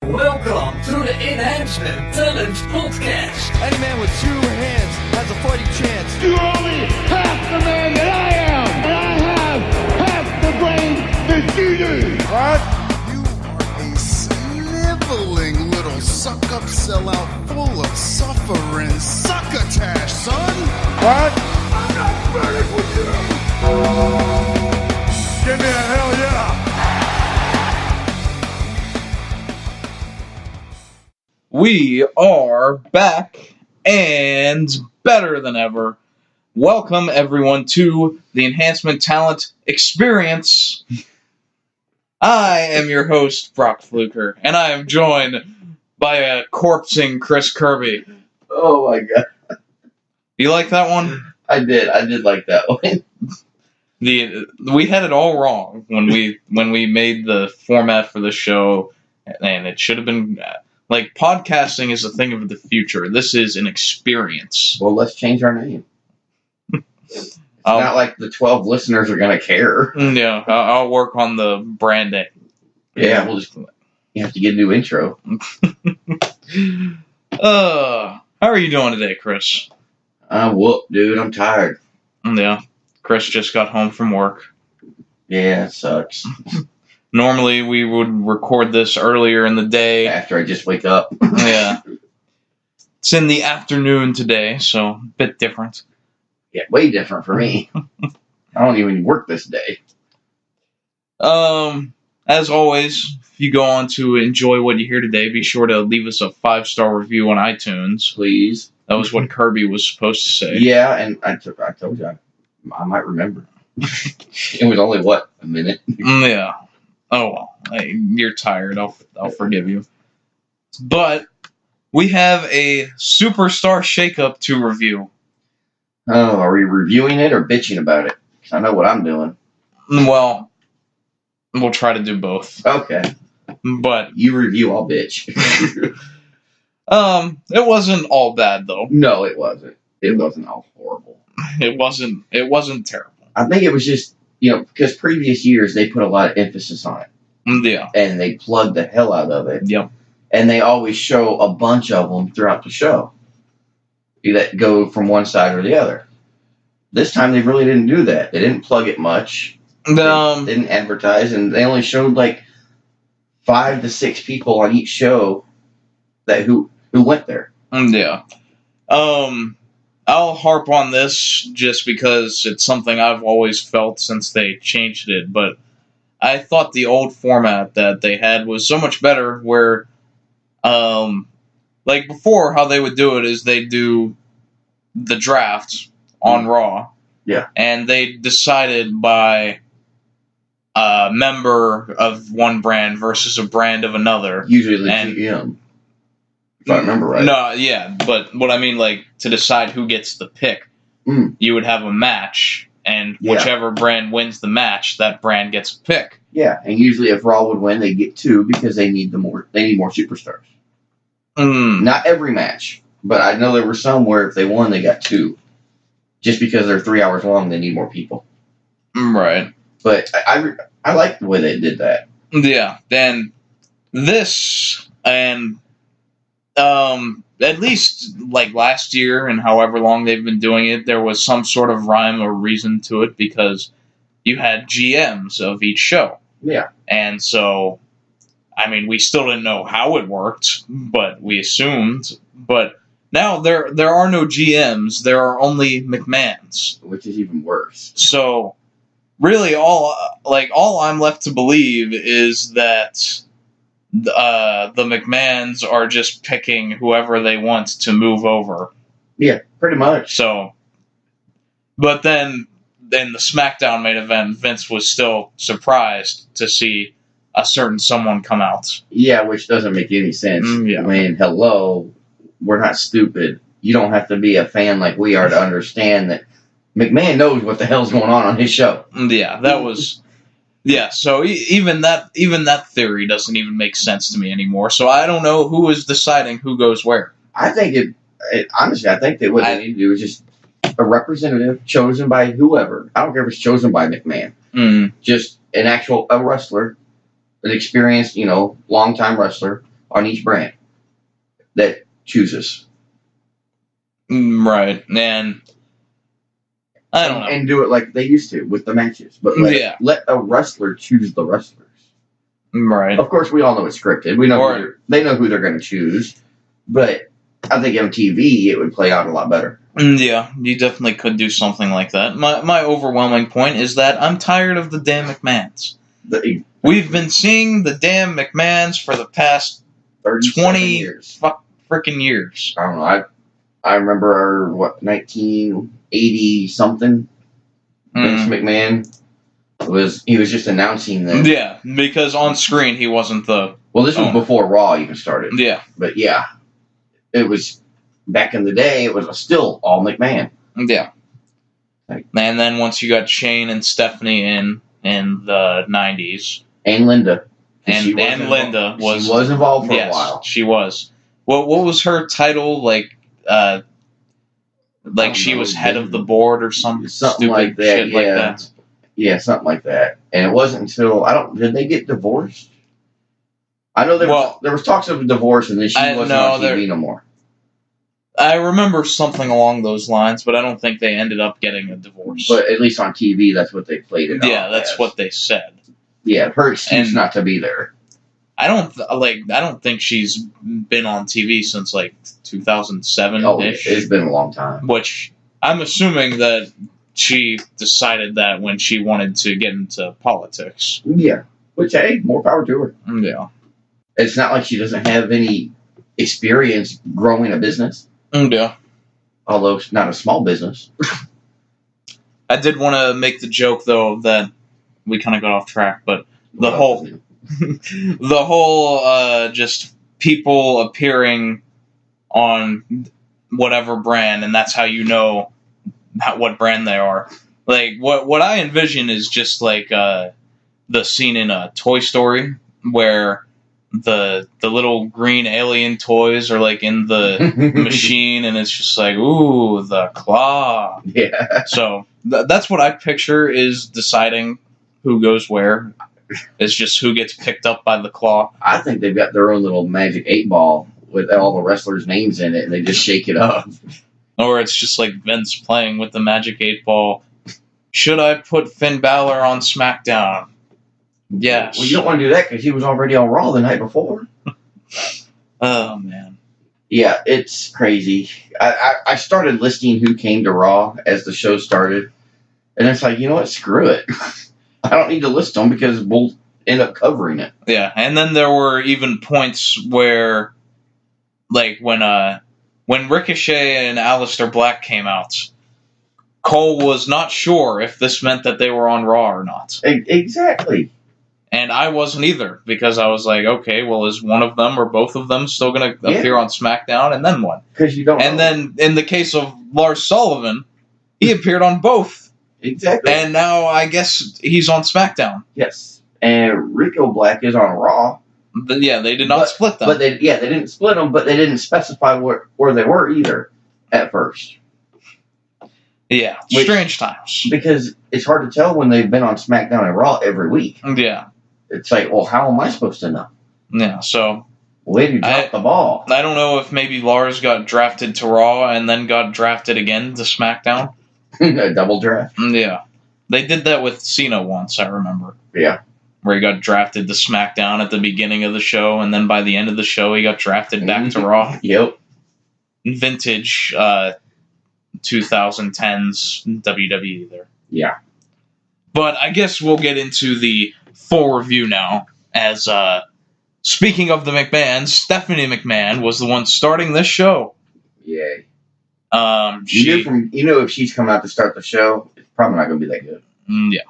Welcome to the Enhancement Talent Podcast. Any man with 2 hands has a fighting chance. You're only half the man that I am, and I have half the brain that you do. What? You are a sniveling little suck-up sellout full of suffering succotash, son. What? I'm not burning with you. Give me a hell yeah. We are back and better than ever. Welcome, everyone, to the Enhancement Talent Experience. I am your host, Brock Fluker, and I am joined by a corpsing Chris Kirby. Oh my god. You like that one? I did like that one. We had it all wrong when we made the format for the show, and it should have been... Like, podcasting is a thing of the future. This is an experience. Well, let's change our name. It's not like the 12 listeners are going to care. Yeah, I'll work on the branding. Yeah, you have to get a new intro. How are you doing today, Chris? Whoop, dude, I'm tired. Yeah, Chris just got home from work. Yeah, it sucks. Normally, we would record this earlier in the day. After I just wake up. Yeah. It's in the afternoon today, so a bit different. Yeah, way different for me. I don't even work this day. As always, if you go on to enjoy what you hear today, be sure to leave us a 5-star review on iTunes. Please. That was what Kirby was supposed to say. Yeah, and I told you, I might remember. It was only, a minute? Yeah. Oh, well, you're tired. I'll forgive you. But we have a Superstar Shakeup to review. Oh, are we reviewing it or bitching about it? I know what I'm doing. Well, we'll try to do both. Okay. But you review, I'll bitch. It wasn't all bad though. No, it wasn't. It wasn't all horrible. It wasn't terrible. I think it was just, because previous years they put a lot of emphasis on it. Yeah. And they plugged the hell out of it. Yep. And they always show a bunch of them throughout the show that go from one side or the other. This time they really didn't do that. They didn't plug it much. They didn't advertise, and they only showed like 5 to 6 people on each show who went there. Yeah. I'll harp on this just because it's something I've always felt since they changed it, but I thought the old format that they had was so much better where, like before, how they would do it is they do the draft on Raw. Yeah. And they decided by a member of one brand versus a brand of another. Usually the GM. If I remember right. No, yeah, but what I mean, like, to decide who gets the pick, you would have a match, and whichever brand wins the match, that brand gets a pick. Yeah, and usually if Raw would win, they get 2 because they need more superstars. Not every match, but I know there were some where if they won, they got 2. Just because they're 3 hours long, they need more people. Right. But I like the way they did that. Yeah, and this, and at least like last year and however long they've been doing it, there was some sort of rhyme or reason to it because you had GMs of each show. Yeah. And so, I mean, we still didn't know how it worked, but we assumed. But now there are no GMs. There are only McMahons. Which is even worse. So, really, all I'm left to believe is that the McMahons are just picking whoever they want to move over. Yeah, pretty much. So, but then in the SmackDown main event, Vince was still surprised to see a certain someone come out. Yeah, which doesn't make any sense. Yeah. I mean, hello, we're not stupid. You don't have to be a fan like we are to understand that McMahon knows what the hell's going on his show. Yeah, that was... Yeah, so even that theory doesn't even make sense to me anymore. So I don't know who is deciding who goes where. I think honestly, I think that what they need to do is just a representative chosen by whoever. I don't care if it's chosen by McMahon. Just a wrestler, an experienced, long-time wrestler on each brand that chooses. Right. And I don't know. And do it like they used to with the matches. But let a wrestler choose the wrestlers. Right. Of course, we all know it's scripted. We know they know who they're going to choose. But I think on TV, it would play out a lot better. Yeah, you definitely could do something like that. My overwhelming point is that I'm tired of the damn McMahons. We've been seeing the damn McMahons for the past 20 freaking years. I don't know. I remember, 1980 something. Vince McMahon he was just announcing that. Yeah, because on screen he wasn't the. Well, this was before Raw even started. Yeah, but yeah, it was back in the day. It was still all McMahon. Yeah, and then once you got Shane and Stephanie in the 90s, and Linda, and Linda was involved for a while. She was. What was her title like? She was head of the board or something stupid like that. Shit like that. Yeah, something like that. And it wasn't until did they get divorced? I know there was talks of a divorce, and then she wasn't on TV no more. I remember something along those lines, but I don't think they ended up getting a divorce. But at least on TV, that's what they played it. Yeah, that's what they said. Yeah, her excuse not to be there. I don't think she's been on TV since 2007. Oh, it's been a long time. Which I'm assuming that she decided that when she wanted to get into politics. Yeah, which more power to her. Yeah, it's not like she doesn't have any experience growing a business. Yeah, although it's not a small business. I did want to make the joke though that we kind of got off track, but the whole just people appearing on whatever brand, and that's how you know what brand they are. What I envision is just the scene in Toy Story where the little green alien toys are in the machine, and it's just ooh, the claw. Yeah. So that's what I picture is deciding who goes where. It's just who gets picked up by the claw. I think they've got their own little magic 8-ball with all the wrestlers' names in it, and they just shake it up. Or it's just like Vince playing with the magic 8-ball. Should I put Finn Balor on SmackDown? Yes. Well, you don't want to do that because he was already on Raw the night before. Oh, man. Yeah, it's crazy. I started listing who came to Raw as the show started, and it's you know what? Screw it. I don't need to list them because we'll end up covering it. Yeah, and then there were even points where, when Ricochet and Aleister Black came out, Cole was not sure if this meant that they were on Raw or not. Exactly. And I wasn't either, because I was okay, well, is one of them or both of them still going to appear on SmackDown, and then what? Because you don't know. And then, in the case of Lars Sullivan, he appeared on both. Exactly. And now, I guess, he's on SmackDown. Yes. And Rico Black is on Raw. But, yeah, they did not split them. But they didn't split them, but they didn't specify where they were either at first. Yeah, strange times. Because it's hard to tell when they've been on SmackDown and Raw every week. Yeah. It's well, how am I supposed to know? Yeah, so... Way to drop the ball. I don't know if maybe Lars got drafted to Raw and then got drafted again to SmackDown. A double draft? Yeah. They did that with Cena once, I remember. Yeah. Where he got drafted to SmackDown at the beginning of the show, and then by the end of the show, he got drafted back to Raw. Yep. Vintage 2010s WWE there. Yeah. But I guess we'll get into the full review now, as speaking of the McMahons, Stephanie McMahon was the one starting this show. Yay. You know if she's coming out to start the show, it's probably not going to be that good. Yeah.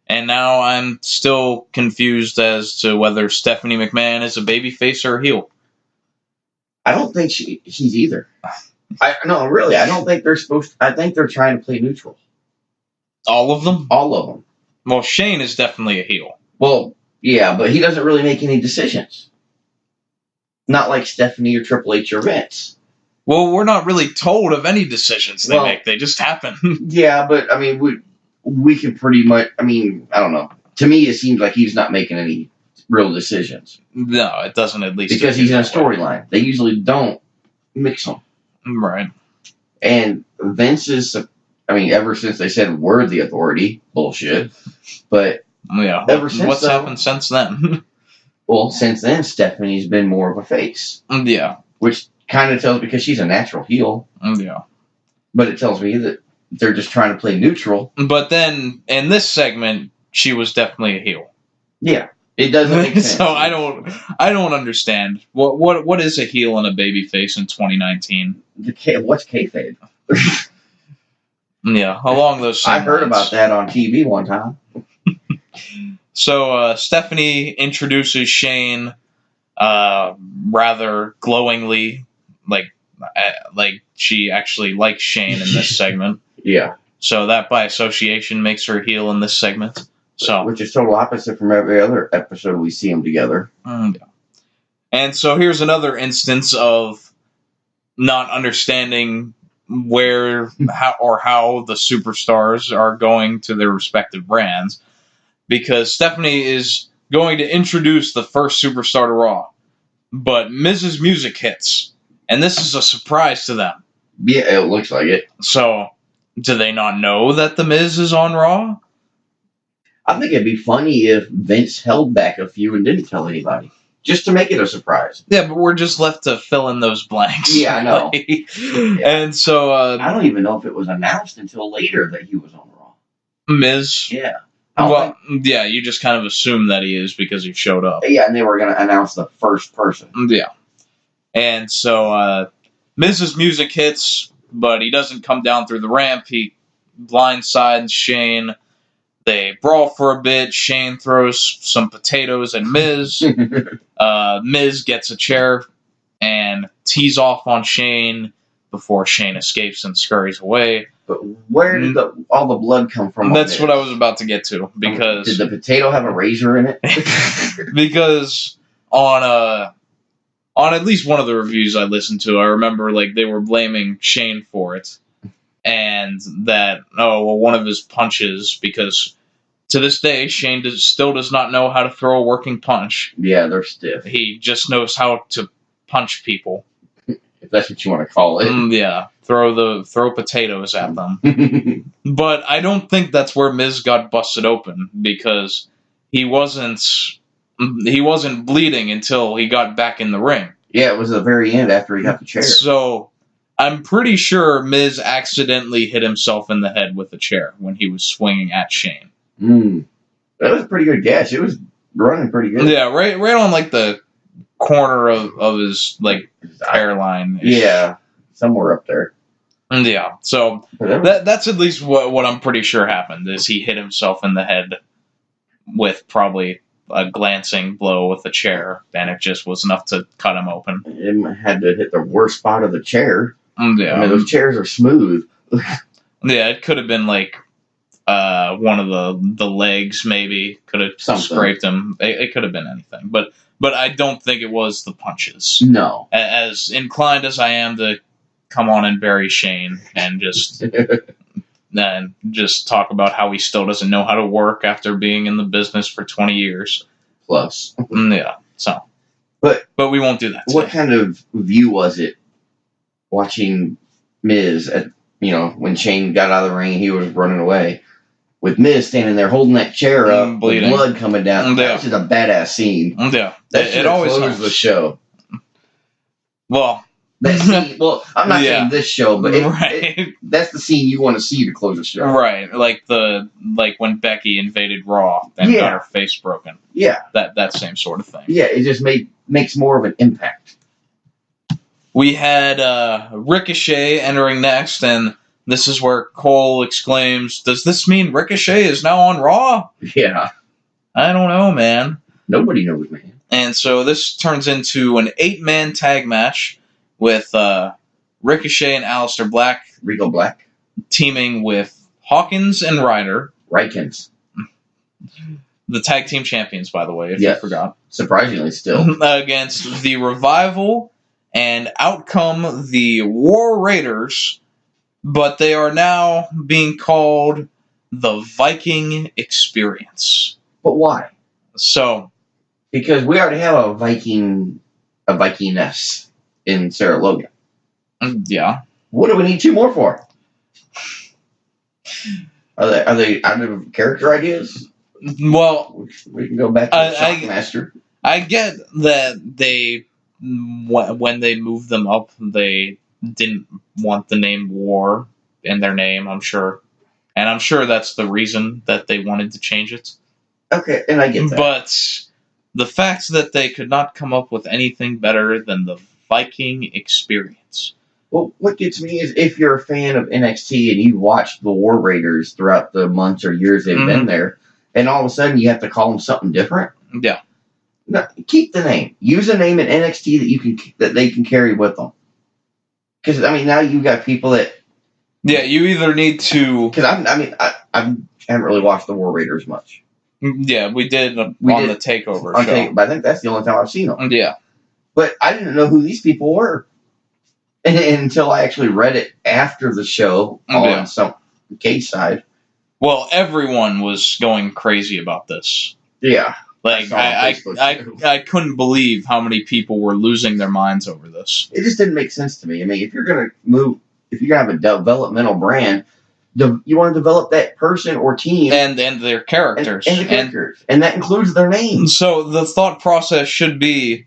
And now I'm still confused as to whether Stephanie McMahon is a babyface or a heel. I don't think she's either. No, really, I don't think they're supposed to. I think they're trying to play neutral. All of them? All of them. Well, Shane is definitely a heel. Well, yeah, but he doesn't really make any decisions. Not like Stephanie or Triple H or Vince. Well, we're not really told of any decisions they make. They just happen. Yeah, but, I mean, we can pretty much... I mean, I don't know. To me, it seems like he's not making any real decisions. No, it doesn't. At least because he's in a storyline. They usually don't mix them. Right. And Vince is, ever since they said we're the authority, bullshit. But ever since what's happened since then? Well, since then, Stephanie's been more of a face. Yeah. Which kind of tells me, because she's a natural heel. Yeah. But it tells me that they're just trying to play neutral. But then, in this segment, she was definitely a heel. Yeah. It doesn't make sense. So I don't understand. What is a heel and a baby face in 2019? What's kayfabe? Yeah, along those same I heard lines. about that on TV one time. So Stephanie introduces Shane rather glowingly, like she actually likes Shane in this segment. Yeah. So that by association makes her heel in this segment. So, which is total opposite from every other episode we see them together. Yeah. And so here's another instance of not understanding how the superstars are going to their respective brands, because Stephanie is going to introduce the first superstar to Raw, but Miz's music hits, and this is a surprise to them. Yeah, it looks like it. So, do they not know that the Miz is on Raw? I think it'd be funny if Vince held back a few and didn't tell anybody, just to make it a surprise. Yeah, but we're just left to fill in those blanks. Yeah, I know. And so... I don't even know if it was announced until later that he was on Raw. Miz? Yeah. Yeah, you just kind of assume that he is because he showed up. Yeah, and they were going to announce the first person. Yeah. And so Miz's music hits, but he doesn't come down through the ramp. He blindsides Shane. They brawl for a bit. Shane throws some potatoes at Miz. Miz gets a chair and tees off on Shane before Shane escapes and scurries away. But where did all the blood come from? That's what I was about to get to. Because did the potato have a razor in it? Because on at least one of the reviews I listened to, I remember they were blaming Shane for it. And that, one of his punches, because to this day, Shane still does not know how to throw a working punch. Yeah, they're stiff. He just knows how to punch people. If that's what you want to call it. Yeah, throw potatoes at them. But I don't think that's where Miz got busted open, because he wasn't bleeding until he got back in the ring. Yeah, it was the very end after he got the chair. So I'm pretty sure Miz accidentally hit himself in the head with a chair when he was swinging at Shane. That was a pretty good guess. It was running pretty good. Yeah, right on the corner of his hairline. Yeah, somewhere up there. Yeah, so that's at least what I'm pretty sure happened, is he hit himself in the head with probably a glancing blow with a chair, and it just was enough to cut him open. It had to hit the worst spot of the chair. Yeah. Those chairs are smooth. Yeah, it could have been one of the legs, maybe could have scraped him. It could have been anything, but I don't think it was the punches. No. As inclined as I am to come on and bury Shane and just talk about how he still doesn't know how to work after being in the business for 20 years plus. Yeah. So, but we won't do that today. What kind of view was it watching Miz at when Shane got out of the ring, he was running away, with Miz standing there holding that chair up, bleeding, with blood coming down? That was just a badass scene. Yeah, it always closed the show. Well, that scene, I'm not saying this show, but that's the scene you want to see to close the show. Right, like when Becky invaded Raw and got her face broken. Yeah, that same sort of thing. Yeah, it just makes more of an impact. We had Ricochet entering next, and this is where Cole exclaims, "Does this mean Ricochet is now on Raw?" Yeah. I don't know, man. Nobody knows, man. And so this turns into an 8-man tag match with Ricochet and Aleister Black. Rico Black. Teaming with Hawkins and Ryder. Rykins. The tag team champions, by the way, if you forgot. Surprisingly still. Against the Revival and Outcome, the War Raiders, but they are now being called the Viking Experience. But why? So, Because we already have a Vikiness in Sarah Logan. Yeah. What do we need 2 more for? Are they out of character ideas? Well, we can go back to Shockmaster. I get that when they moved them up, they didn't want the name War in their name, I'm sure. And I'm sure that's the reason that they wanted to change it. Okay, and I get that. But the fact that they could not come up with anything better than the Viking Experience. Well, what gets me is if you're a fan of NXT and you watched the War Raiders throughout the months or years they've been there, and all of a sudden you have to call them something different. Yeah. No, keep the name. Use a name in NXT that they can carry with them. Because now you got people that. Yeah, you either need to. Because I haven't really watched the War Raiders much. Yeah, we did the Takeover show. But I think that's the only time I've seen them. Yeah. But I didn't know who these people were until I actually read it after the show on some case side. Well, everyone was going crazy about this. Yeah. Like, I couldn't believe how many people were losing their minds over this. It just didn't make sense to me. If you're going to have a developmental brand, you want to develop that person or team. And their characters. And the characters. And that includes their names. So the thought process should be,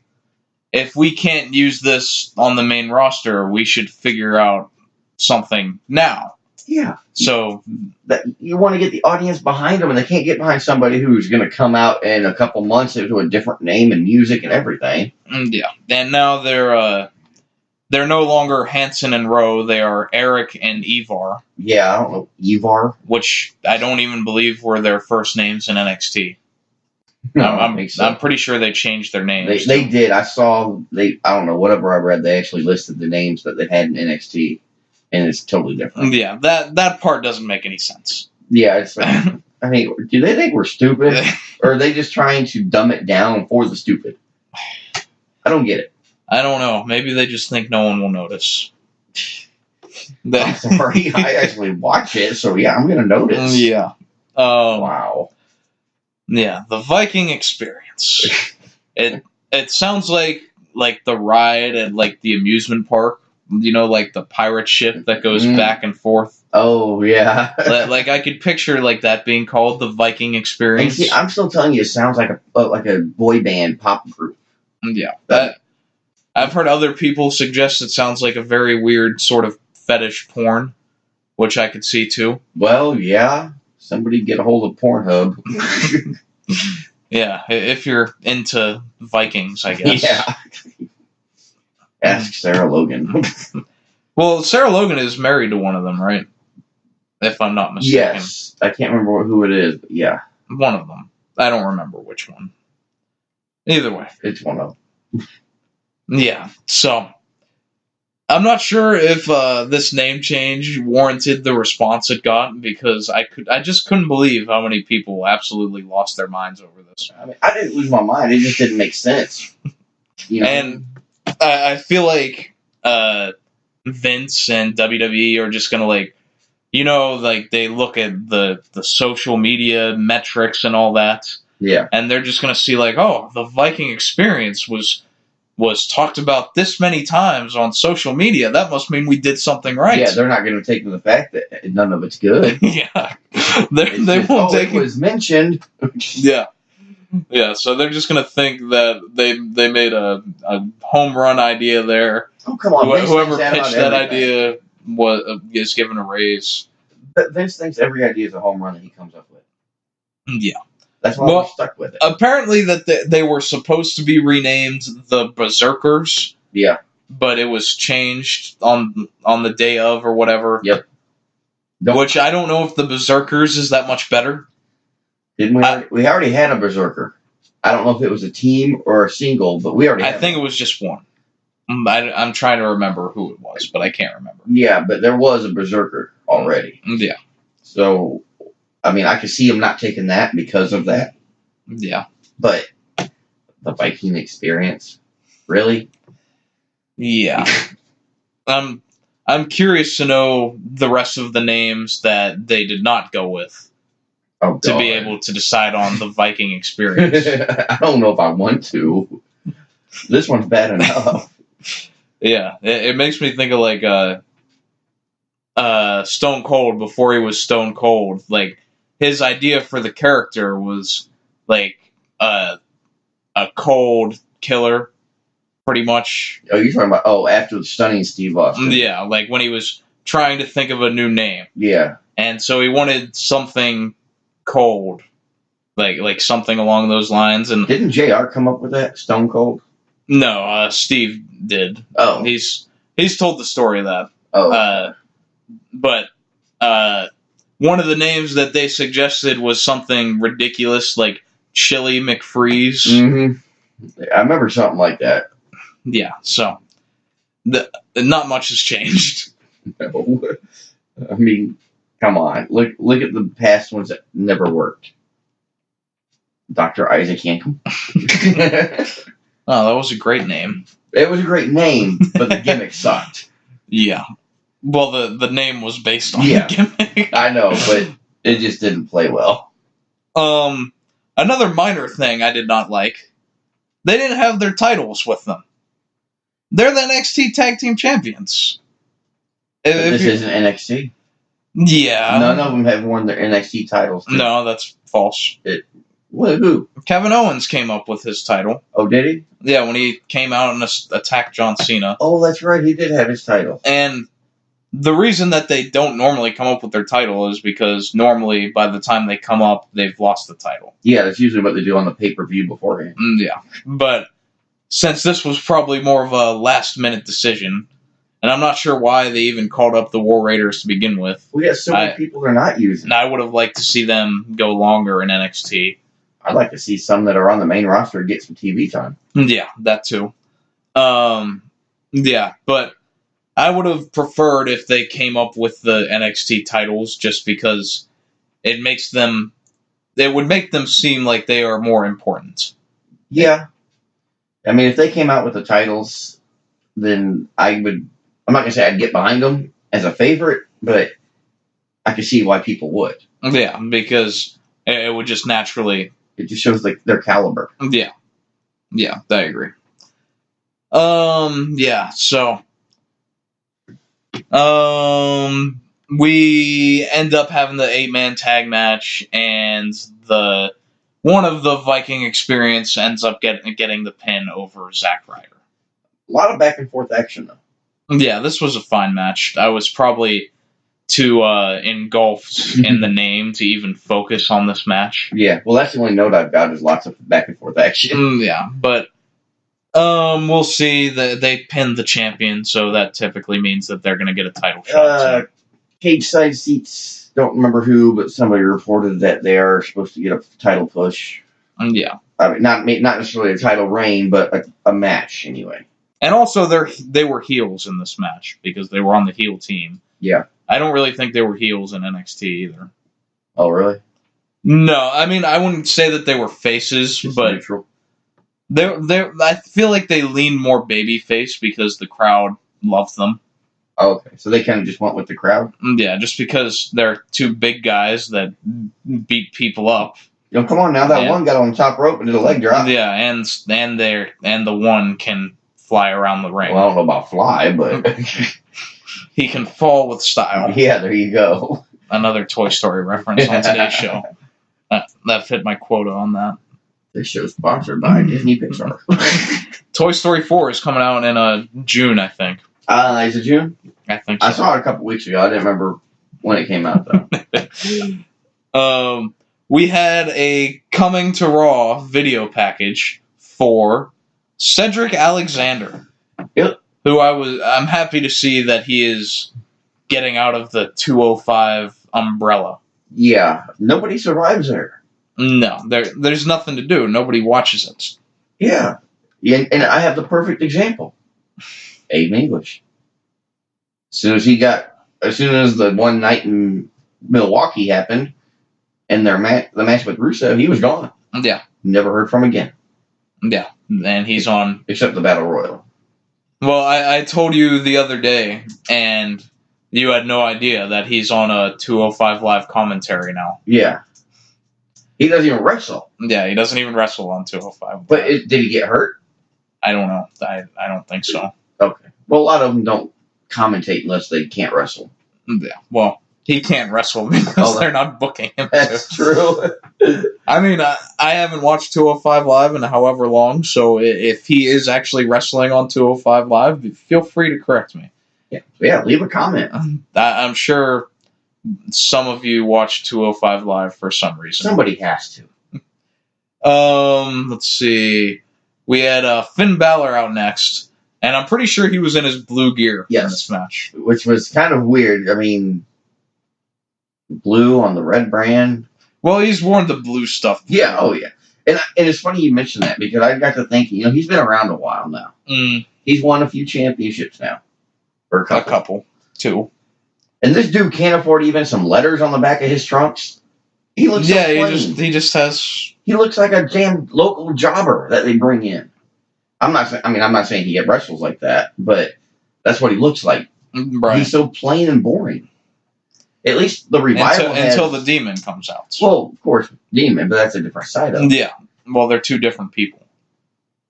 if we can't use this on the main roster, we should figure out something now. Yeah. So that you want to get the audience behind them, and they can't get behind somebody who's going to come out in a couple months into a different name and music and everything. Yeah. And now they're no longer Hanson and Rowe. They are Eric and Ivar. Yeah, I don't know. Ivar? Which I don't even believe were their first names in NXT. No, I'm pretty sure they changed their names. They did. I don't know, whatever I read, they actually listed the names that they had in NXT. And it's totally different. Yeah, that part doesn't make any sense. Yeah, it's like, do they think we're stupid? Or are they just trying to dumb it down for the stupid? I don't get it. I don't know. Maybe they just think no one will notice. I'm sorry, I actually watch it, so yeah, I'm going to notice. Yeah. Wow. Yeah, the Viking Experience. It sounds like the ride at the amusement park. Like the pirate ship that goes back and forth. Oh, yeah. I could picture that being called the Viking Experience. See, I'm still telling you, it sounds like a boy band pop group. Yeah. I've heard other people suggest it sounds like a very weird sort of fetish porn, which I could see too. Well, yeah. Somebody get a hold of Pornhub. Yeah, if you're into Vikings, I guess. Yeah. Ask Sarah Logan. Well, Sarah Logan is married to one of them, right? If I'm not mistaken. Yes. I can't remember who it is, but yeah. One of them. I don't remember which one. Either way. It's one of them. Yeah, so I'm not sure if this name change warranted the response it got, because I just couldn't believe how many people absolutely lost their minds over this. I didn't lose my mind. It just didn't make sense. And I feel like Vince and WWE are just gonna they look at the social media metrics and all that. Yeah. And they're just gonna see the Viking Experience was talked about this many times on social media. That must mean we did something right. Yeah, they're not going to take the fact that none of it's good. Yeah. They won't take it. Was mentioned. Yeah. Yeah, so they're just going to think that they made a home run idea there. Oh, come on. Whoever pitched that idea is given a raise. But Vince thinks every idea is a home run that he comes up with. Yeah. That's why we're stuck with it. Apparently that they were supposed to be renamed the Berserkers. Yeah. But it was changed on the day of or whatever. Yep. Which I don't know if the Berserkers is that much better. Didn't we? We already had a Berserker. I don't know if it was a team or a single, but we already had it was just one. I'm trying to remember who it was, but I can't remember. Yeah, but there was a Berserker already. Yeah. So, I could see him not taking that because of that. Yeah. But the Viking Experience? Really? Yeah. I'm curious to know the rest of the names that they did not go with. to be able to decide on the Viking Experience. I don't know if I want to. This one's bad enough. Yeah, it makes me think of like Stone Cold before he was Stone Cold. Like his idea for the character was like a cold killer, pretty much. Oh, you're talking about after the stunning Steve Austin. Yeah, like when he was trying to think of a new name. Yeah, and so he wanted something cold, like something along those lines. And didn't JR come up with that, Stone Cold? No, Steve did. Oh, he's told the story of that. Oh, but one of the names that they suggested was something ridiculous like Chili McFreeze. Mm-hmm. I remember something like that. Yeah, so not much has changed. No, I mean, come on, look at the past ones that never worked. Dr. Isaac Yankum. Oh, that was a great name. It was a great name, but the gimmick sucked. Yeah. Well, the name was based on the gimmick. I know, but it just didn't play well. Another minor thing I did not like. They didn't have their titles with them. They're the NXT Tag Team Champions. This isn't NXT. Yeah. None of them have worn their NXT titles. No, that's false. Who? Kevin Owens came up with his title. Oh, did he? Yeah, when he came out and attacked John Cena. Oh, that's right. He did have his title. And the reason that they don't normally come up with their title is because normally by the time they come up, they've lost the title. Yeah, that's usually what they do on the pay-per-view beforehand. Yeah. But since this was probably more of a last-minute decision, and I'm not sure why they even called up the War Raiders to begin with. We got so many people they're not using. And I would have liked to see them go longer in NXT. I'd like to see some that are on the main roster get some TV time. Yeah, that too. Yeah, but I would have preferred if they came up with the NXT titles just because it would make them seem like they are more important. Yeah. I mean, if they came out with the titles, then I'm not going to say I'd get behind them as a favorite, but I could see why people would. Yeah, because it would just naturally... It just shows like their caliber. Yeah. Yeah, I agree. Yeah, so... we end up having the 8-man tag match, and one of the Viking Experience ends up getting the pin over Zack Ryder. A lot of back and forth action, though. Yeah, this was a fine match. I was probably too engulfed in the name to even focus on this match. Yeah, well, that's the only note I've got is lots of back and forth action. Yeah, but we'll see. They pinned the champion, so that typically means that they're going to get a title shot. Cage side seats, don't remember who, but somebody reported that they are supposed to get a title push. Yeah. I mean, not necessarily a title reign, but a match, anyway. And also, they were heels in this match, because they were on the heel team. Yeah. I don't really think they were heels in NXT either. Oh, really? No, I mean, I wouldn't say that they were faces, Just but neutral. I feel like they lean more babyface because the crowd loved them. Oh, okay, so they kind of just went with the crowd? Yeah, just because they're two big guys that beat people up. You know, come on now, that one got on the top rope and did a leg drop. Yeah, and the one can fly around the ring. Well, I don't know about fly, but... He can fall with style. Yeah, there you go. Another Toy Story reference on today's show. That fit my quota on that. This show's sponsored by Disney Pixar. Toy Story 4 is coming out in June, I think. Is it June? I think so. I saw it a couple weeks ago. I didn't remember when it came out, though. We had a Coming to Raw video package for Cedric Alexander. Yep. Who I'm happy to see that he is getting out of the 205 umbrella. Yeah, nobody survives there. No, there's nothing to do. Nobody watches it. Yeah, and I have the perfect example. Abe English. As soon as the one night in Milwaukee happened, and the match with Rusev, he was gone. Yeah. Never heard from again. Yeah, and he's on... Except the Battle Royal. Well, I told you the other day, and you had no idea that he's on a 205 Live commentary now. Yeah. He doesn't even wrestle. Yeah, he doesn't even wrestle on 205. But did he get hurt? I don't know. I don't think so. Okay. Well, a lot of them don't commentate unless they can't wrestle. Yeah. Well, he can't wrestle because they're not booking him. That's true. I mean, I haven't watched 205 Live in however long, so if he is actually wrestling on 205 Live, feel free to correct me. Yeah, leave a comment. I'm sure some of you watch 205 Live for some reason. Somebody has to. Let's see. We had Finn Balor out next, and I'm pretty sure he was in his blue gear in this match. Which was kind of weird. I mean, blue on the red brand. Well, he's worn the blue stuff before. Yeah, oh yeah. And it's funny you mentioned that because I got to thinking, he's been around a while now. He's won a few championships now. Or a couple. 2. And this dude can't afford even some letters on the back of his trunks. He looks so plain. he just has... He looks like a damn local jobber that they bring in. I'm not saying he wrestles like that, but that's what he looks like. Right. He's so plain and boring. At least the Revival until the Demon comes out. Well, of course, Demon, but that's a different side of it. Yeah. Well, they're 2 different people.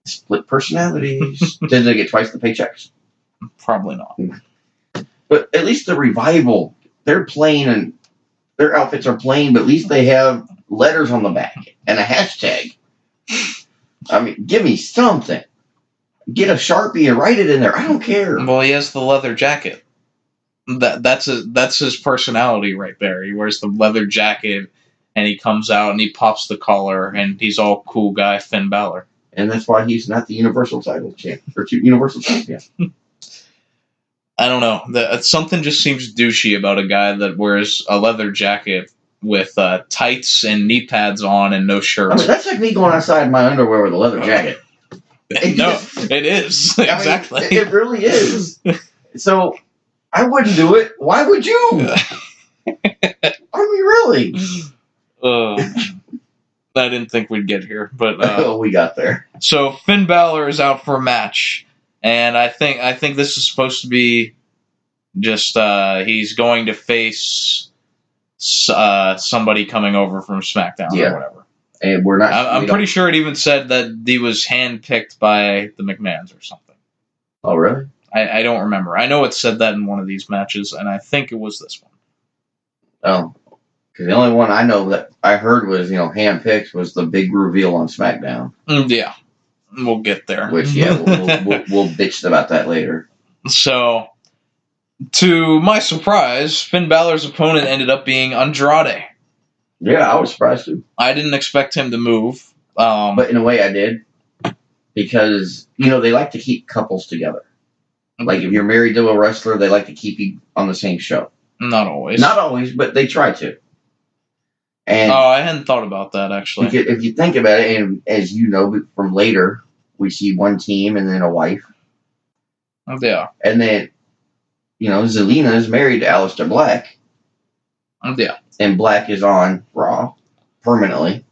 Split personalities. Did they get twice the paychecks? Probably not. But at least the Revival, they're plain and their outfits are plain, but at least they have letters on the back and a hashtag. I mean, give me something. Get a Sharpie and write it in there. I don't care. Well, he has the leather jacket. That's his personality right there. He wears the leather jacket, and he comes out and he pops the collar, and he's all cool guy Finn Balor. And that's why he's not the Universal title champion or Universal champion. I don't know. Something just seems douchey about a guy that wears a leather jacket with tights and knee pads on and no shirt. I mean, that's like me going outside in my underwear with a leather jacket. No, it is. Exactly. I mean, it really is. So, I wouldn't do it. Why would you? I mean, really? I didn't think we'd get here, but we got there. So Finn Balor is out for a match, and I think this is supposed to be just he's going to face somebody coming over from SmackDown or whatever. And we're not. I'm pretty sure it even said that he was handpicked by the McMahons or something. Oh, really? I don't remember. I know it said that in one of these matches, and I think it was this one. Oh, because the only one I know that I heard was, handpicked was the big reveal on SmackDown. Yeah, we'll get there. Which, we'll bitch about that later. So, to my surprise, Finn Balor's opponent ended up being Andrade. Yeah, I was surprised too. I didn't expect him to move. But in a way I did. Because, they like to keep couples together. Like, if you're married to a wrestler, they like to keep you on the same show. Not always. Not always, but they try to. And I hadn't thought about that, actually. If you think about it, and as you know from later, we see one team and then a wife. Yeah. And then, Zelina is married to Aleister Black. Yeah. And Black is on Raw permanently.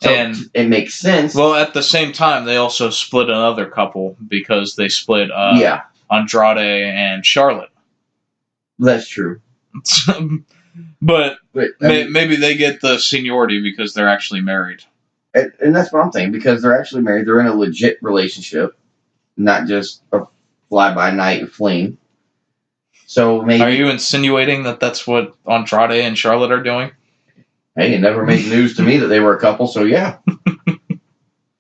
So and it makes sense. Well, at the same time, they also split another couple because they split Andrade and Charlotte. That's true. but maybe they get the seniority because they're actually married. And that's what I'm thinking, because they're actually married. They're in a legit relationship, not just a fly-by-night fling. So maybe... Are you insinuating that that's what Andrade and Charlotte are doing? Hey, it never made news to me that they were a couple, so yeah.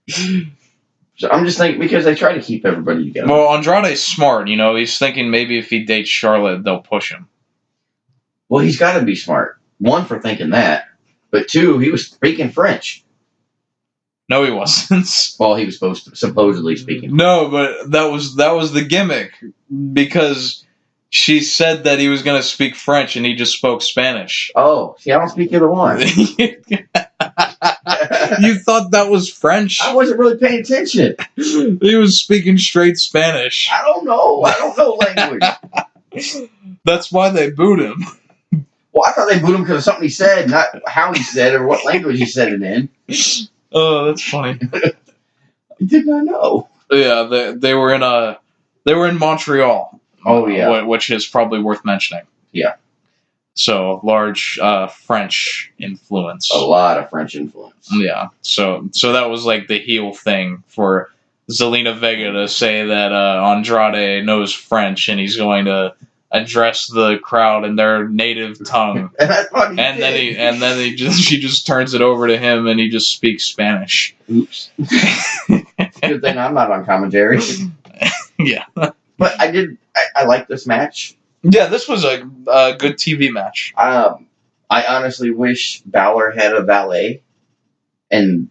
So I'm just thinking, because they try to keep everybody together. Well, Andrade's smart, he's thinking maybe if he dates Charlotte, they'll push him. Well, he's got to be smart. One, for thinking that, but two, he was speaking French. No, he wasn't. Well, he was supposedly speaking. No, but that was the gimmick, because she said that he was going to speak French and he just spoke Spanish. Oh, see, I don't speak either one. You thought that was French? I wasn't really paying attention. He was speaking straight Spanish. I don't know language. That's why they booed him. Well, I thought they booed him because of something he said, not how he said or what language he said it in. Oh, that's funny. I did not know. Yeah, they were in Montreal. Oh, yeah. Which is probably worth mentioning. Yeah. So large French influence. A lot of French influence. Yeah. So that was like the heel thing for Zelina Vega to say that Andrade knows French and he's going to address the crowd in their native tongue. She just turns it over to him and he just speaks Spanish. Oops. Good thing I'm not on commentary. Yeah. But I like this match. Yeah, this was a good TV match. I honestly wish Balor had a valet and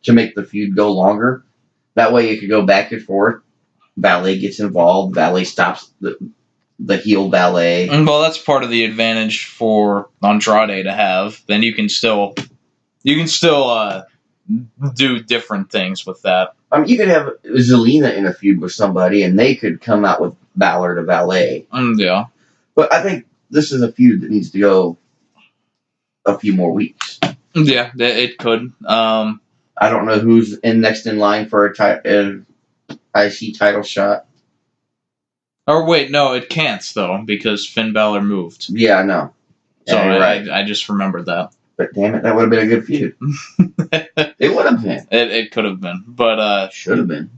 to make the feud go longer. That way it could go back and forth. Valet gets involved. Valet stops the heel valet. Well, that's part of the advantage for Andrade to have. Then you can still do different things with that. You could have Zelina in a feud with somebody, and they could come out with Balor to valet. Yeah. But I think this is a feud that needs to go a few more weeks. Yeah, it could. I don't know who's next in line for an IC title shot. Or wait, no, it can't, though, because Finn Balor moved. Yeah, I know. So right. I just remembered that. But damn it, that would have been a good feud. It would have been. It could have been. But should have been.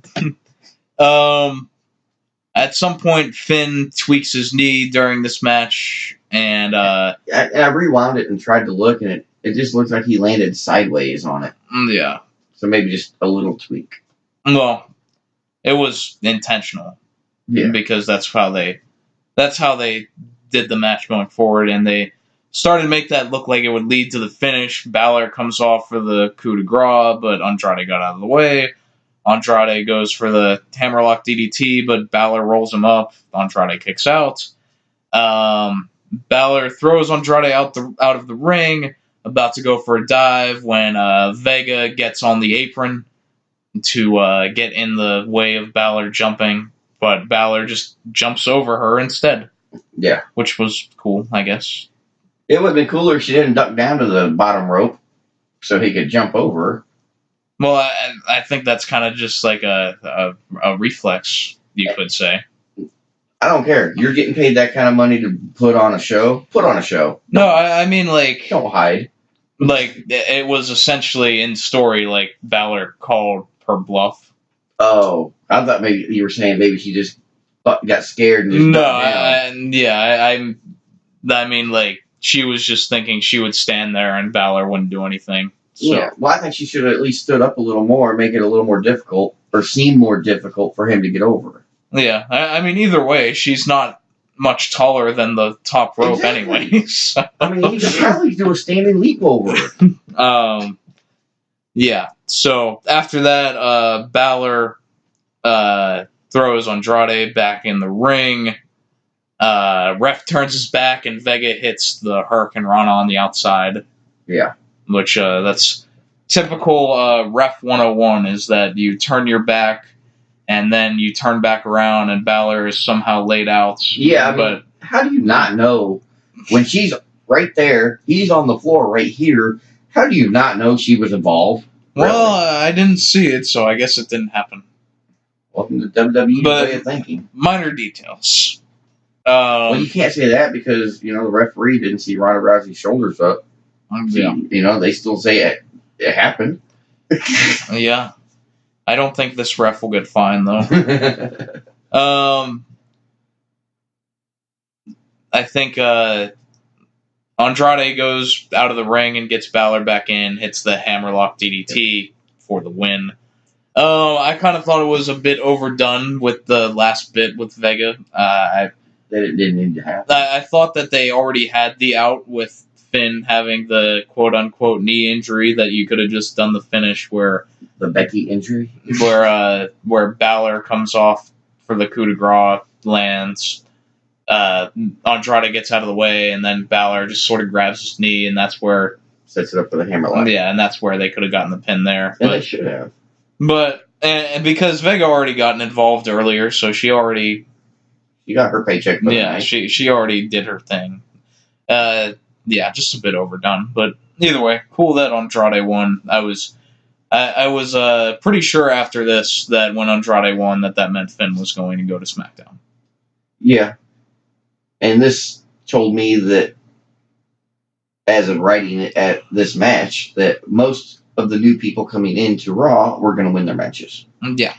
At some point, Finn tweaks his knee during this match, and I rewound it and tried to look, and it just looks like he landed sideways on it. Yeah. So maybe just a little tweak. Well, it was intentional. Yeah. Because that's how they did the match going forward, and they started to make that look like it would lead to the finish. Balor comes off for the coup de grace, but Andrade got out of the way. Andrade goes for the hammerlock DDT, but Balor rolls him up. Andrade kicks out. Balor throws Andrade out of the ring, about to go for a dive when Vega gets on the apron to get in the way of Balor jumping, but Balor just jumps over her instead. Yeah. Which was cool, I guess. It would have been cooler if she didn't duck down to the bottom rope so he could jump over. Well, I think that's kind of just like a reflex, you could say. I don't care. You're getting paid that kind of money to put on a show. Put on a show. No, I mean, like... Don't hide. Like, it was essentially in story, like, Balor called her bluff. Oh, I thought maybe you were saying maybe she just got scared and just I mean, like, she was just thinking she would stand there and Balor wouldn't do anything. So. Yeah, well, I think she should have at least stood up a little more, make it a little more difficult, or seem more difficult for him to get over. Yeah, I mean, either way, she's not much taller than the top rope anyway. So. I mean, he could probably do a standing leap over it. Yeah, so after that, Balor throws Andrade back in the ring. Ref turns his back and Vega hits the Hurricane Rana on the outside. Yeah. Which, that's typical Ref 101, is that you turn your back and then you turn back around and Balor is somehow laid out. Yeah, but how do you not know when she's right there, he's on the floor right here, how do you not know she was involved? Really? Well, I didn't see it, so I guess it didn't happen. Welcome to WWE way of thinking. Minor details. Well, you can't say that because, the referee didn't see Ronda Rousey's shoulders up. Yeah. They still say it happened. Yeah. I don't think this ref will get fined, though. I think Andrade goes out of the ring and gets Balor back in, hits the hammerlock DDT for the win. I kind of thought it was a bit overdone with the last bit with Vega. That it didn't need to happen. I thought that they already had the out with Finn having the quote-unquote knee injury, that you could have just done the finish where... The Becky injury? Where Balor comes off for the coup de grace, lands, Andrade gets out of the way, and then Balor just sort of grabs his knee, and that's where... Sets it up for the hammerlock. Yeah, and that's where they could have gotten the pin there. And they should have. But, and because Vega already gotten involved earlier, so she already... She got her paycheck. Yeah, she already did her thing. Yeah, just a bit overdone. But either way, cool that Andrade won. I was pretty sure after this that when Andrade won that meant Finn was going to go to SmackDown. Yeah. And this told me that as of writing it at this match, that most of the new people coming into Raw were going to win their matches. Yeah.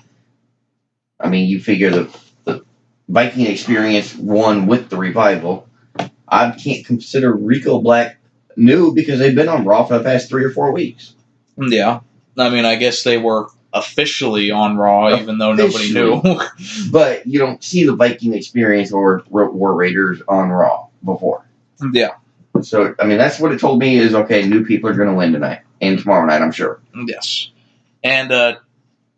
I mean, you figure the Viking Experience won with the Revival. I can't consider Rico Black new because they've been on Raw for the past 3 or 4 weeks. Yeah. I mean, I guess they were officially on Raw, even though nobody knew. But you don't see the Viking Experience or War Raiders on Raw before. Yeah. So, I mean, that's what it told me is, okay, new people are going to win tonight. And tomorrow night, I'm sure. Yes. And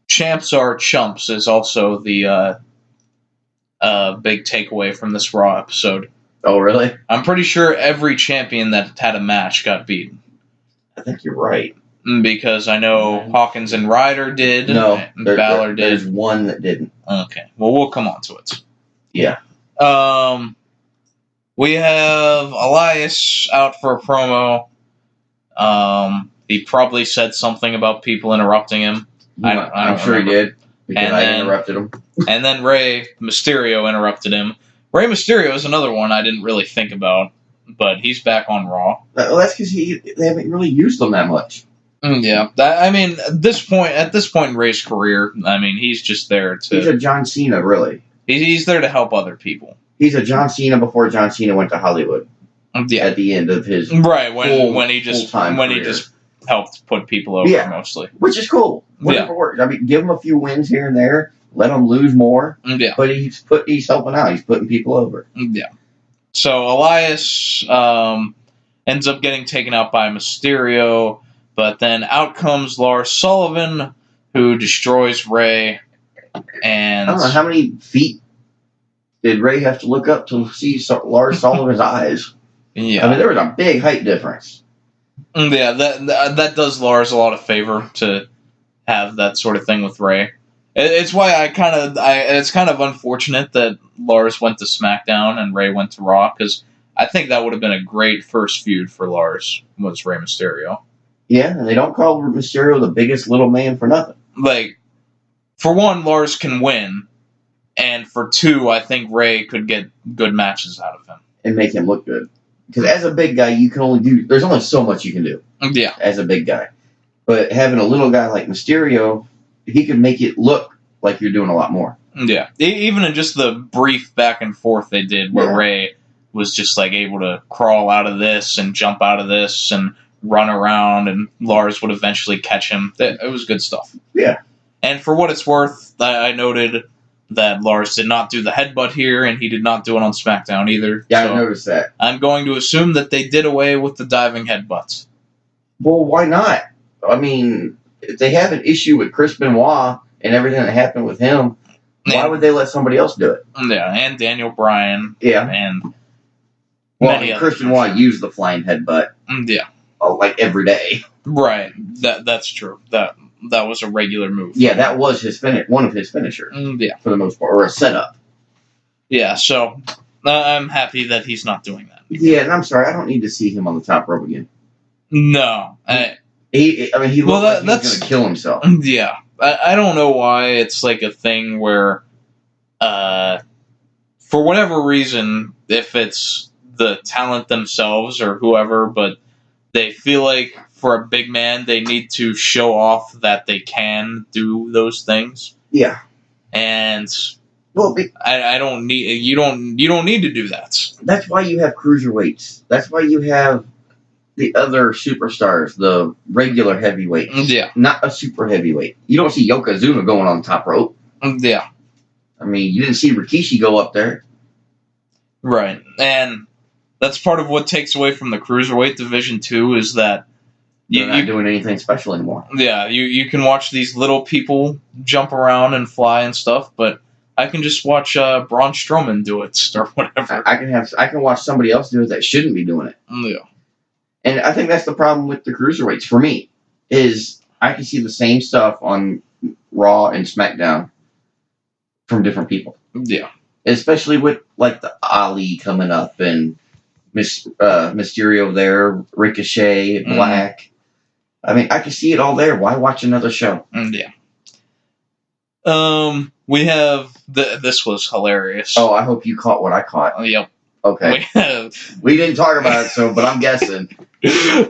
champs are chumps is also the big takeaway from this Raw episode. Oh, really? I'm pretty sure every champion that had a match got beaten. I think you're right. Because I know Hawkins and Ryder did. No. Balor did. There's one that didn't. Okay. Well, we'll come on to it. Yeah. We have Elias out for a promo. He probably said something about people interrupting him. I'm sure he did. Because I interrupted him. And then Rey Mysterio interrupted him. Rey Mysterio is another one I didn't really think about, but he's back on Raw. Well, that's because they haven't really used him that much. Yeah. At this point in Rey's career, I mean, he's just there to... He's a John Cena, really. He's there to help other people. He's a John Cena before John Cena went to Hollywood. Yeah. At the end of his when he just helped put people over mostly, which is cool. Whatever works. I mean, give him a few wins here and there, let him lose more. Yeah. But he's helping out. He's putting people over. Yeah. So Elias ends up getting taken out by Mysterio, but then out comes Lars Sullivan, who destroys Rey. And I don't know how many feet did Rey have to look up to see Lars Sullivan's eyes. Yeah. I mean, there was a big height difference. Yeah, that does Lars a lot of favor to have that sort of thing with Rey. It's why it's kind of unfortunate that Lars went to SmackDown and Rey went to Raw, because I think that would have been a great first feud for Lars, was Rey Mysterio. Yeah, and they don't call Mysterio the biggest little man for nothing. Like, for one, Lars can win, and for two, I think Rey could get good matches out of him. And make him look good. Because as a big guy, there's only so much you can do. Yeah. As a big guy. But having a little guy like Mysterio, he could make it look like you're doing a lot more. Yeah. Even in just the brief back and forth they did, where Rey was just like able to crawl out of this and jump out of this and run around, and Lars would eventually catch him. It was good stuff. Yeah. And for what it's worth, I noted that Lars did not do the headbutt here, and he did not do it on SmackDown either. Yeah, so I noticed that. I'm going to assume that they did away with the diving headbutts. Well, why not? I mean, if they have an issue with Chris Benoit and everything that happened with him, why would they let somebody else do it? Yeah, and Daniel Bryan. Yeah. And Chris Benoit used the flying headbutt. Yeah. Like every day. Right. That's true. That was a regular move. Yeah, that was one of his finishers. Yeah. For the most part, or a setup. Yeah, so I'm happy that he's not doing that. Yeah, and I'm sorry, I don't need to see him on the top rope again. No. He looked like he was going to kill himself. Yeah. I don't know why it's like a thing where, for whatever reason, if it's the talent themselves or whoever, but they feel like for a big man, they need to show off that they can do those things. Yeah. And I don't need you don't need to do that. That's why you have cruiserweights. That's why you have the other superstars, the regular heavyweights. Yeah. Not a super heavyweight. You don't see Yokozuna going on the top rope. Yeah. I mean, you didn't see Rikishi go up there. Right. And that's part of what takes away from the cruiserweight division too, is that you're not doing anything special anymore. Yeah, you can watch these little people jump around and fly and stuff, but I can just watch Braun Strowman do it or whatever. I can watch somebody else do it that shouldn't be doing it. Yeah. And I think that's the problem with the cruiserweights for me, is I can see the same stuff on Raw and SmackDown from different people. Yeah. Especially with like the Ali coming up and Mysterio there, Ricochet, Black. I mean, I can see it all there. Why watch another show? Yeah. We have... this was hilarious. Oh, I hope you caught what I caught. Yep. Okay. We didn't talk about it, but I'm guessing.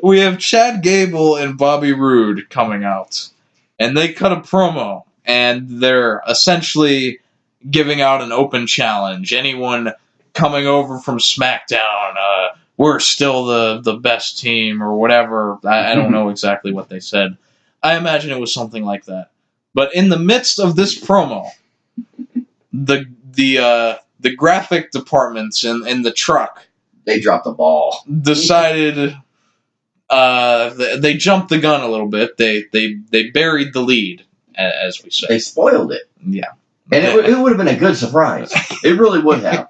We have Chad Gable and Bobby Roode coming out. And they cut a promo, and they're essentially giving out an open challenge. Anyone coming over from SmackDown, we're still the best team, or whatever. I don't know exactly what they said. I imagine it was something like that. But in the midst of this promo, the graphic departments in the truck, they dropped the ball. Decided they jumped the gun a little bit. They buried the lead, as we say. They spoiled it. Yeah, and it would have been a good surprise. It really would have.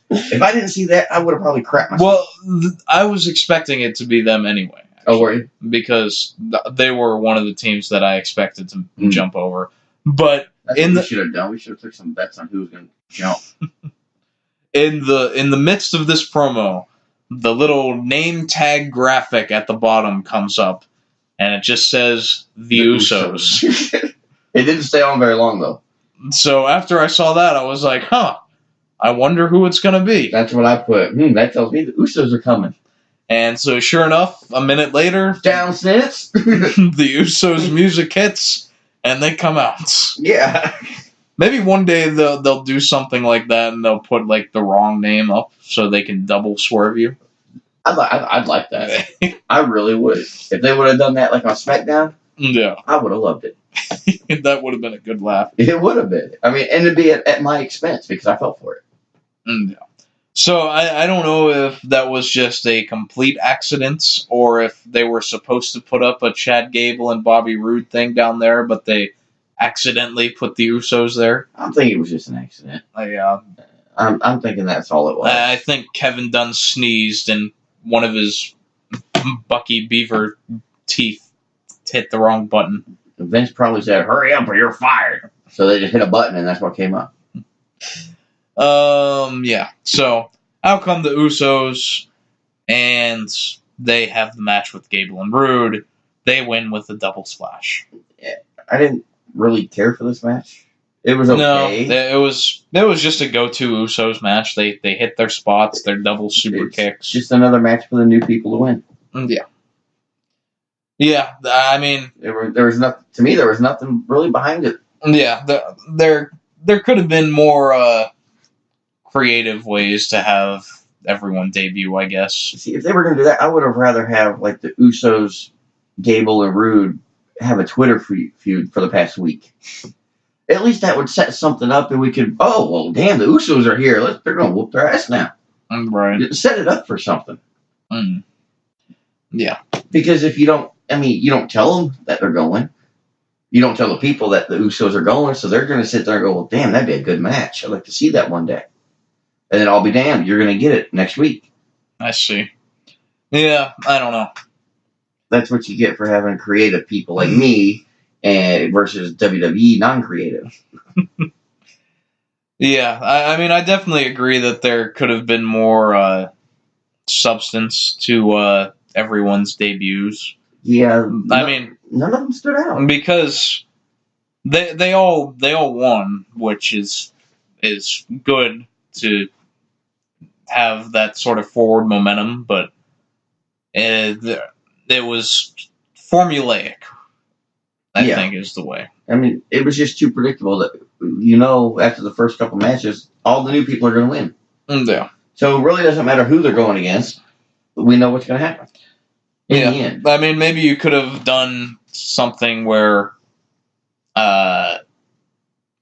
If I didn't see that, I would have probably crapped myself. Well, I was expecting it to be them anyway. Actually, oh, were you? Because they were one of the teams that I expected to jump over. But That's what we should have done. We should have took some bets on who was going to jump. In the midst of this promo, the little name tag graphic at the bottom comes up, and it just says the Usos. It didn't stay on very long, though. So after I saw that, I was like, I wonder who it's going to be. That's what I put. That tells me the Usos are coming. And so sure enough, a minute later, down since the Usos music hits, and they come out. Yeah. Maybe one day they'll do something like that, and they'll put like the wrong name up so they can double swerve you. I'd like that. I really would. If they would have done that like on SmackDown, yeah, I would have loved it. That would have been a good laugh. It would have been. I mean, and it'd be at my expense because I fell for it. Yeah. So I don't know if that was just a complete accident or if they were supposed to put up a Chad Gable and Bobby Roode thing down there, but they accidentally put the Usos there. I'm thinking it was just an accident. Yeah. I'm thinking that's all it was. I think Kevin Dunn sneezed and one of his Bucky Beaver teeth hit the wrong button. Vince probably said, "Hurry up or you're fired." So they just hit a button and that's what came up. Yeah. So out come the Usos, and they have the match with Gable and Roode. They win with a double splash. Yeah, I didn't really care for this match. It was okay. No, it was just a go-to Usos match. They hit their spots, their double super kicks. Just another match for the new people to win. Yeah. Yeah, I mean, there was nothing. To me, there was nothing really behind it. Yeah, there could have been more creative ways to have everyone debut, I guess. See, if they were going to do that, I would have rather have like the Usos, Gable, and Roode have a Twitter feud for the past week. At least that would set something up, and we could. Oh well, damn, the Usos are here. They're going to whoop their ass now. Right. Set it up for something. Yeah. Because if you don't, you don't tell them that they're going. You don't tell the people that the Usos are going, so they're going to sit there and go, well, damn, that'd be a good match. I'd like to see that one day. And then I'll be damned, you're going to get it next week. I see. Yeah, I don't know. That's what you get for having creative people like me versus WWE non-creative. Yeah, I mean, I definitely agree that there could have been more substance to everyone's debuts. Yeah, I mean, none of them stood out because they all won, which is good to have that sort of forward momentum, but it was formulaic. I think is the way. I mean, it was just too predictable that after the first couple matches, all the new people are going to win. Yeah. So it really doesn't matter who they're going against. We know what's going to happen. In the end. I mean, maybe you could have done something where,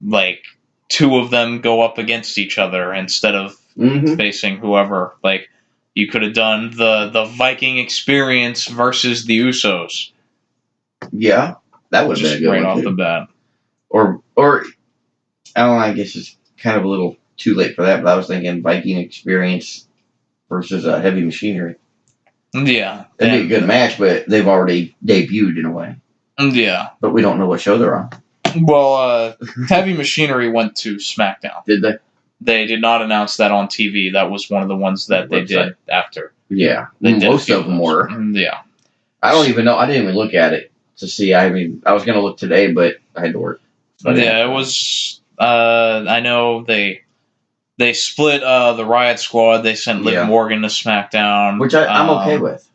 like, two of them go up against each other instead of facing whoever. Like, you could have done the Viking Experience versus the Usos. Yeah, that would have been a good right one off too. the bat. Or I don't know, I guess it's kind of a little too late for that, but I was thinking Viking Experience versus Heavy Machinery. Yeah. That'd be a good match, but they've already debuted in a way. Yeah. But we don't know what show they're on. Well, Heavy Machinery went to SmackDown. Did they? They did not announce that on TV. That was one of the ones that they did after. Yeah. Most of them were. Yeah. I don't even know. I didn't even look at it to see. I mean, I was going to look today, but I had to work. So it was... I know they They split the Riot Squad. They sent Liv Morgan to SmackDown. Which I'm okay with.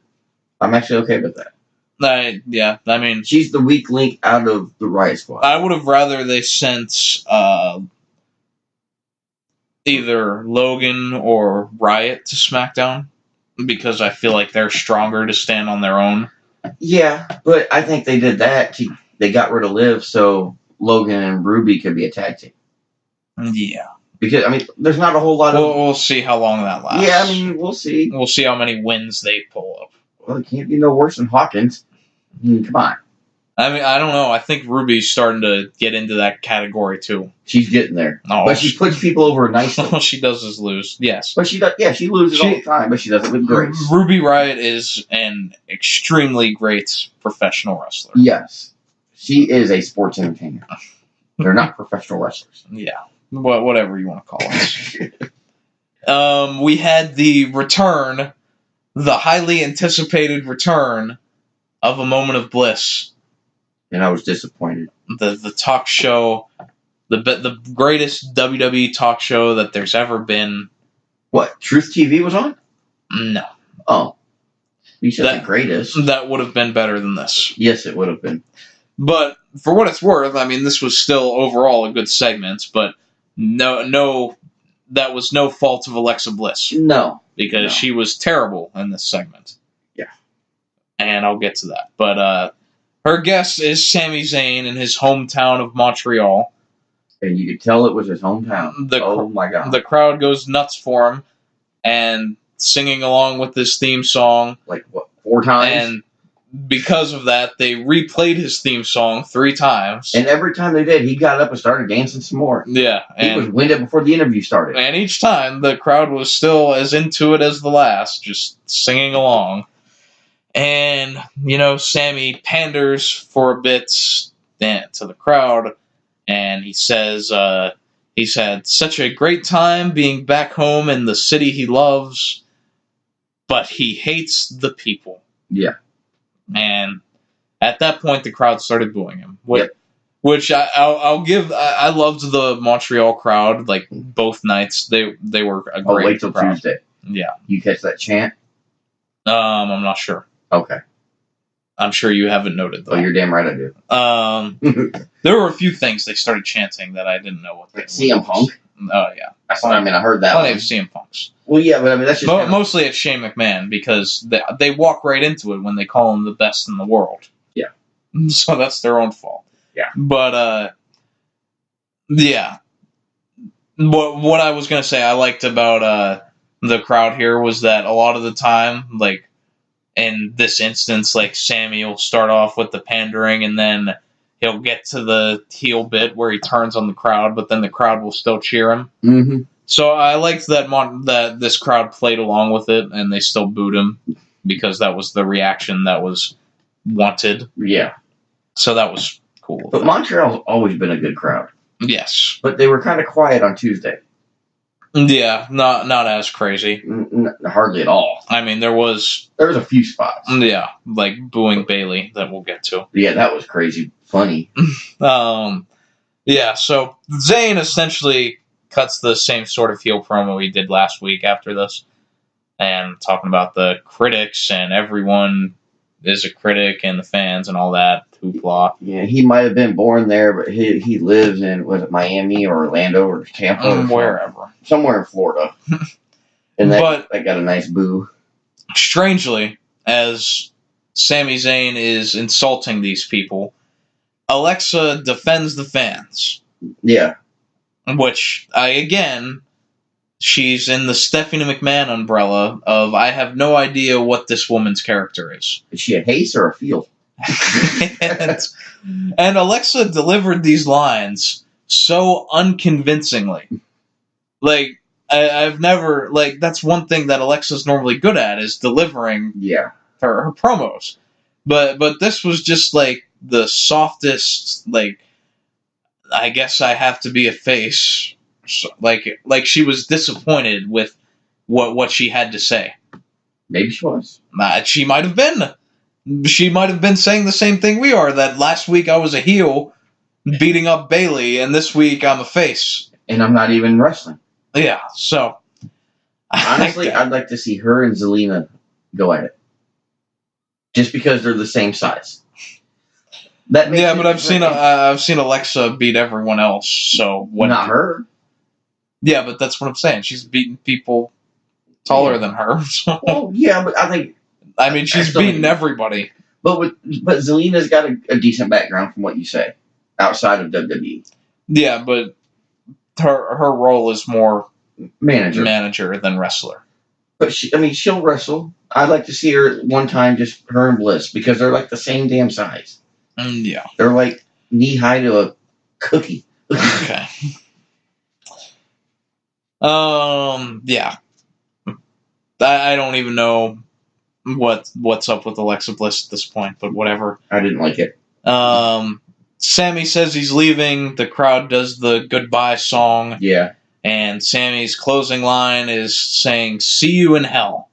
I'm actually okay with that. I mean... She's the weak link out of the Riot Squad. I would have rather they sent either Logan or Riot to SmackDown, because I feel like they're stronger to stand on their own. Yeah, but I think they did that. They got rid of Liv so Logan and Ruby could be a tag team. Yeah. Because, I mean, there's not a whole lot of... We'll see how long that lasts. Yeah, I mean, we'll see. We'll see how many wins they pull up. Well, it can't be no worse than Hawkins. I mean, come on. I mean, I don't know. I think Ruby's starting to get into that category, too. She's getting there. Oh, but she puts people over nicely. All she does is lose, yes. But she loses all the time, but she does it with grace. Ruby Riott is an extremely great professional wrestler. Yes. She is a sports entertainer. They're not professional wrestlers. Yeah. Whatever you want to call it. We had the return, the highly anticipated return of A Moment of Bliss. And I was disappointed. The talk show, the greatest WWE talk show that there's ever been. What, Truth TV was on? No. Oh. You said the greatest. That would have been better than this. Yes, it would have been. But for what it's worth, I mean, this was still overall a good segment, but no, that was no fault of Alexa Bliss. No. Because she was terrible in this segment. Yeah. And I'll get to that. But her guest is Sami Zayn in his hometown of Montreal. And you could tell it was his hometown. Oh my God. The crowd goes nuts for him and singing along with this theme song. Like, what, 4 times? And because of that, they replayed his theme song 3 times. And every time they did, he got up and started dancing some more. Yeah. He was winded before the interview started. And each time, the crowd was still as into it as the last, just singing along. And, Sami panders for a bit to the crowd, and he says he's had such a great time being back home in the city he loves, but he hates the people. Yeah. And at that point, the crowd started booing him. Which I'll give. I loved the Montreal crowd, like, both nights. They were a great wait till crowd. Tuesday. Yeah. You catch that chant? I'm not sure. Okay. I'm sure you haven't noted, though. Oh, you're damn right I do. There were a few things they started chanting that I didn't know what they were. CM Punk? Oh, yeah. I heard that Plenty one. of CM Punks. Well, yeah, but I mean, that's just... Mostly it's Shane McMahon, because they walk right into it when they call him the best in the world. Yeah. So that's their own fault. Yeah. But, yeah. What I was going to say I liked about the crowd here was that a lot of the time, like, in this instance, like, Sami will start off with the pandering, and then he'll get to the heel bit where he turns on the crowd, but then the crowd will still cheer him. Mm-hmm. So I liked that this crowd played along with it, and they still booed him, because that was the reaction that was wanted. Yeah. So that was cool. But Montreal's always been a good crowd. Yes. But they were kind of quiet on Tuesday. Yeah, not as crazy. Hardly at all. I mean, there was a few spots. Yeah, like booing Bailey that we'll get to. Yeah, that was crazy funny. Yeah, so Zayn essentially cuts the same sort of heel promo he did last week after this, and talking about the critics and everyone is a critic and the fans and all that hoopla. Yeah, he might have been born there, but he lives in, was it Miami or Orlando or Tampa? Or wherever. Somewhere in Florida. And that got a nice boo. Strangely, as Sami Zayn is insulting these people, Alexa defends the fans. Yeah. Which, she's in the Stephanie McMahon umbrella of, I have no idea what this woman's character is. Is she a face or a heel? and Alexa delivered these lines so unconvincingly. Like, I've never, like, that's one thing that Alexa's normally good at, is delivering her promos. But this was just, like, the softest, like, I guess I have to be a face. Like she was disappointed with what she had to say. Maybe she was. She might have been. She might have been saying the same thing we are, that last week I was a heel beating up Bailey, and this week I'm a face. And I'm not even wrestling. Yeah, so... Honestly, I'd like to see her and Zelina go at it. Just because they're the same size. But I've seen Alexa beat everyone else, so... Not her. Yeah, but that's what I'm saying. She's beaten people taller than her. So. Well, yeah, but I think... I mean, she's beaten everybody. But Zelina's got a decent background from what you say, outside of WWE. Yeah, but her role is more manager than wrestler. But she'll wrestle. I'd like to see her one time, just her and Bliss, because they're like the same damn size. Yeah. They're like knee high to a cookie. Okay. Yeah. I don't even know what's up with Alexa Bliss at this point, but whatever. I didn't like it. Sami says he's leaving. The crowd does the goodbye song. Yeah. And Sami's closing line is saying, "See you in hell."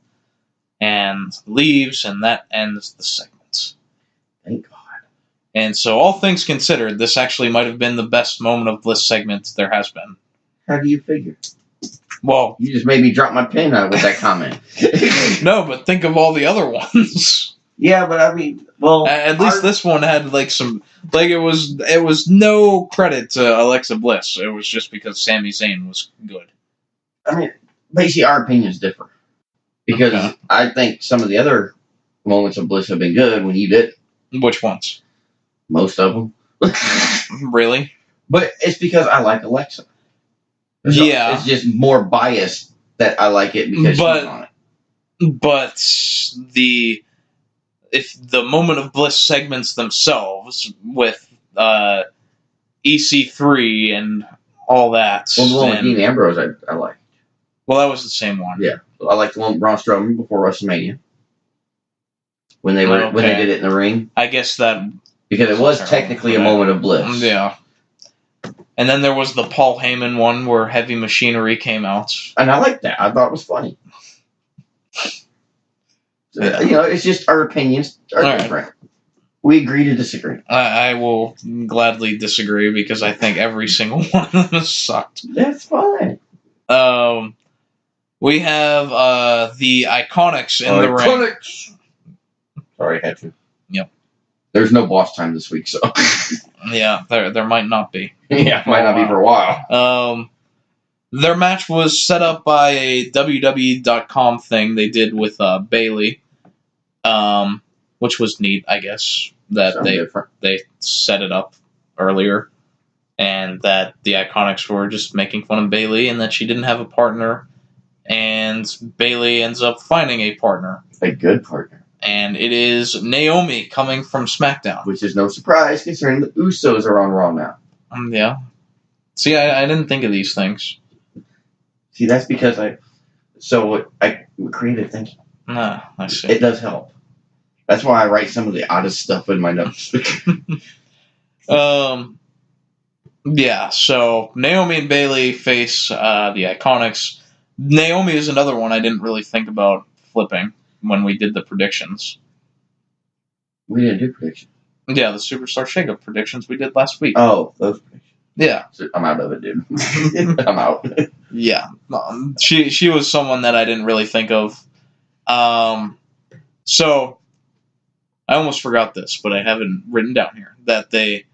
And leaves, and that ends the segment. Thank God. And so, all things considered, this actually might have been the best moment of Bliss segment there has been. How do you figure? Well, you just made me drop my pen out with that comment. No, but think of all the other ones. Yeah, but I mean, well, at least this one had like some, like it was no credit to Alexa Bliss. It was just because Sami Zayn was good. I mean, basically, our opinions differ because I think some of the other moments of Bliss have been good when you did. Which ones? Most of them. Really? But it's because I like Alexa. Yeah. It's just more biased that I like it because she's on it. But if the moment of Bliss segments themselves with EC3 and all that. Well, the one with Dean Ambrose I like. Well, that was the same one. Yeah. I like the one with Braun Strowman before WrestleMania. When they did it in the ring. I guess that... Because it was technically a moment of Bliss. Yeah. And then there was the Paul Heyman one where Heavy Machinery came out. And I liked that. I thought it was funny. Yeah. It's just our opinions are different. Right. We agree to disagree. I will gladly disagree because I think every single one of them has sucked. That's fine. We have the Iconics in the ring. Sorry, I had to. Yep. There's no boss time this week, so... Yeah, there might not be. Yeah, might not be for a while. Their match was set up by a WWE.com thing they did with Bailey, which was neat, I guess, that they set it up earlier, and that the Iconics were just making fun of Bailey, and that she didn't have a partner, and Bailey ends up finding a partner. A good partner. And it is Naomi coming from SmackDown. Which is no surprise, considering the Usos are on Raw now. Yeah. See, I didn't think of these things. See, that's because I creative thinking. I see. It does help. That's why I write some of the oddest stuff in my notes. Yeah, so Naomi and Bailey face the Iconics. Naomi is another one I didn't really think about flipping when we did the predictions. We didn't do predictions. Yeah, the Superstar Shakeup predictions we did last week. Oh, those predictions. Yeah. So I'm out of it, dude. I'm out. Yeah. She was someone that I didn't really think of. So, I almost forgot this, but I have it written down here. That they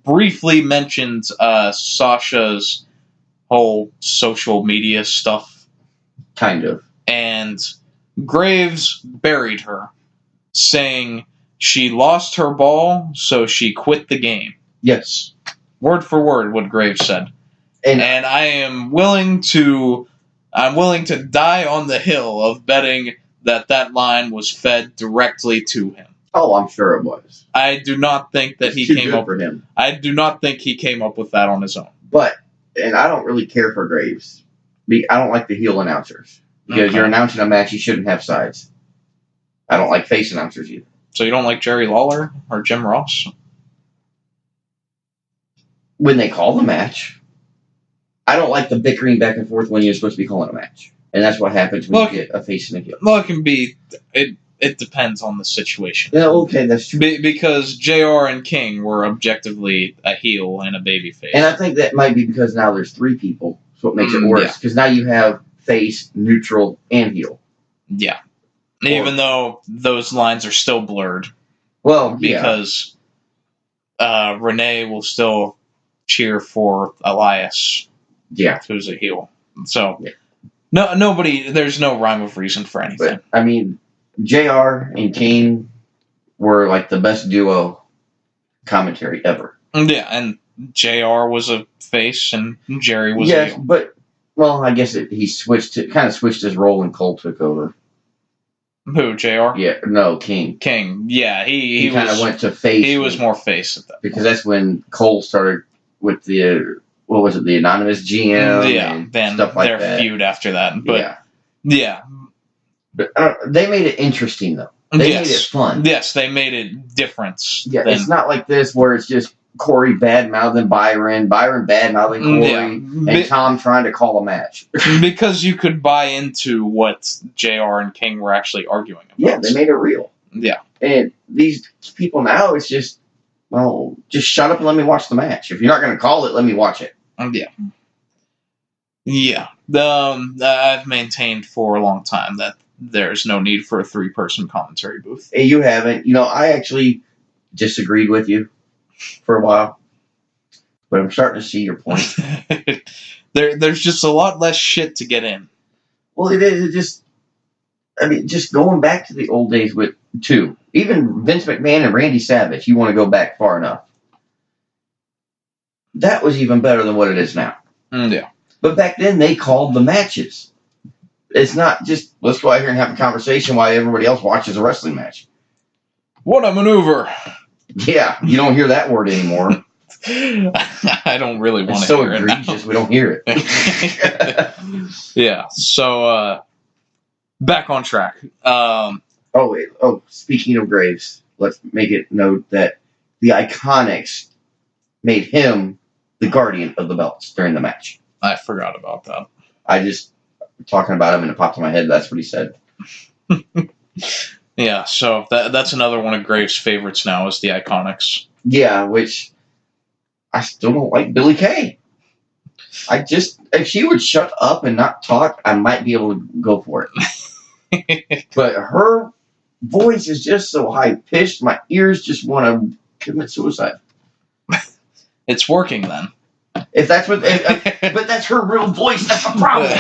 briefly mentioned Sasha's whole social media stuff. Kind of. And Graves buried her, saying she lost her ball, so she quit the game. Yes. Word for word what Graves said. And I am willing to die on the hill of betting that line was fed directly to him. Oh, I'm sure it was. I do not think that he came up for him. I do not think he came up with that on his own. And I don't really care for Graves. I don't like the heel announcers. Because you're announcing a match, you shouldn't have sides. I don't like face announcers either. So you don't like Jerry Lawler or Jim Ross? When they call the match, I don't like the bickering back and forth when you're supposed to be calling a match. And that's what happens when you get a face and a heel. Well, it it depends on the situation. Yeah, okay, that's true. Because JR and King were objectively a heel and a babyface. And I think that might be because now there's 3 people, so it makes it worse. Because now you have face, neutral, and heel. Yeah. Even though those lines are still blurred. Well, because Renee will still cheer for Elias. Yeah. Who's a heel. So, nobody, there's no rhyme of reason for anything. But, I mean, JR and Kane were like the best duo commentary ever. Yeah, and JR was a face and Jerry was a heel. But, well, I guess he switched his role when Cole took over. Who, JR? Yeah, no, King. King, yeah, he kind of went to face. He was more face at that because point. That's when Cole started with the the anonymous GM? Yeah, then stuff like their feud after that. But yeah. But they made it interesting though. They made it fun. Yes, they made it different. Yeah, it's not like this where it's just Corey bad-mouthing Byron bad-mouthing Corey, and Tom trying to call a match. Because you could buy into what JR and King were actually arguing about. Yeah, they made it real. Yeah. And these people now, it's just, well, just shut up and let me watch the match. If you're not going to call it, let me watch it. Yeah. Yeah. I've maintained for a long time that there's no need for a 3-person commentary booth. And you haven't. I actually disagreed with you for a while, but I'm starting to see your point. There's just a lot less shit to get in. Well, it is. Just going back to the old days with 2. Even Vince McMahon and Randy Savage, you want to go back far enough. That was even better than what it is now. Yeah. But back then, they called the matches. It's not just, let's go out here and have a conversation while everybody else watches a wrestling match. What a maneuver. Yeah, you don't hear that word anymore. I don't really want to hear it. It's so egregious, we don't hear it. Yeah, so back on track. Speaking of Graves, let's make it note that the Iconics made him the guardian of the belts during the match. I forgot about that. I just talking about him and it popped in my head. That's what he said. Yeah, so that's another one of Graves' favorites now is the Iconics. Yeah, which I still don't like Billie Kay. If she would shut up and not talk, I might be able to go for it. But her voice is just so high-pitched, my ears just want to commit suicide. It's working then. But that's her real voice, that's the problem.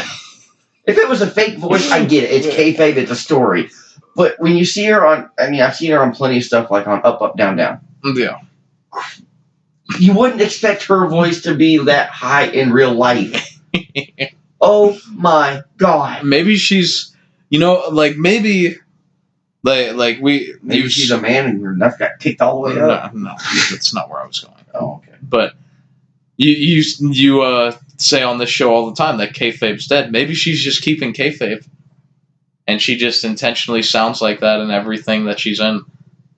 If it was a fake voice, I get it. It's kayfabe, it's a story. But when you see her I've seen her on plenty of stuff like on Up, Up, Down, Down. Yeah. You wouldn't expect her voice to be that high in real life. Oh my God. Maybe she's, maybe she's a man and her nuts got kicked all the way up. No, that's not where I was going. Oh, okay. But you say on this show all the time that kayfabe's dead. Maybe she's just keeping kayfabe. And she just intentionally sounds like that in everything that she's in.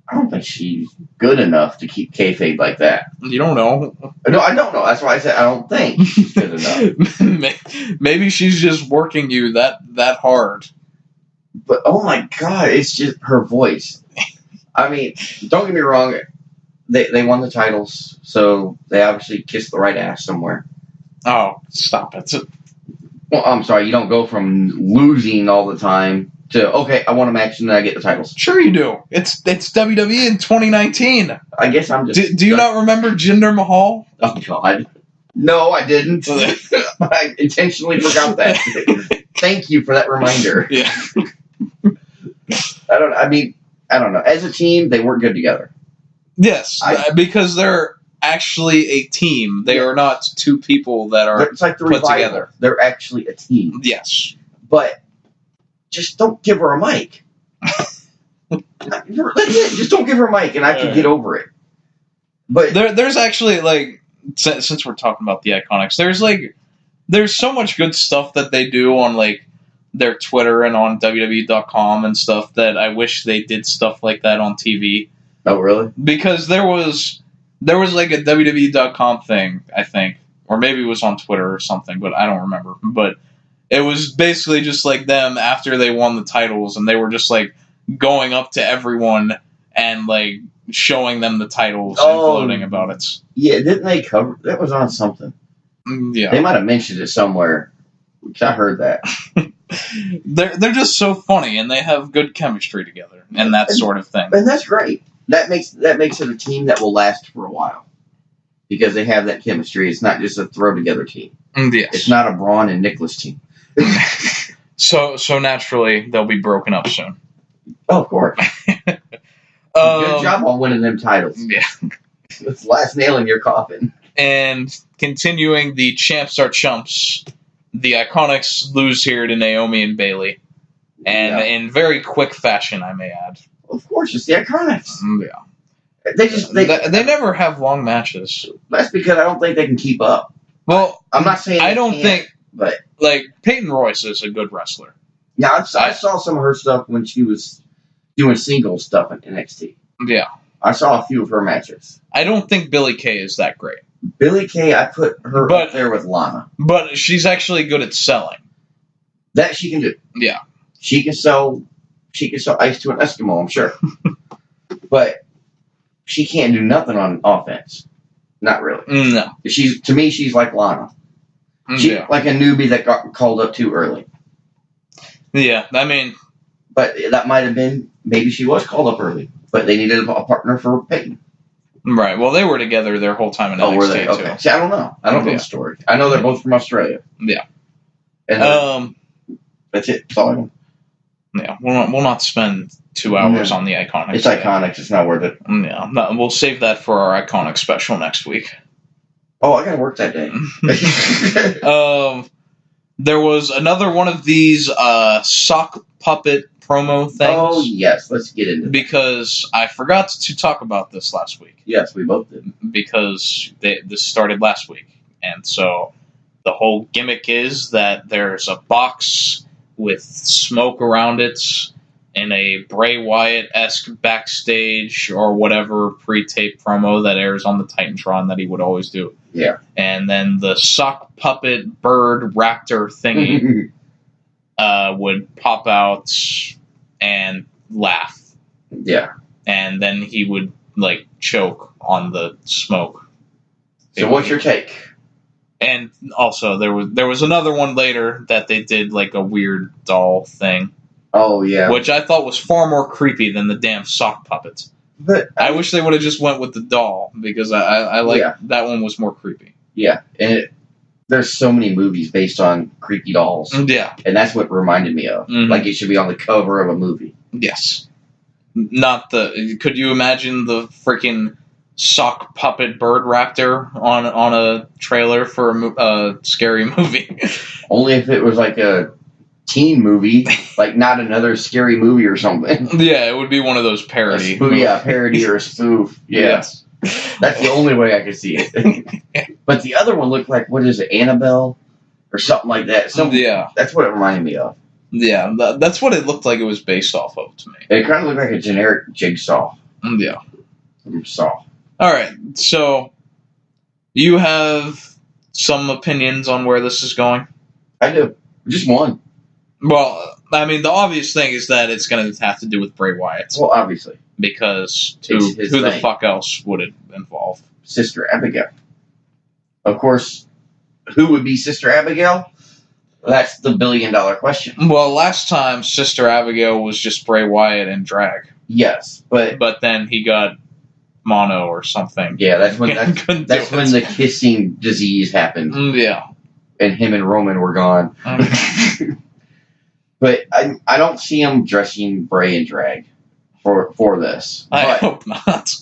I don't think she's good enough to keep kayfabe like that. You don't know. No, I don't know. That's why I said I don't think she's good enough. Maybe she's just working you that hard. But, oh my God, it's just her voice. Don't get me wrong. They won the titles, so they obviously kissed the right ass somewhere. Oh, stop it. Well, I'm sorry, you don't go from losing all the time to, okay, I want a match and then I get the titles. Sure you do. It's WWE in 2019. I guess I'm just... Do you not remember Jinder Mahal? Oh, God. No, I didn't. I intentionally forgot that. Thank you for that reminder. Yeah. I don't know. As a team, they work good together. Yes, because they're actually a team. They are not 2 people that are it's like the put Revival. Together. They're actually a team. Yes. But just don't give her a mic. That's it. Just don't give her a mic and I can get over it. But there's actually, since we're talking about the Iconics, there's so much good stuff that they do on, their Twitter and on WWE.com and stuff that I wish they did stuff like that on TV. Oh, really? Because there was a WWE.com thing, I think, or maybe it was on Twitter or something, but I don't remember. But it was basically just them after they won the titles, and they were just going up to everyone and, like, showing them the titles and gloating about it. Yeah, didn't they cover... That was on something. Yeah. They might have mentioned it somewhere. I heard that. They're just so funny, and they have good chemistry together, and that sort of thing. And that's great. That makes it a team that will last for a while. Because they have that chemistry. It's not just a throw-together team. Yes. It's not a Braun and Nicholas team. So naturally, they'll be broken up soon. Oh, of course. Good job on winning them titles. Yeah. It's the last nail in your coffin. And continuing the Champs Are Chumps, the Iconics lose here to Naomi and Bailey. And in very quick fashion, I may add. Of course, it's the Iconics. Yeah. They never have long matches. That's because I don't think they can keep up. Well, I'm not saying I don't think, but like, Peyton Royce is a good wrestler. Yeah, I saw some of her stuff when she was doing single stuff in NXT. Yeah. I saw a few of her matches. I don't think Billie Kay is that great. Billie Kay, I put her up there with Lana. But she's actually good at selling. That she can do. Yeah. She can sell ice to an Eskimo, I'm sure. But she can't do nothing on offense. Not really. No. To me, she's like Lana. She's like a newbie that got called up too early. Yeah, I mean... But that might have been... Maybe she was called up early. But they needed a partner for Peyton. Right. Well, they were together their whole time in NXT, were they? Okay. too. See, I don't know. I don't know the story. I know they're both from Australia. Yeah. And that's it. That's all I know. Yeah, we'll not spend 2 hours on the Iconics. It's Iconics. It's not worth it. Yeah, no, we'll save that for our Iconic special next week. Oh, I gotta work that day. There was another one of these sock puppet promo things. Oh, yes. Let's get into it. Because I forgot to talk about this last week. Yes, we both did. Because this started last week. And so the whole gimmick is that there's a box with smoke around it in a Bray Wyatt-esque backstage or whatever pre-tape promo that airs on the Titantron that he would always do. Yeah. And then the sock puppet bird raptor thingy would pop out and laugh. Yeah. And then he would, like, choke on the smoke. So what's your take? And also, there was another one later that they did, like, a weird doll thing. Oh, yeah. Which I thought was far more creepy than the damn sock puppets. But I wish they would have just went with the doll, because I like that one was more creepy. Yeah, and there's so many movies based on creepy dolls. Yeah. And that's what reminded me of. Mm-hmm. Like, it should be on the cover of a movie. Yes. Not could you imagine the freaking sock puppet bird raptor on a trailer for a scary movie? Only if it was like a teen movie, like not another scary movie or something. Yeah, it would be one of those parody. Parody or a spoof. Yes. That's the only way I could see it. But the other one looked like, what is it, Annabelle? Or something like that. That's what it reminded me of. Yeah, that's what it looked like it was based off of to me. It kind of looked like a generic Jigsaw. Yeah. Saw. Alright, so you have some opinions on where this is going? I do. Just one. Well, I mean, the obvious thing is that it's going to have to do with Bray Wyatt. Well, obviously. Because who the fuck else would it involve? Sister Abigail. Of course, who would be Sister Abigail? That's the billion-dollar question. Well, last time Sister Abigail was just Bray Wyatt in drag. Yes, but then he got mono or something. Yeah, that's when the kissing disease happened. Yeah, and him and Roman were gone. But I don't see him dressing Bray in drag for this. I hope not.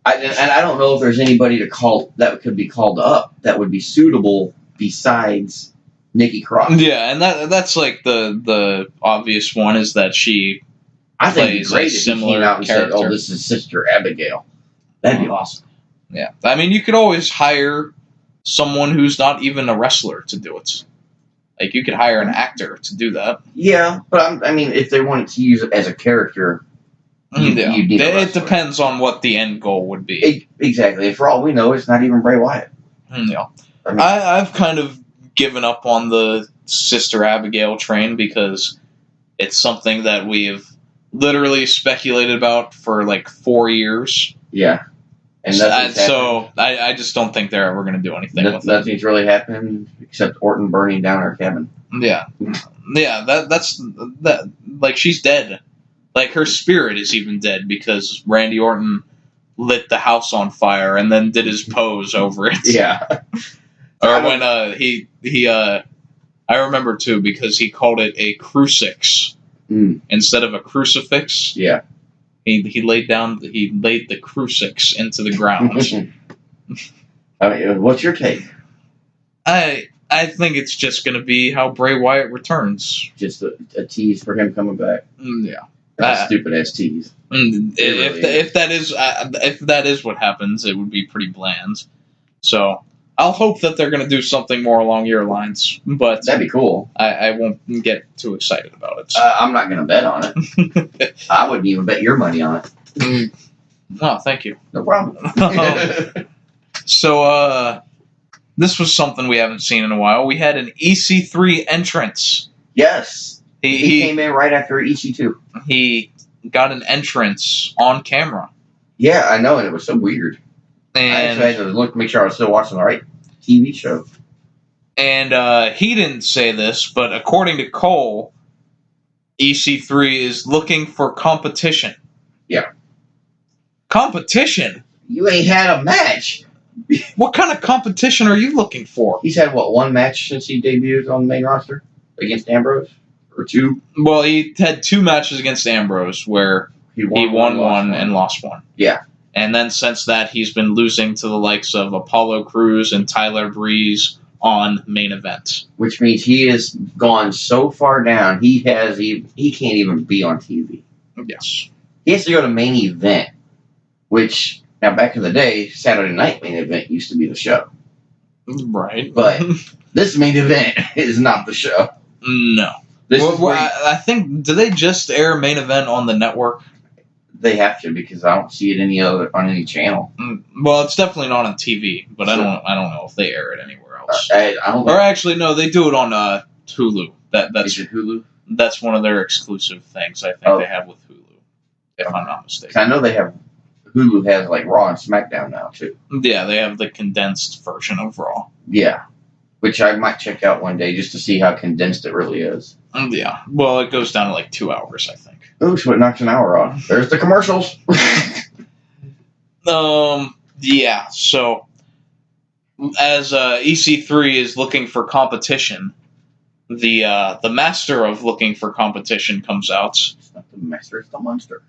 And I don't know if there's anybody that could be called up that would be suitable besides Nikki Cross. Yeah, and that's like the obvious one is that she plays a similar character. Said, "Oh, this is Sister Abigail." That'd be awesome. Yeah, I mean, you could always hire someone who's not even a wrestler to do it. Like, you could hire an actor to do that. Yeah, but I mean, if they wanted to use it as a character, you'd need a wrestler. It depends on what the end goal would be. Exactly. For all we know, it's not even Bray Wyatt. Yeah. I've kind of given up on the Sister Abigail train because it's something that we've literally speculated about for like 4 years. Yeah. And I just don't think they're ever going to do anything with it. Nothing's really happened except Orton burning down our cabin. Yeah. Yeah, that's like, she's dead. Like, her spirit is even dead because Randy Orton lit the house on fire and then did his pose over it. Yeah. Or when I remember too, because he called it a crucifix instead of a crucifix. Yeah. He laid the crucifix into the ground. I mean, what's your take? I think it's just going to be how Bray Wyatt returns. Just a tease for him coming back. Yeah. That's stupid ass tease. If that is what happens, it would be pretty bland. So I'll hope that they're going to do something more along your lines, but that'd be cool. I won't get too excited about it. I'm not going to bet on it. I wouldn't even bet your money on it. Oh, thank you. No problem. So this was something we haven't seen in a while. We had an EC3 entrance. Yes. He came in right after EC2. He got an entrance on camera. Yeah, I know, and it was so weird. And I had to look to make sure I was still watching the right TV show. And he didn't say this, but according to Cole, EC3 is looking for competition. Yeah. Competition? You ain't had a match. What kind of competition are you looking for? He's had, one match since he debuted on the main roster? Against Ambrose? Or 2? Well, he had 2 matches against Ambrose where he won one and lost one. Yeah. And then since that, he's been losing to the likes of Apollo Crews and Tyler Breeze on main event. Which means he has gone so far down, he can't even be on TV. Yes. He has to go to main event, which, now back in the day, Saturday night main event used to be the show. Right. But this main event is not the show. No. I think, do they just air main event on the network? They have to, because I don't see it on any channel. Well, it's definitely not on TV, but sure. I don't know if they air it anywhere else. I don't know. Or actually, no, they do it on Hulu. That's Is it Hulu? That's one of their exclusive things. I think they have with Hulu, if I'm not mistaken. I know Hulu has like Raw and SmackDown now too. Yeah, they have the condensed version of Raw. Yeah, which I might check out one day just to see how condensed it really is. Yeah, well, it goes down to like 2 hours, I think. Ooh, so it knocks an hour off. There's the commercials. Yeah, so as EC3 is looking for competition, the master of looking for competition comes out. It's not the master, it's the monster.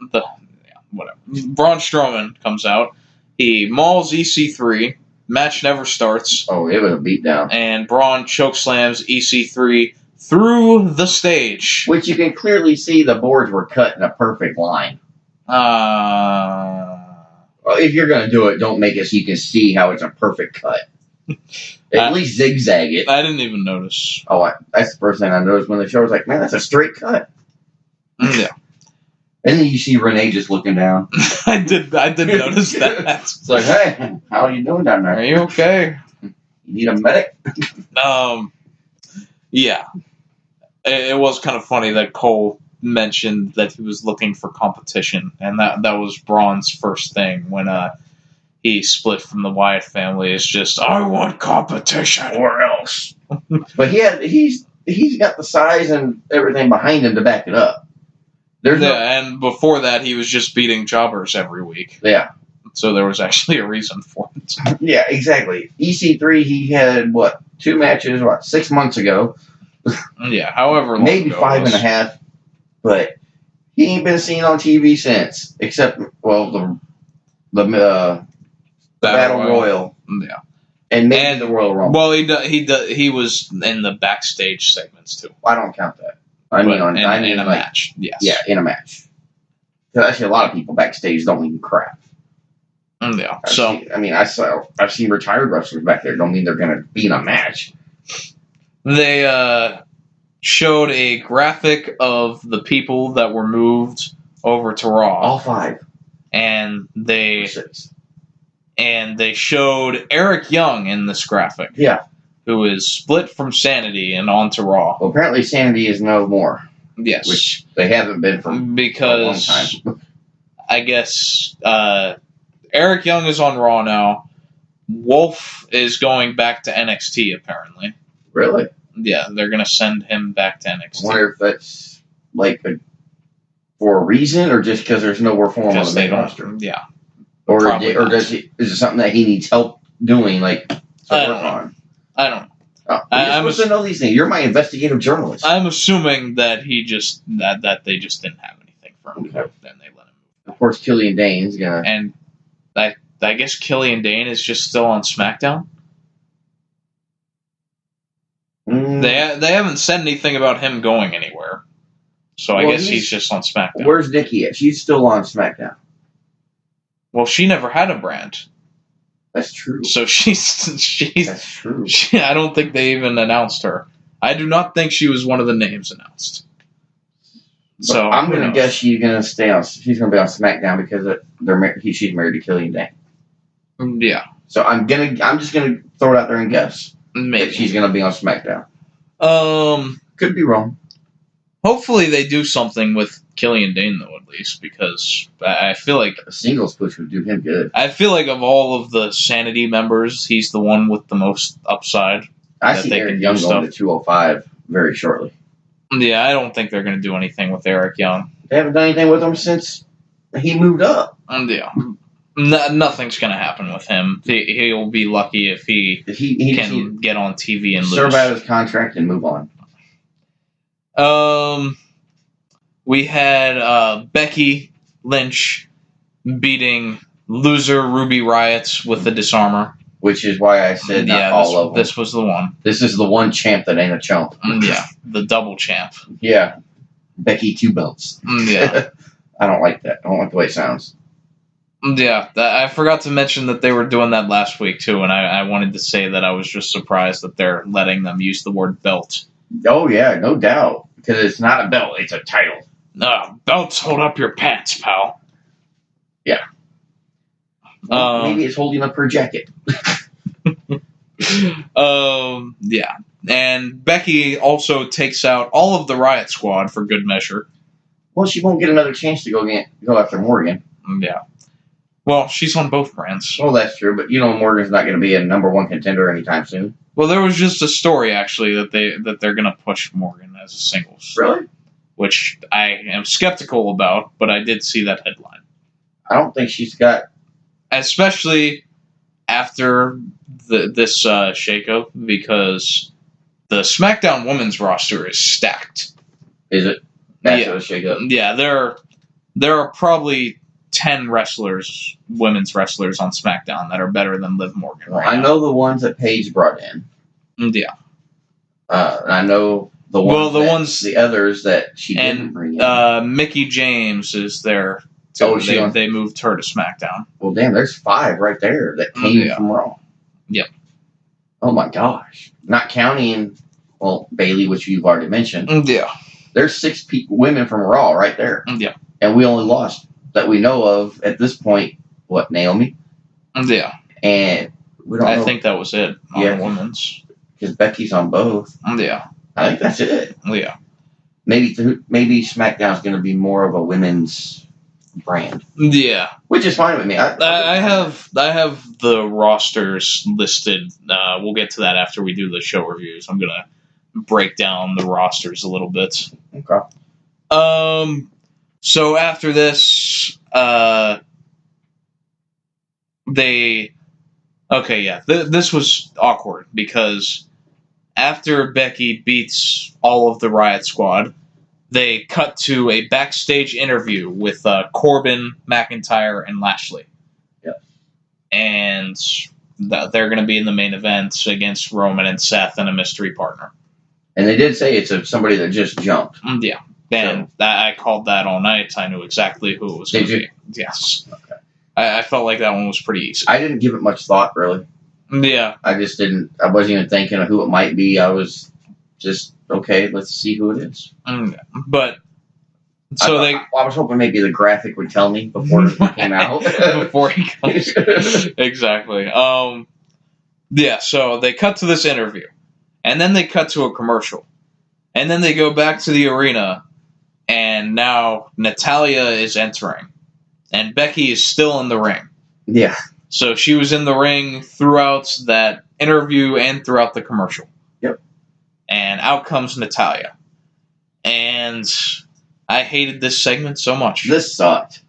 Whatever. Braun Strowman comes out. He mauls EC3. Match never starts. Oh, it was a beatdown. And Braun chokeslams EC3 through the stage. Which you can clearly see the boards were cut in a perfect line. Well, if you're going to do it, don't make it so you can see how it's a perfect cut. At least zigzag it. I didn't even notice. Oh, that's the first thing I noticed when the show was like, man, that's a straight cut. Yeah. And then you see Renee just looking down. I did notice that. It's like, hey, how are you doing down there? Are you okay? You need a medic? Yeah. It was kind of funny that Cole mentioned that he was looking for competition, and that was Braun's first thing when he split from the Wyatt family. It's just, I want competition. Or else. But he's got the size and everything behind him to back it up. And before that, he was just beating jobbers every week. Yeah. So there was actually a reason for it. Yeah, exactly. EC3, he had, 2 matches, 6 months ago? Yeah, however long maybe ago 5.5, but he ain't been seen on TV since, except, the Battle Royal. Yeah. And maybe the Royal Rumble. Well, he was in the backstage segments, too. I don't count that. I mean in a match, yes. Yeah, in a match. Because actually, a lot of people backstage don't mean crap. Yeah. I've seen retired wrestlers back there. Don't mean they're going to be in a match. They showed a graphic of the people that were moved over to Raw. All 5. And they showed Eric Young in this graphic. Yeah. Who is split from Sanity and onto Raw. Well, apparently Sanity is no more. Yes. Which they haven't been for a long time. I guess Eric Young is on Raw now. Wolf is going back to NXT, apparently. Really? Yeah, they're going to send him back to NXT. I wonder if that's for a reason or just because there's nowhere for him on the main roster. Yeah. Or is it something that he needs help doing, to work on? I don't know. Oh, I'm supposed to know these things. You're my investigative journalist. I'm assuming that that they just didn't have anything for him. Okay. Then they let him move. Of course, Killian Dane's gonna. And I guess Killian Dane is just still on SmackDown. They haven't said anything about him going anywhere, so I guess he's just on SmackDown. Where's Nikki at? She's still on SmackDown. Well, she never had a brand. That's true. So she's. That's true. I don't think they even announced her. I do not think she was one of the names announced. But so I'm going to guess she's going to stay on. She's going to be on SmackDown because she's married to Killian Dane. Yeah. So I'm just gonna throw it out there and guess. Maybe if she's going to be on SmackDown. Could be wrong. Hopefully they do something with Killian Dane, though, at least, because I feel like a singles push would do him good. I feel like of all of the Sanity members, he's the one with the most upside. I see Eric Young going to 205 very shortly. Yeah, I don't think they're going to do anything with Eric Young. They haven't done anything with him since he moved up. Yeah. Nothing's going to happen with him. He'll be lucky if he can get on TV and serve out his contract and move on. We had Becky Lynch beating loser Ruby Riott with the disarmer. Which is why I said all of them. This was the one. This is the one champ that ain't a chump. Yeah, the double champ. Yeah. Becky 2 belts. Yeah. I don't like that. I don't like the way it sounds. Yeah, I forgot to mention that they were doing that last week, too, and I wanted to say that I was just surprised that they're letting them use the word belt. Oh, yeah, no doubt. Because it's not a belt, it's a title. No, belts hold up your pants, pal. Yeah. Maybe it's holding up her jacket. Yeah. And Becky also takes out all of the Riot Squad for good measure. Well, she won't get another chance to go after Morgan. Yeah. Well, she's on both brands. Well, that's true, but Morgan's not going to be a number 1 contender anytime soon. Well, there was just a story actually that they're going to push Morgan as a singles. Really? Which I am skeptical about, but I did see that headline. I don't think she's got, especially after this shakeup, because the SmackDown Women's roster is stacked. Is it? After the shakeup? Yeah, there are probably 10 women's wrestlers on SmackDown that are better than Liv Morgan right now. I know the ones that Paige brought in. Yeah. And I know the others that she didn't bring in. Mickie James is there. They moved her to SmackDown. Well, damn, there's 5 right there that came from Raw. Yep. Oh my gosh. Not counting, Bailey, which you've already mentioned. Yeah. There's 6 women from Raw right there. Yeah. And we only lost, that we know of at this point, Naomi? Yeah. And we don't know. I think that was it on the women's. Because Becky's on both. Yeah. I think that's it. Yeah. Maybe SmackDown's going to be more of a women's brand. Yeah. Which is fine with me. I have the rosters listed. We'll get to that after we do the show reviews. I'm going to break down the rosters a little bit. Okay. So after this, this was awkward because after Becky beats all of the Riot Squad, they cut to a backstage interview with Corbin, McIntyre, and Lashley. Yep. And they're going to be in the main event against Roman and Seth and a mystery partner. And they did say it's somebody that just jumped. Yeah. And I called that all night. I knew exactly who it was going to be. Yes. Okay. I felt like that one was pretty easy. I didn't give it much thought, really. Yeah. I just didn't. I wasn't even thinking of who it might be. I was just, okay, let's see who it is. But, so I was hoping maybe the graphic would tell me before it came out. Before he comes. Exactly. Yeah, so they cut to this interview. And then they cut to a commercial. And then they go back to the arena. and now Natalya is entering. And Becky is still in the ring. Yeah. So she was in the ring throughout that interview and throughout the commercial. Yep. And out comes Natalya. And I hated this segment so much. This sucked.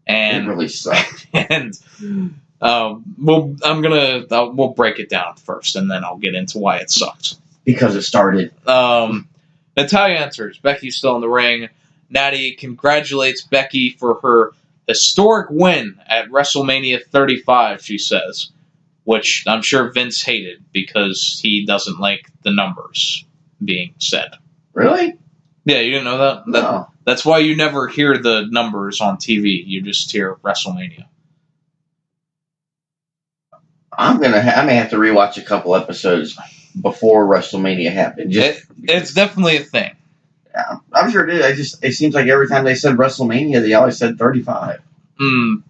And it really sucked. And we'll break it down first, and then I'll get into why it sucked. Because it started. Natalya enters. Becky's still in the ring. Natty congratulates Becky for her historic win at WrestleMania 35, she says, which I'm sure Vince hated because he doesn't like the numbers being said. Really? Yeah, you didn't know that? No. That's why you never hear the numbers on TV. You just hear WrestleMania. I may have to rewatch a couple episodes before WrestleMania happened. It's definitely a thing. Yeah, I'm sure it is. It seems like every time they said WrestleMania, they always said 35. I don't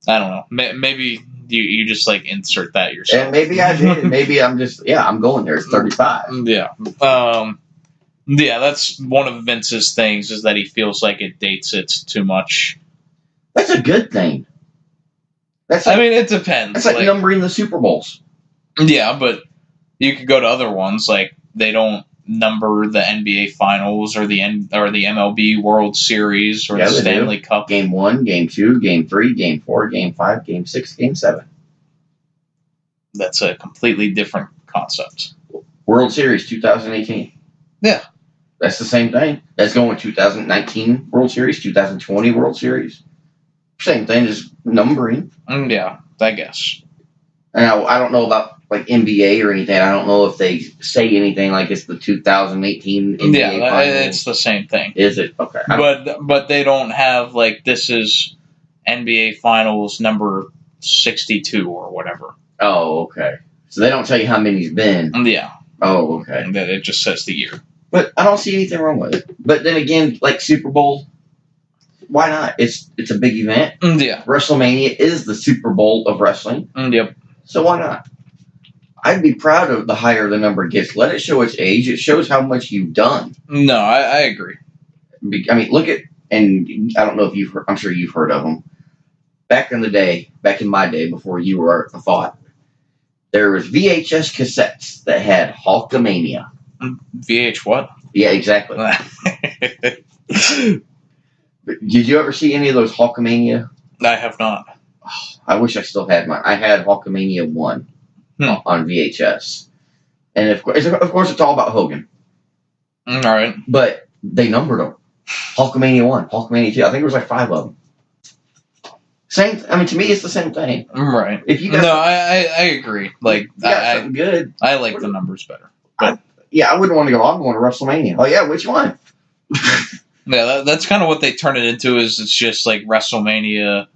know. Maybe you just like insert that yourself. And maybe I did. Maybe I'm going there. It's 35. Yeah. Yeah, that's one of Vince's things is that he feels like it dates it too much. That's a good thing. I mean, it depends. It's like numbering the Super Bowls. Yeah, but you could go to other ones like they don't number the NBA Finals or the MLB World Series or the Stanley Cup. Game 1, Game 2, Game 3, Game 4, Game 5, Game 6, Game 7. That's a completely different concept. World Series 2018. Yeah. That's the same thing. That's going 2019 World Series, 2020 World Series. Same thing, just numbering. Yeah, I guess. And I don't know about like NBA or anything. I don't know if they say anything like it's the 2018 NBA Finals. It's the same thing. Is it? Okay. But they don't have like this is NBA Finals number 62 or whatever. Oh, okay. So they don't tell you how many's been. Yeah. Oh, okay. That it just says the year. But I don't see anything wrong with it. But then again, like Super Bowl, why not? It's a big event. Yeah. WrestleMania is the Super Bowl of wrestling. Yep. So why not? I'd be proud of the higher the number gets. Let it show its age. It shows how much you've done. No, I agree. I mean, look at, and I don't know if you've heard, I'm sure you've heard of them. Back in my day, before you were a thought, there was VHS cassettes that had Hulkamania. VH what? Yeah, exactly. Did you ever see any of those Hulkamania? I have not. I wish I still had mine. I had Hulkamania 1 on VHS. And of course, it's all about Hogan. All right. But they numbered them. Hulkamania 1, Hulkamania 2. I think there was like 5 of them. Same. I mean, to me, it's the same thing. Right. If you I agree. Like, something good. I like the numbers better. But I wouldn't want to go. I'm going to WrestleMania. Oh yeah, which one? Yeah, that's kind of what they turn it into. Is it's just like WrestleMania,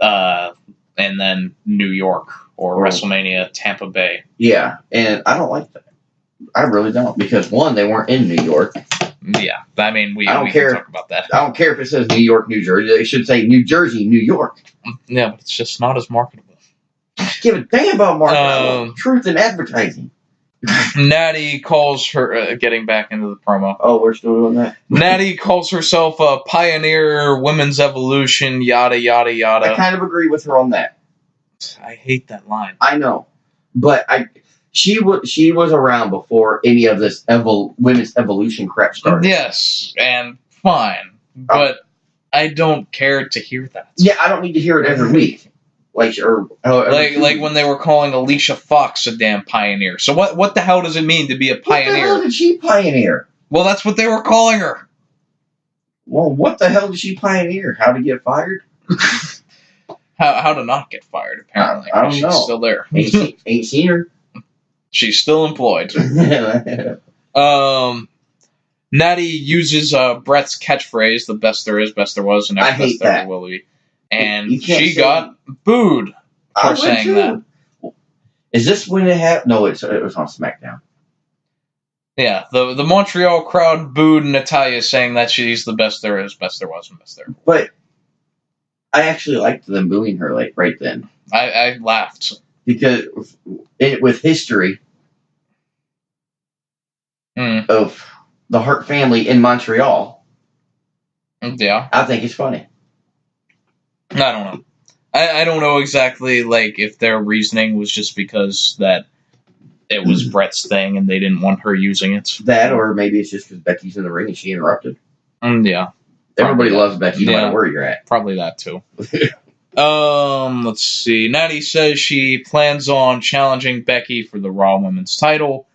and then New York or WrestleMania Tampa Bay. Yeah, and I don't like that. I really don't because one, they weren't in New York. Yeah, I mean we can talk about that. I don't care if it says New York, New Jersey. They should say New Jersey, New York. Yeah, but it's just not as marketable. Give a damn about marketing. Truth in advertising. Natty calls her, getting back into the promo. Oh, we're still doing that? Natty calls herself a pioneer, women's evolution, yada, yada, yada. I kind of agree with her on that. I hate that line. I know. But she was around before any of this women's evolution crap started. Yes, and fine. But I don't care to hear that. Yeah, I don't need to hear it every week. Like when they were calling Alicia Fox a damn pioneer. So what the hell does it mean to be a pioneer? What the hell did she pioneer? Well, that's what they were calling her. Well, what the hell did she pioneer? How to get fired? How to not get fired, apparently. I don't know. She's still there. Ain't seen her. She's still employed. Natty uses Brett's catchphrase, the best there is, best there was, and next best there ever will be. And she got booed for saying that. Is this when it happened? No, it was on SmackDown. Yeah, the Montreal crowd booed Natalya saying that she's the best there is, best there was, and best there. But I actually liked them booing her like right then. I laughed. Because with history of the Hart family in Montreal, Yeah. I think it's funny. I don't know. I don't know exactly, like, if their reasoning was just because that it was Brett's thing and they didn't want her using it. That, or maybe it's just because Becky's in the ring and she interrupted. Yeah. Everybody loves Becky no matter where you're at. Probably that, too. Let's see. Natty says she plans on challenging Becky for the Raw Women's title.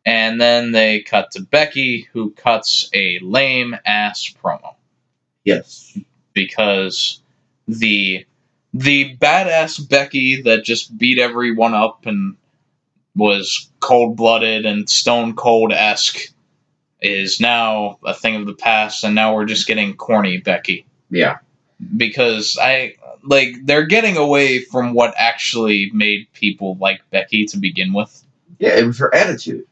And then they cut to Becky, who cuts a lame-ass promo. Yes. Because the badass Becky that just beat everyone up and was cold-blooded and stone-cold-esque is now a thing of the past, and now we're just getting corny Becky. Yeah. Because they're getting away from what actually made people like Becky to begin with. Yeah, it was her attitude.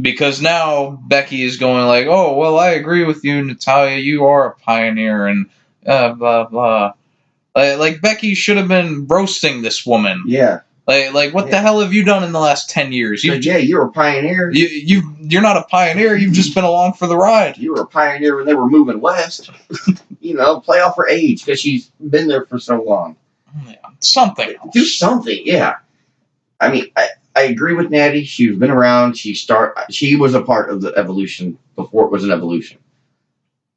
Because now Becky is going like, oh, well, I agree with you, Natalya, you are a pioneer, and blah, blah. Like, Becky should have been roasting this woman. Yeah. Like what the hell have you done in the last 10 years? You're a pioneer. You're not a pioneer. You've just been along for the ride. You were a pioneer when they were moving west. Play off her age because she's been there for so long. Yeah, something else. Do something, yeah. I mean, I agree with Natty. She's been around. She was a part of the evolution before it was an evolution.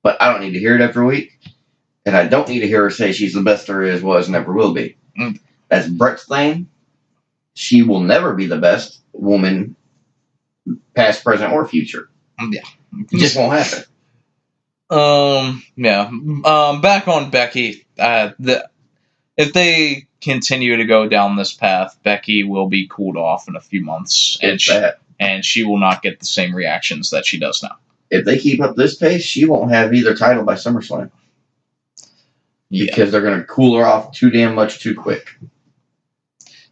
But I don't need to hear it every week. And I don't need to hear her say she's the best there is, was, never will be. That's Brett's thing. She will never be the best woman, past, present, or future. Yeah. It just won't happen. Yeah. Back on Becky. If they continue to go down this path, Becky will be cooled off in a few months. And she will not get the same reactions that she does now. If they keep up this pace, she won't have either title by SummerSlam. Yeah. Because they're going to cool her off too damn much too quick.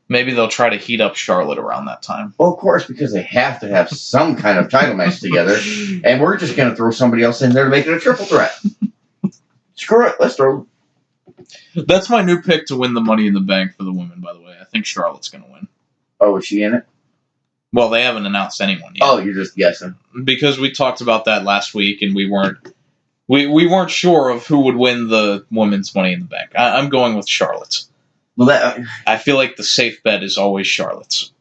Maybe they'll try to heat up Charlotte around that time. Well, of course, because they have to have some kind of title match together, and we're just going to throw somebody else in there to make it a triple threat. Screw it, let's throw. That's my new pick to win the Money in the Bank for the women, by the way. I think Charlotte's going to win. Oh, is she in it? Well, they haven't announced anyone yet. Oh, you're just guessing. Because we talked about that last week, and we weren't sure of who would win the women's Money in the Bank. I'm going with Charlotte. Well, I feel like the safe bet is always Charlotte's.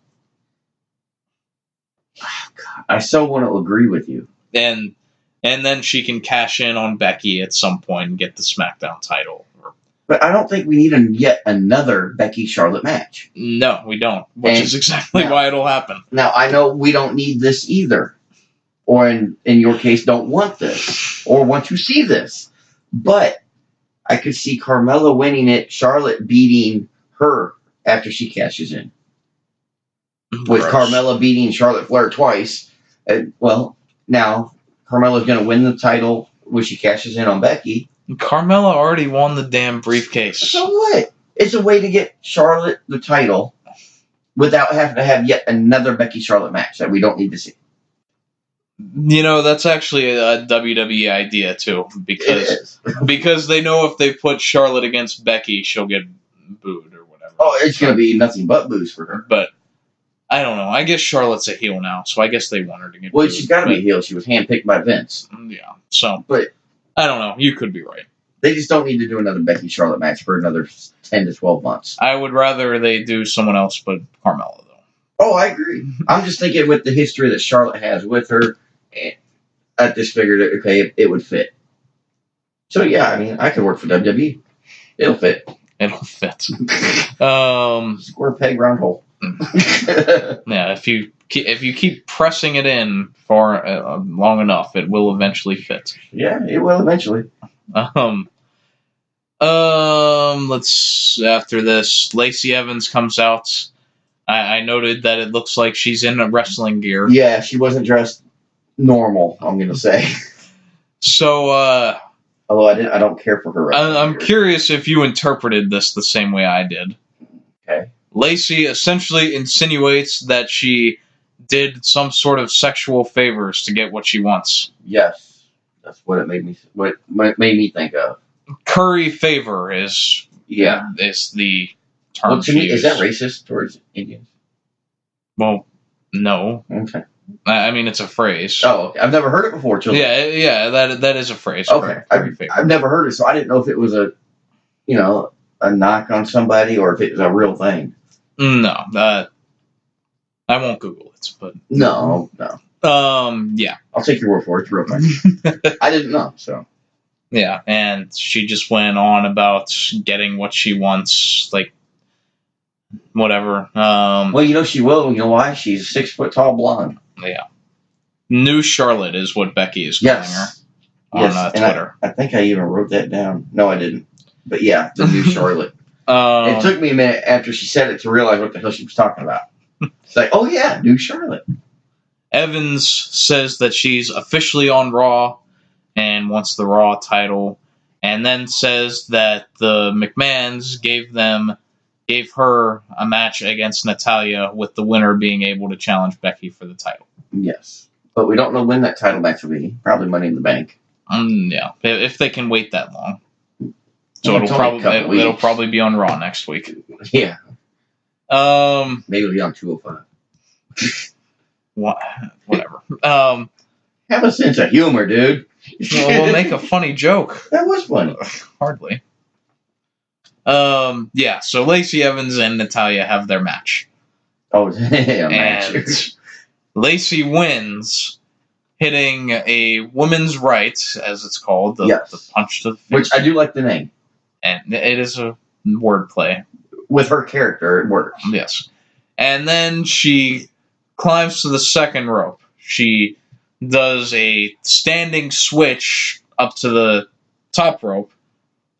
I so want to agree with you. And then she can cash in on Becky at some point and get the SmackDown title. But I don't think we need yet another Becky-Charlotte match. No, we don't. Which is exactly why it'll happen. Now, I know we don't need this either. Or in your case, don't want this. Or want to see this. But I could see Carmella winning it, Charlotte beating her after she cashes in. With Carmella beating Charlotte Flair twice. Now, Carmella's going to win the title when she cashes in on Becky. Carmella already won the damn briefcase. So what? It's a way to get Charlotte the title without having to have yet another Becky-Charlotte match that we don't need to see. That's actually a WWE idea, too. Because they know if they put Charlotte against Becky, she'll get booed or whatever. Oh, it's going to be nothing but boos for her. But, I don't know. I guess Charlotte's a heel now, so I guess they want her to get booed. Well, she's got to be a heel. She was handpicked by Vince. Yeah, so. But I don't know. You could be right. They just don't need to do another Becky-Charlotte match for another 10 to 12 months. I would rather they do someone else but Carmella, though. Oh, I agree. I'm just thinking with the history that Charlotte has with her, I just figured, it would fit. So, yeah, I mean, I could work for WWE. It'll fit. It'll fit. Square peg, round hole. Yeah, if you keep pressing it in for long enough, it will eventually fit. Yeah, it will eventually. After this, Lacey Evans comes out. I noted that it looks like she's in a wrestling gear. Yeah, she wasn't dressed normal, I'm going to say. So, although I don't care for her. I'm curious if you interpreted this the same way I did. Okay. Lacey essentially insinuates that she did some sort of sexual favors to get what she wants. Yes, that's what it made me think of. Curry favor is the term. Well, to me, is that racist towards Indians? Well, no. Okay. I mean, it's a phrase. Oh, okay. I've never heard it before, children. Yeah, that is a phrase. Okay. I've never heard it, so I didn't know if it was a knock on somebody or if it was a real thing. No, I won't Google it, but... No. Yeah. I'll take your word for it. It's real thing. I didn't know, so... Yeah, and she just went on about getting what she wants, like, whatever. Well, she will. You know why? She's 6 foot tall blonde. Yeah. New Charlotte is what Becky is calling her on Twitter. I think I even wrote that down. No, I didn't. But yeah, the new Charlotte. It took me a minute after she said it to realize what the hell she was talking about. It's like, oh yeah, new Charlotte. Evans says that she's officially on Raw and wants the Raw title, and then says that the McMahons gave her a match against Natalya, with the winner being able to challenge Becky for the title. Yes, but we don't know when that title match will be. Probably Money in the Bank. Yeah, if they can wait that long. So it'll probably be on Raw next week. Yeah. Maybe it'll be on 205. Whatever. Have a sense of humor, dude. We'll make a funny joke. That was funny. Hardly. Yeah, so Lacey Evans and Natalya have their match. Oh, yeah, match. Lacey wins, hitting a woman's right, as it's called, the punch to the face. Which I do like the name. And it is a wordplay. With her character, it works. Yes. And then she climbs to the second rope. She does a standing switch up to the top rope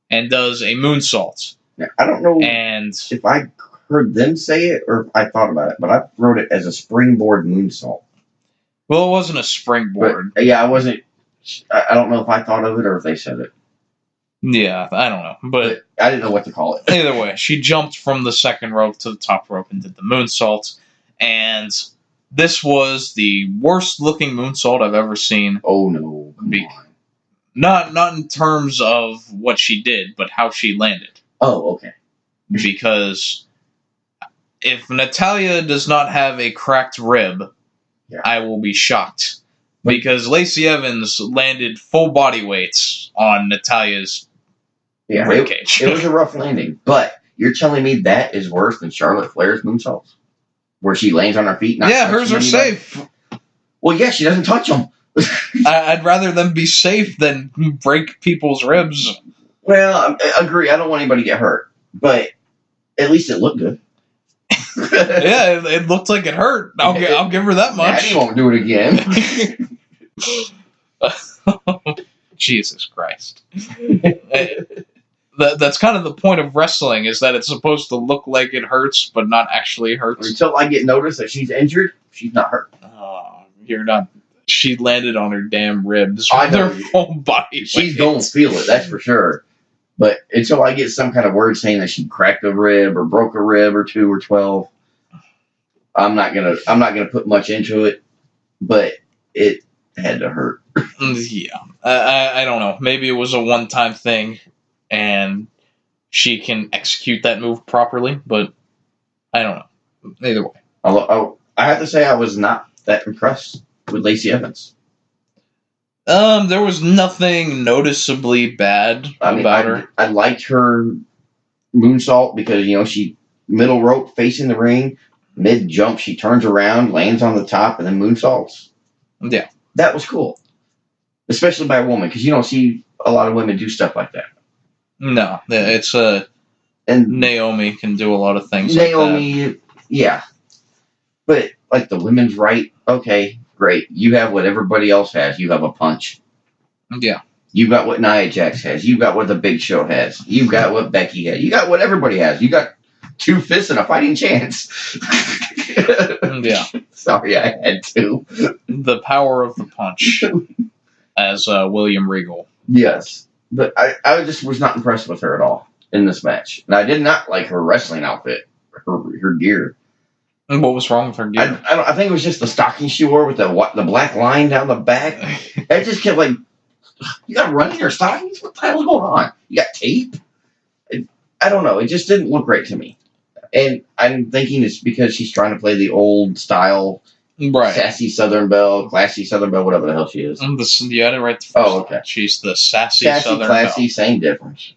and does a moonsault. Now, I don't know if I heard them say it or if I thought about it, but I wrote it as a springboard moonsault. Well, it wasn't a springboard. But, yeah, I don't know if I thought of it or if they said it. Yeah, I don't know. But I didn't know what to call it. Either way, she jumped from the second rope to the top rope and did the moonsault. And this was the worst looking moonsault I've ever seen. Oh, no. Not in terms of what she did, but how she landed. Oh, okay. Because if Natalya does not have a cracked rib, I will be shocked. Because Lacey Evans landed full body weights on Natalya's ribcage. It was a rough landing, but you're telling me that is worse than Charlotte Flair's moonsaults? Where she lands on her feet? Hers are safe. Well, yeah, she doesn't touch them. I'd rather them be safe than break people's ribs. Well, I agree. I don't want anybody to get hurt, but at least it looked good. Yeah, it looked like it hurt. I'll give her that much. Daddy won't do it again. Jesus Christ. That's kind of the point of wrestling, is that it's supposed to look like it hurts, but not actually hurts. Until I get notice that she's injured, she's not hurt. Oh, you're not. She landed on her damn ribs. I know. Her full body. She's going to feel it, that's for sure. But until I get some kind of word saying that she cracked a rib or broke a rib or 2 or 12, I'm not gonna put much into it. But it had to hurt. Yeah, I don't know. Maybe it was a one-time thing, and she can execute that move properly. But I don't know. Either way, although I have to say I was not that impressed with Lacey Evans. There was nothing noticeably bad about her. I liked her moonsault because, she middle rope facing the ring, mid jump, she turns around, lands on the top, and then moonsaults. Yeah. That was cool. Especially by a woman, because you don't see a lot of women do stuff like that. No, it's and Naomi can do a lot of things Naomi, like that. Yeah. But, like, the women's right, okay, great. You have what everybody else has. You have a punch. Yeah. You got what Nia Jax has. You got what the Big Show has. You got what Becky has. You got what everybody has. You got 2 fists and a fighting chance. Yeah. Sorry, I had to. The power of the punch, as William Regal. Yes. But I just was not impressed with her at all in this match. And I did not like her wrestling outfit, her gear. And what was wrong with her gear? I think it was just the stocking she wore with the black line down the back. I just kept like, you got running in your stockings? What the hell is going on? You got tape? I don't know. It just didn't look right to me. And I'm thinking it's because she's trying to play the old style Right. Sassy Southern Belle, classy Southern Belle, whatever the hell she is. You had it right the first okay. time. She's the sassy Southern classy, Belle. same difference.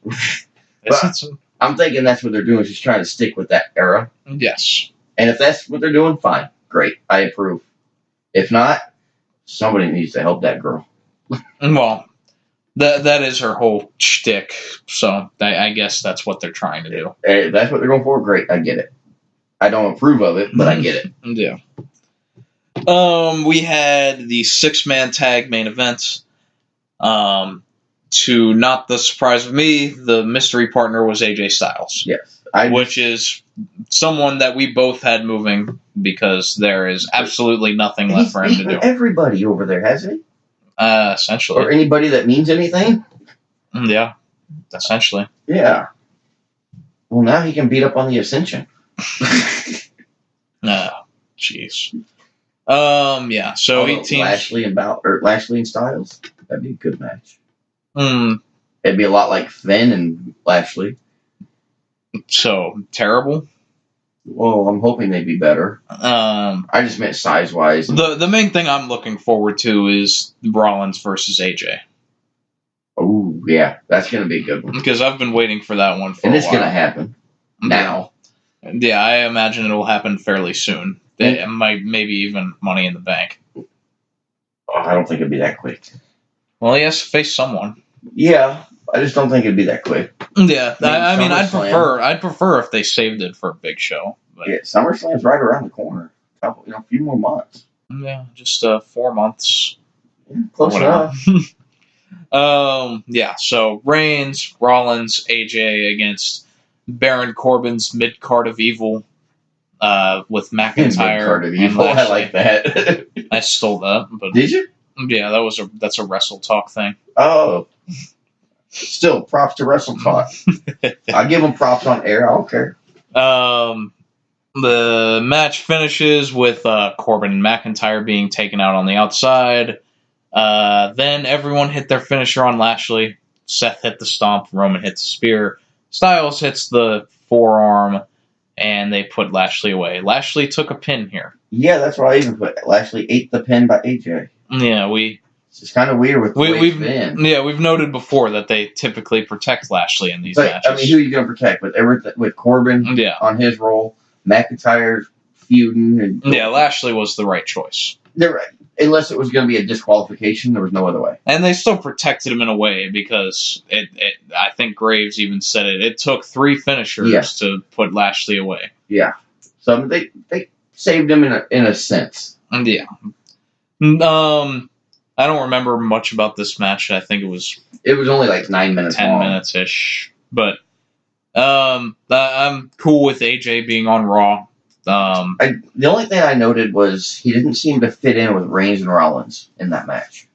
I'm thinking that's what they're doing, just trying to stick with that era. Yes. And if that's what they're doing, fine. Great. I approve. If not, somebody needs to help that girl. Well, that is her whole shtick, so I guess that's what they're trying to do. If that's what they're going for, great. I get it. I don't approve of it, but I get it. Yeah. We had the 6-man tag main event. To not the surprise of me, the mystery partner was AJ Styles. Yes. Which is someone that we both had moving because there is absolutely nothing left for him to do. Everybody over there, hasn't he? Essentially. Or anybody that means anything? Yeah. Essentially. Yeah. Well, now he can beat up on the Ascension. Jeez. Yeah. So 18. Lashley and Styles. That'd be a good match. It'd be a lot like Finn and Lashley. So terrible. Well, I'm hoping they'd be better. I just meant size wise. The main thing I'm looking forward to is Rollins versus AJ. Oh yeah, that's gonna be a good one. Because I've been waiting for that one for and a it's while. Gonna happen now. Yeah, I imagine it'll happen fairly soon. It might, maybe even Money in the Bank. Oh, I don't think it'd be that quick. Well, he has to face someone. Yeah, I just don't think it'd be that quick. Yeah, I mean, I'd prefer if they saved it for a big show. But yeah, SummerSlam's right around the corner. A few more months. Yeah, just 4 months. Yeah, close enough. Yeah. So Reigns, Rollins, AJ against Baron Corbin's mid card of evil. With McIntyre. Mid-card of evil. I like that. I stole that. But did you? Yeah, that's a Wrestle Talk thing. Oh. Still, props to Wrestle Talk. I give them props on air. I don't care. The match finishes with Corbin and McIntyre being taken out on the outside. Then everyone hit their finisher on Lashley. Seth hit the stomp. Roman hits the spear. Styles hits the forearm. And they put Lashley away. Lashley took a pin here. Yeah, that's what I even put. Lashley ate the pin by AJ. Yeah, it's kind of weird with the way it's been. Yeah, we've noted before that they typically protect Lashley in these matches. I mean, who are you going to protect? With Corbin on his role, McIntyre feuding. And Lashley was the right choice. Unless it was going to be a disqualification, there was no other way. And they still protected him in a way because I think Graves even said it. It took 3 finishers to put Lashley away. Yeah. So they saved him in a sense. Yeah. I don't remember much about this match. I think it was only like 9 minutes 10 long. minutes-ish. But I'm cool with AJ being on Raw. The only thing I noted was he didn't seem to fit in with Reigns and Rollins in that match.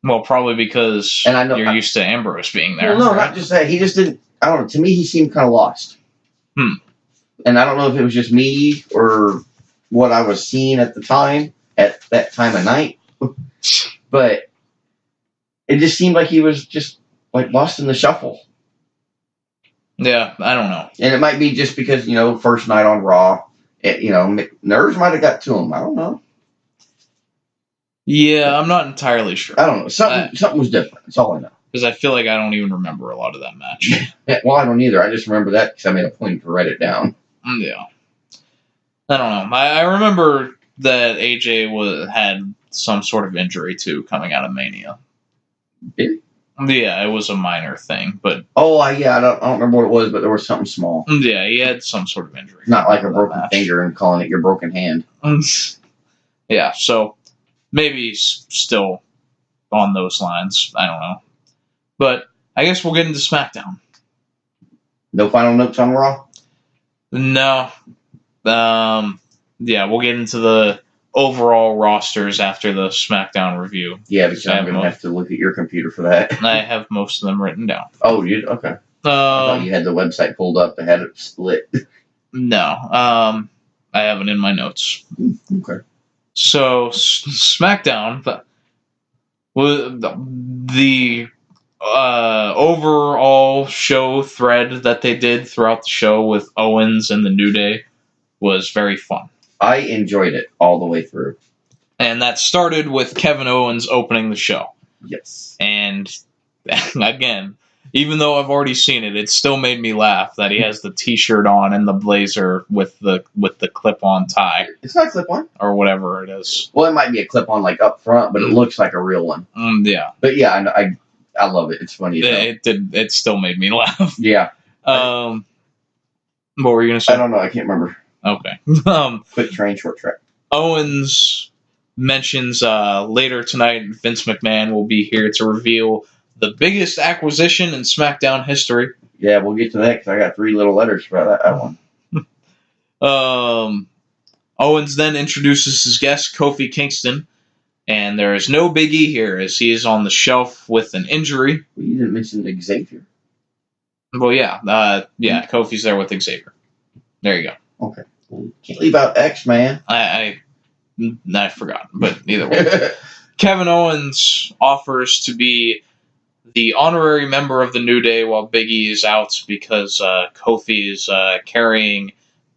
Well, probably because you're used to Ambrose being there. Well, no, not just that. He just didn't. I don't know. To me, he seemed kind of lost. And I don't know if it was just me or what I was seeing at the time, at that time of night. But it just seemed like he was just like lost in the shuffle. Yeah, I don't know. And it might be just because, first night on Raw. Nerves might have got to him. I don't know. Yeah, I'm not entirely sure. I don't know. Something was different. That's all I know. Because I feel like I don't even remember a lot of that match. Well, I don't either. I just remember that because I made a point to write it down. Yeah. I don't know. I remember that AJ had some sort of injury, too, coming out of Mania. Did he? Yeah, it was a minor thing, but... Oh, I don't remember what it was, but there was something small. Yeah, he had some sort of injury. Not like a broken finger and calling it your broken hand. Yeah, so maybe he's still on those lines. I don't know. But I guess we'll get into SmackDown. No final notes on Raw? No. Yeah, we'll get into the overall rosters after the SmackDown review. Yeah, because I'm going to have to look at your computer for that. I have most of them written down. Oh, you okay. I thought you had the website pulled up and had it split. No. I have it in my notes. Okay. So, SmackDown, the overall show thread that they did throughout the show with Owens and the New Day was very fun. I enjoyed it all the way through. And that started with Kevin Owens opening the show. Yes. And again, even though I've already seen it, it still made me laugh that he has the T-shirt on and the blazer with the clip-on tie. It's not clip-on. Or whatever it is. Well, it might be a clip-on like up front, but it looks like a real one. Yeah. But yeah, I love it. It's funny. It still made me laugh. Yeah. What were you going to say? I don't know. I can't remember. Okay. Quick train, short track. Owens mentions later tonight Vince McMahon will be here to reveal the biggest acquisition in SmackDown history. Yeah, we'll get to that because I got 3 little letters for that one. Owens then introduces his guest, Kofi Kingston, and there is no Big E here as he is on the shelf with an injury. Well, you didn't mention Xavier. Well, yeah, Kofi's there with Xavier. There you go. Okay. Can't leave out X, man. I forgot, but either way. Kevin Owens offers to be the honorary member of the New Day while Big E is out because Kofi is carrying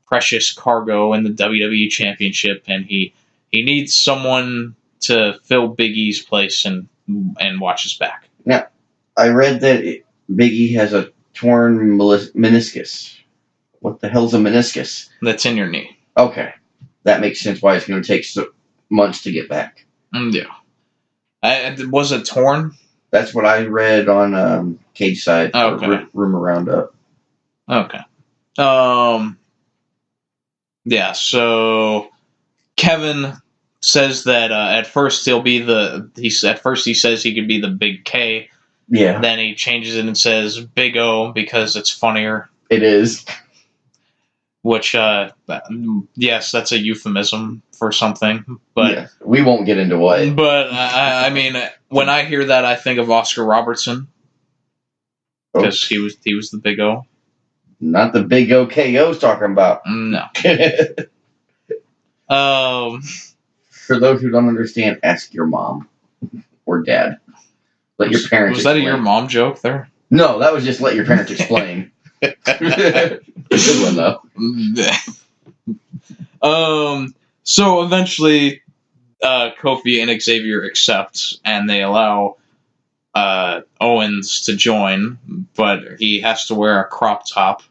precious cargo in the WWE Championship, and he needs someone to fill Big E's place and watch his back. Now, I read that Big E has a torn meniscus. What the hell's a meniscus? That's in your knee. Okay. That makes sense why it's going to take so months to get back. Yeah. Was it torn? That's what I read on Cage Side. Okay. Rumor Roundup. Okay. Yeah, so Kevin says that at first he says he could be the Big K. Yeah. Then he changes it and says Big O because it's funnier. It is. Which, yes, that's a euphemism for something, but yeah, we won't get into what. But I mean, when I hear that, I think of Oscar Robertson because he was the Big O. Not the Big O KO's talking about. No. For those who don't understand, ask your mom or dad. Let your parents. Was that explain. a your mom joke there? No, that was just let your parents explain. Good one though. So eventually, Kofi and Xavier accept, and they allow Owens to join, but he has to wear a crop top,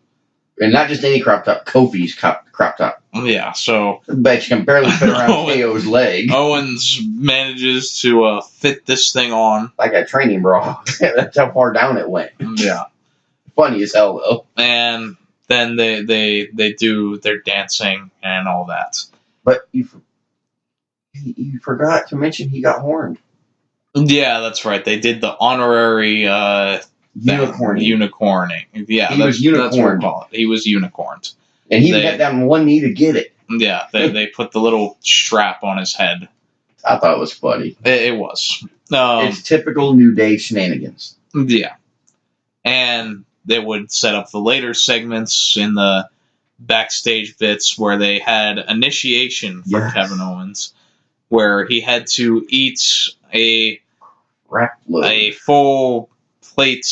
and not just any crop top. Kofi's crop top. Yeah, so but you can barely fit around KO's leg. Owens manages to fit this thing on like a training bra. That's how far down it went. Yeah. Funny as hell, though. And then they do their dancing and all that. But you forgot to mention he got horned. Yeah, that's right. They did the honorary unicorning. Yeah, that's what we call it. He was unicorned. And he got down on one knee to get it. Yeah, they put the little strap on his head. I thought it was funny. It was. It's typical New Day shenanigans. Yeah. And they would set up the later segments in the backstage bits where they had initiation for Kevin Owens, where he had to eat a full plate,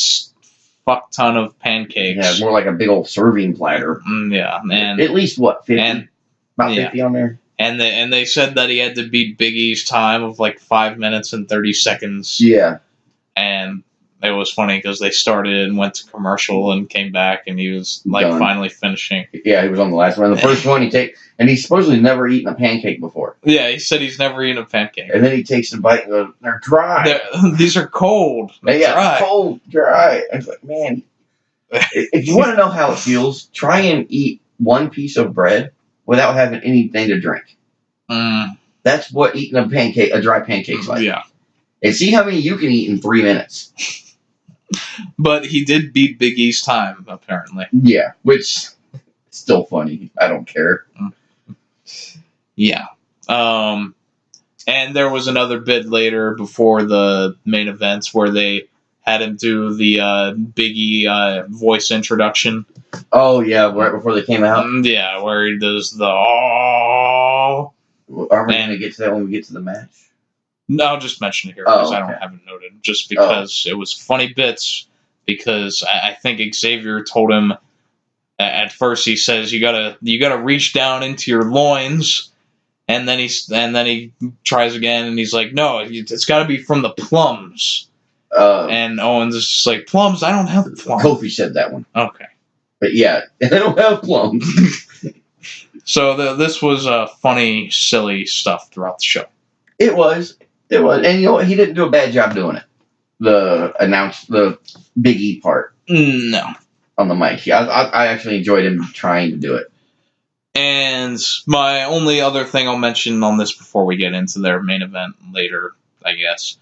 fuck ton of pancakes. Yeah, more like a big old serving platter. Yeah, and at least what 50? About 50 on there. And they said that he had to beat Big E's time of like 5 minutes and 30 seconds. Yeah, and it was funny because they started and went to commercial and came back, and he was like finally finishing. Yeah, he was on the last one. The first one and he's supposedly never eaten a pancake before. Yeah, he said he's never eaten a pancake. And then he takes a bite and goes, "They're dry. These are cold. Dry. Cold, dry." I was like, man, if you want to know how it feels, try and eat one piece of bread without having anything to drink. That's what eating a dry pancake's like. Yeah. And see how many you can eat in 3 minutes. But he did beat Big E's time, apparently. Yeah, which is still funny. I don't care. Yeah. And there was another bit later before the main events where they had him do the Big E voice introduction. Oh, yeah, right before they came out? Yeah, where he does the oh. Are we going to get to that when we get to the match? No, I'll just mention it here because I don't have it noted. Just because it was funny bits. Because I think Xavier told him At first, he says you gotta reach down into your loins, and then he tries again, and he's like, no, it's got to be from the plums. And Owens is just like, plums? I don't have plums. Kofi said that one. Okay. But yeah, I don't have plums. So this was funny, silly stuff throughout the show. It was. And you know what? He didn't do a bad job doing it. The Big E part. No. On the mic. I actually enjoyed him trying to do it. And my only other thing I'll mention on this before we get into their main event later, I guess,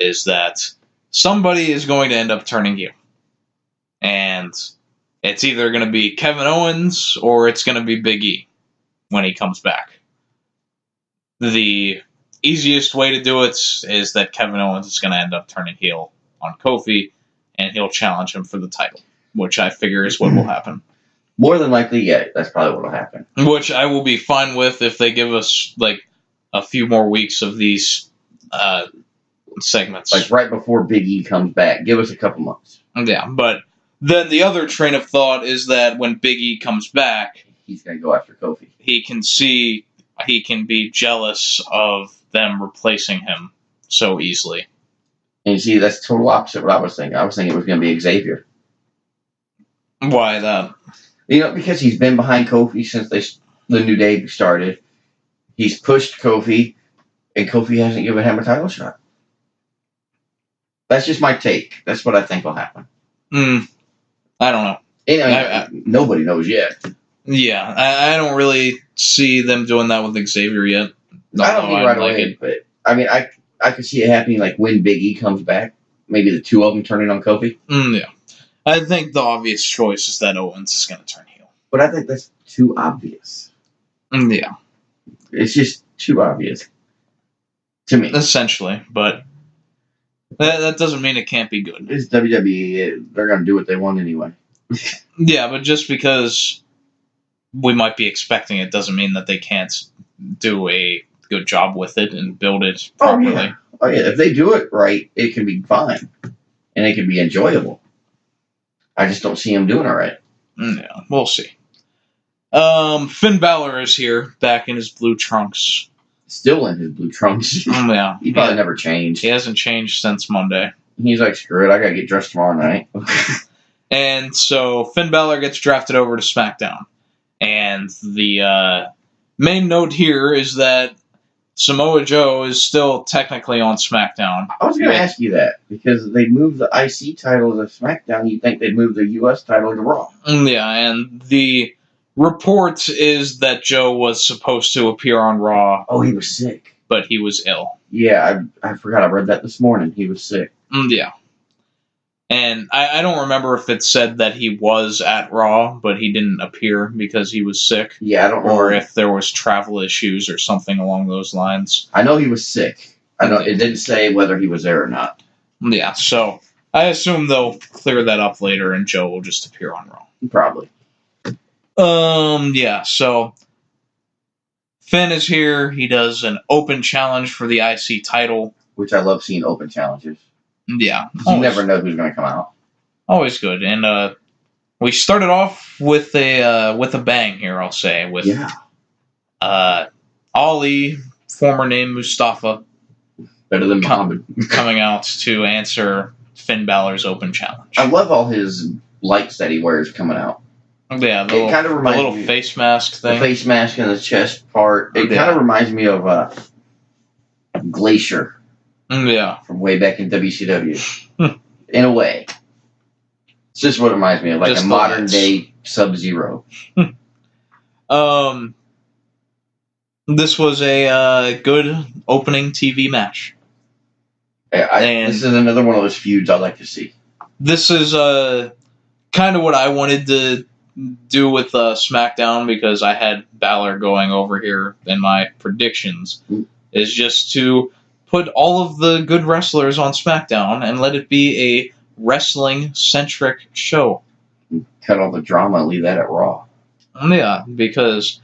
is that somebody is going to end up turning heel. And it's either going to be Kevin Owens or it's going to be Big E when he comes back. The easiest way to do it is that Kevin Owens is going to end up turning heel on Kofi, and he'll challenge him for the title, which I figure is what will happen. More than likely, yeah, that's probably what will happen. Which I will be fine with if they give us, like, a few more weeks of these segments. Like, right before Big E comes back. Give us a couple months. Yeah, but then the other train of thought is that when Big E comes back, he's going to go after Kofi. He can be jealous of them replacing him so easily. And you see, that's the total opposite of what I was thinking. I was thinking it was going to be Xavier. Why that? You know, because he's been behind Kofi since the New Day started. He's pushed Kofi, and Kofi hasn't given him a title shot. That's just my take. That's what I think will happen. I don't know. And, nobody knows yet. Yeah, I don't really see them doing that with Xavier yet. I don't think right away, but I mean, I could see it happening like when Big E comes back. Maybe the two of them turning on Kofi. Yeah. I think the obvious choice is that Owens is going to turn heel. But I think that's too obvious. Yeah. It's just too obvious. To me. Essentially, but that doesn't mean it can't be good. It's WWE. They're going to do what they want anyway. Yeah, but just because we might be expecting it doesn't mean that they can't do a good job with it and build it properly. Oh, yeah. If they do it right, it can be fine. And it can be enjoyable. I just don't see him doing it right. Yeah, we'll see. Finn Balor is here, back in his blue trunks. Still in his blue trunks. Yeah. He probably never changed. He hasn't changed since Monday. He's like, screw it, I gotta get dressed tomorrow night. And so Finn Balor gets drafted over to SmackDown. And the main note here is that Samoa Joe is still technically on SmackDown. I was going to ask you that, because they moved the IC title to SmackDown. You'd think they'd move the US title to Raw. Yeah, and the report is that Joe was supposed to appear on Raw. Oh, he was sick. But he was ill. Yeah, I forgot. I read that this morning. He was sick. Yeah. And I don't remember if it said that he was at Raw, but he didn't appear because he was sick. Yeah, I don't know. Or if there was travel issues or something along those lines. I know he was sick. I know it didn't say whether he was there or not. Yeah, so I assume they'll clear that up later and Joe will just appear on Raw. Probably. Yeah, so Finn is here. He does an open challenge for the IC title. Which I love seeing open challenges. Yeah. You never know who's going to come out. Always good. And we started off with a bang here, I'll say. With Ali, former name Mustafa. Better than Muhammad. Coming out to answer Finn Balor's open challenge. I love all his lights that he wears coming out. Yeah, it kind of reminds me of face mask thing. The face mask and the chest part. It kind of reminds me of Glacier. Yeah. From way back in WCW. In a way. It's just what it reminds me of. Like just a modern day Sub-Zero. This was a good opening TV match. This is another one of those feuds I like to see. This is kind of what I wanted to do with SmackDown, because I had Balor going over here in my predictions, is just to put all of the good wrestlers on SmackDown and let it be a wrestling-centric show. Cut all the drama and leave that at Raw. Yeah, because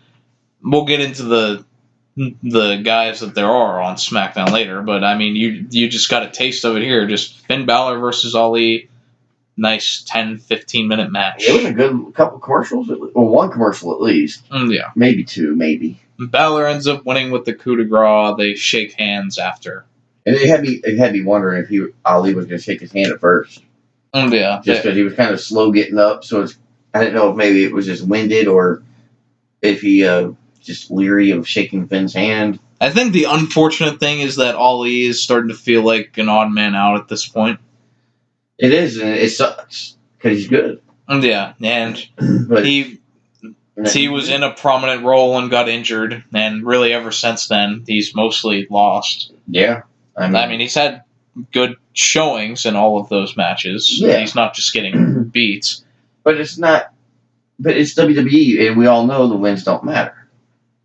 we'll get into the guys that there are on SmackDown later, but I mean, you just got a taste of it here. Just Finn Balor versus Ali, nice 10, 15-minute match. It was a good couple commercials, or one commercial at least. Yeah. Maybe two, maybe. Balor ends up winning with the coup de grace. They shake hands after. And it had me wondering if Ali was going to shake his hand at first. Yeah. Just because he was kind of slow getting up, so I didn't know if maybe it was just winded or if he just leery of shaking Finn's hand. I think the unfortunate thing is that Ali is starting to feel like an odd man out at this point. It is, and it sucks because he's good. Yeah, and But he was in a prominent role and got injured, and really ever since then he's mostly lost. Yeah, I mean he's had good showings in all of those matches. Yeah. He's not just getting beats. But it's not. But it's WWE, and we all know the wins don't matter,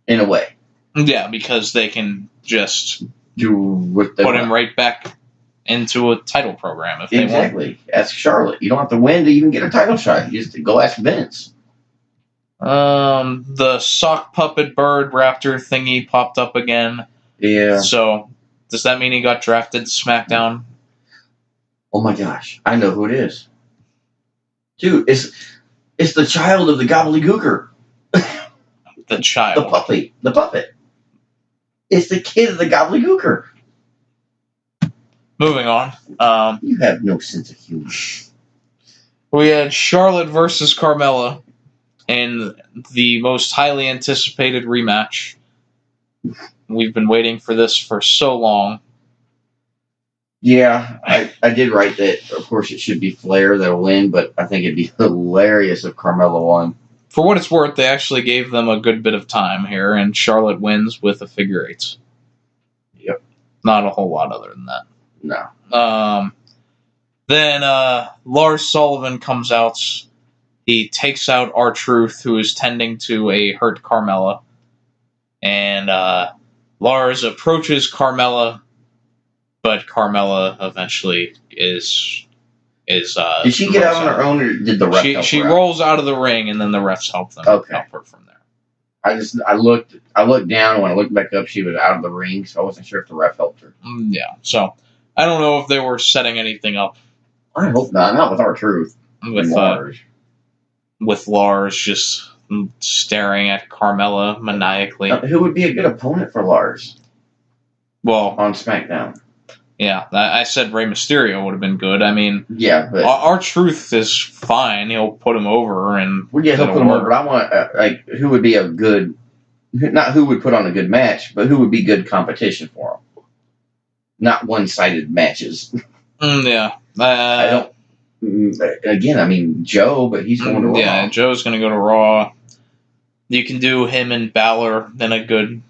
in a way. Yeah, because they can just Do what they put want. him right back into a title program if they want. Exactly. Ask Charlotte. You don't have to win to even get a title shot. You just go ask Vince. The sock puppet bird raptor thingy popped up again. Yeah. So, does that mean he got drafted to SmackDown? Oh my gosh, I know who it is. Dude, it's the child of the gobbledygooker. The child. The puppet. It's the kid of the gobbledygooker. Moving on. You have no sense of humor. We had Charlotte versus Carmella in the most highly anticipated rematch. We've been waiting for this for so long. Yeah, I did write that. Of course, it should be Flair that'll win, but I think it'd be hilarious if Carmella won. For what it's worth, they actually gave them a good bit of time here, and Charlotte wins with a figure eight. Yep. Not a whole lot other than that. No. Then Lars Sullivan comes out. He takes out R-Truth, who is tending to a hurt Carmella. And Lars approaches Carmella, but Carmella eventually is did she get out on her own, or did the ref help She her out? rolls out of the ring, and then the refs help Okay. her from there. I looked down, and when I looked back up, she was out of the ring, so I wasn't sure if the ref helped her. Yeah, so I don't know if they were setting anything up I hope not with R-Truth. with Lars. with Lars just staring at Carmella maniacally. Who would be a good opponent for Lars Well, on SmackDown? yeah, I said Rey Mysterio would have been good. I mean, Yeah, but R-Truth is fine. He'll put him over, and he'll it'll put him work. over. But I want who would be a good, not who would put on a good match, but who would be good competition for him. Not one-sided matches. Yeah. I don't. Again, I mean Joe, but he's going to Raw. Yeah, Joe's going to go to Raw. You can do him and Balor in a good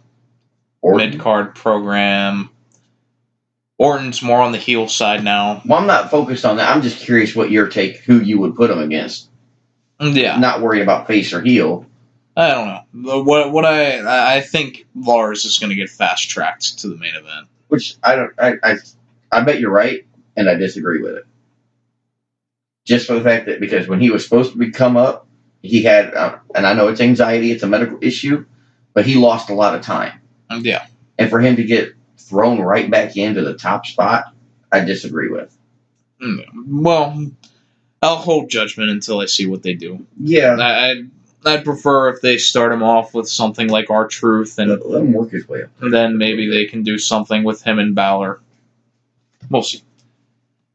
mid-card program. Orton's more on the heel side now. Well, I'm not focused on that. I'm just curious what your take, who you would put him against. Yeah. Not worrying about face or heel. I don't know. What I think Lars is going to get fast-tracked to the main event. Which I bet you're right, and I disagree with it. Just for the fact that because when he was supposed to come up, he had, and I know it's anxiety, it's a medical issue, but he lost a lot of time. Yeah. And for him to get thrown right back into the top spot, I disagree with. Well, I'll hold judgment until I see what they do. Yeah. I'd prefer if they start him off with something like R-Truth, and Let him work his way up. then maybe they can do something with him and Balor. We'll see.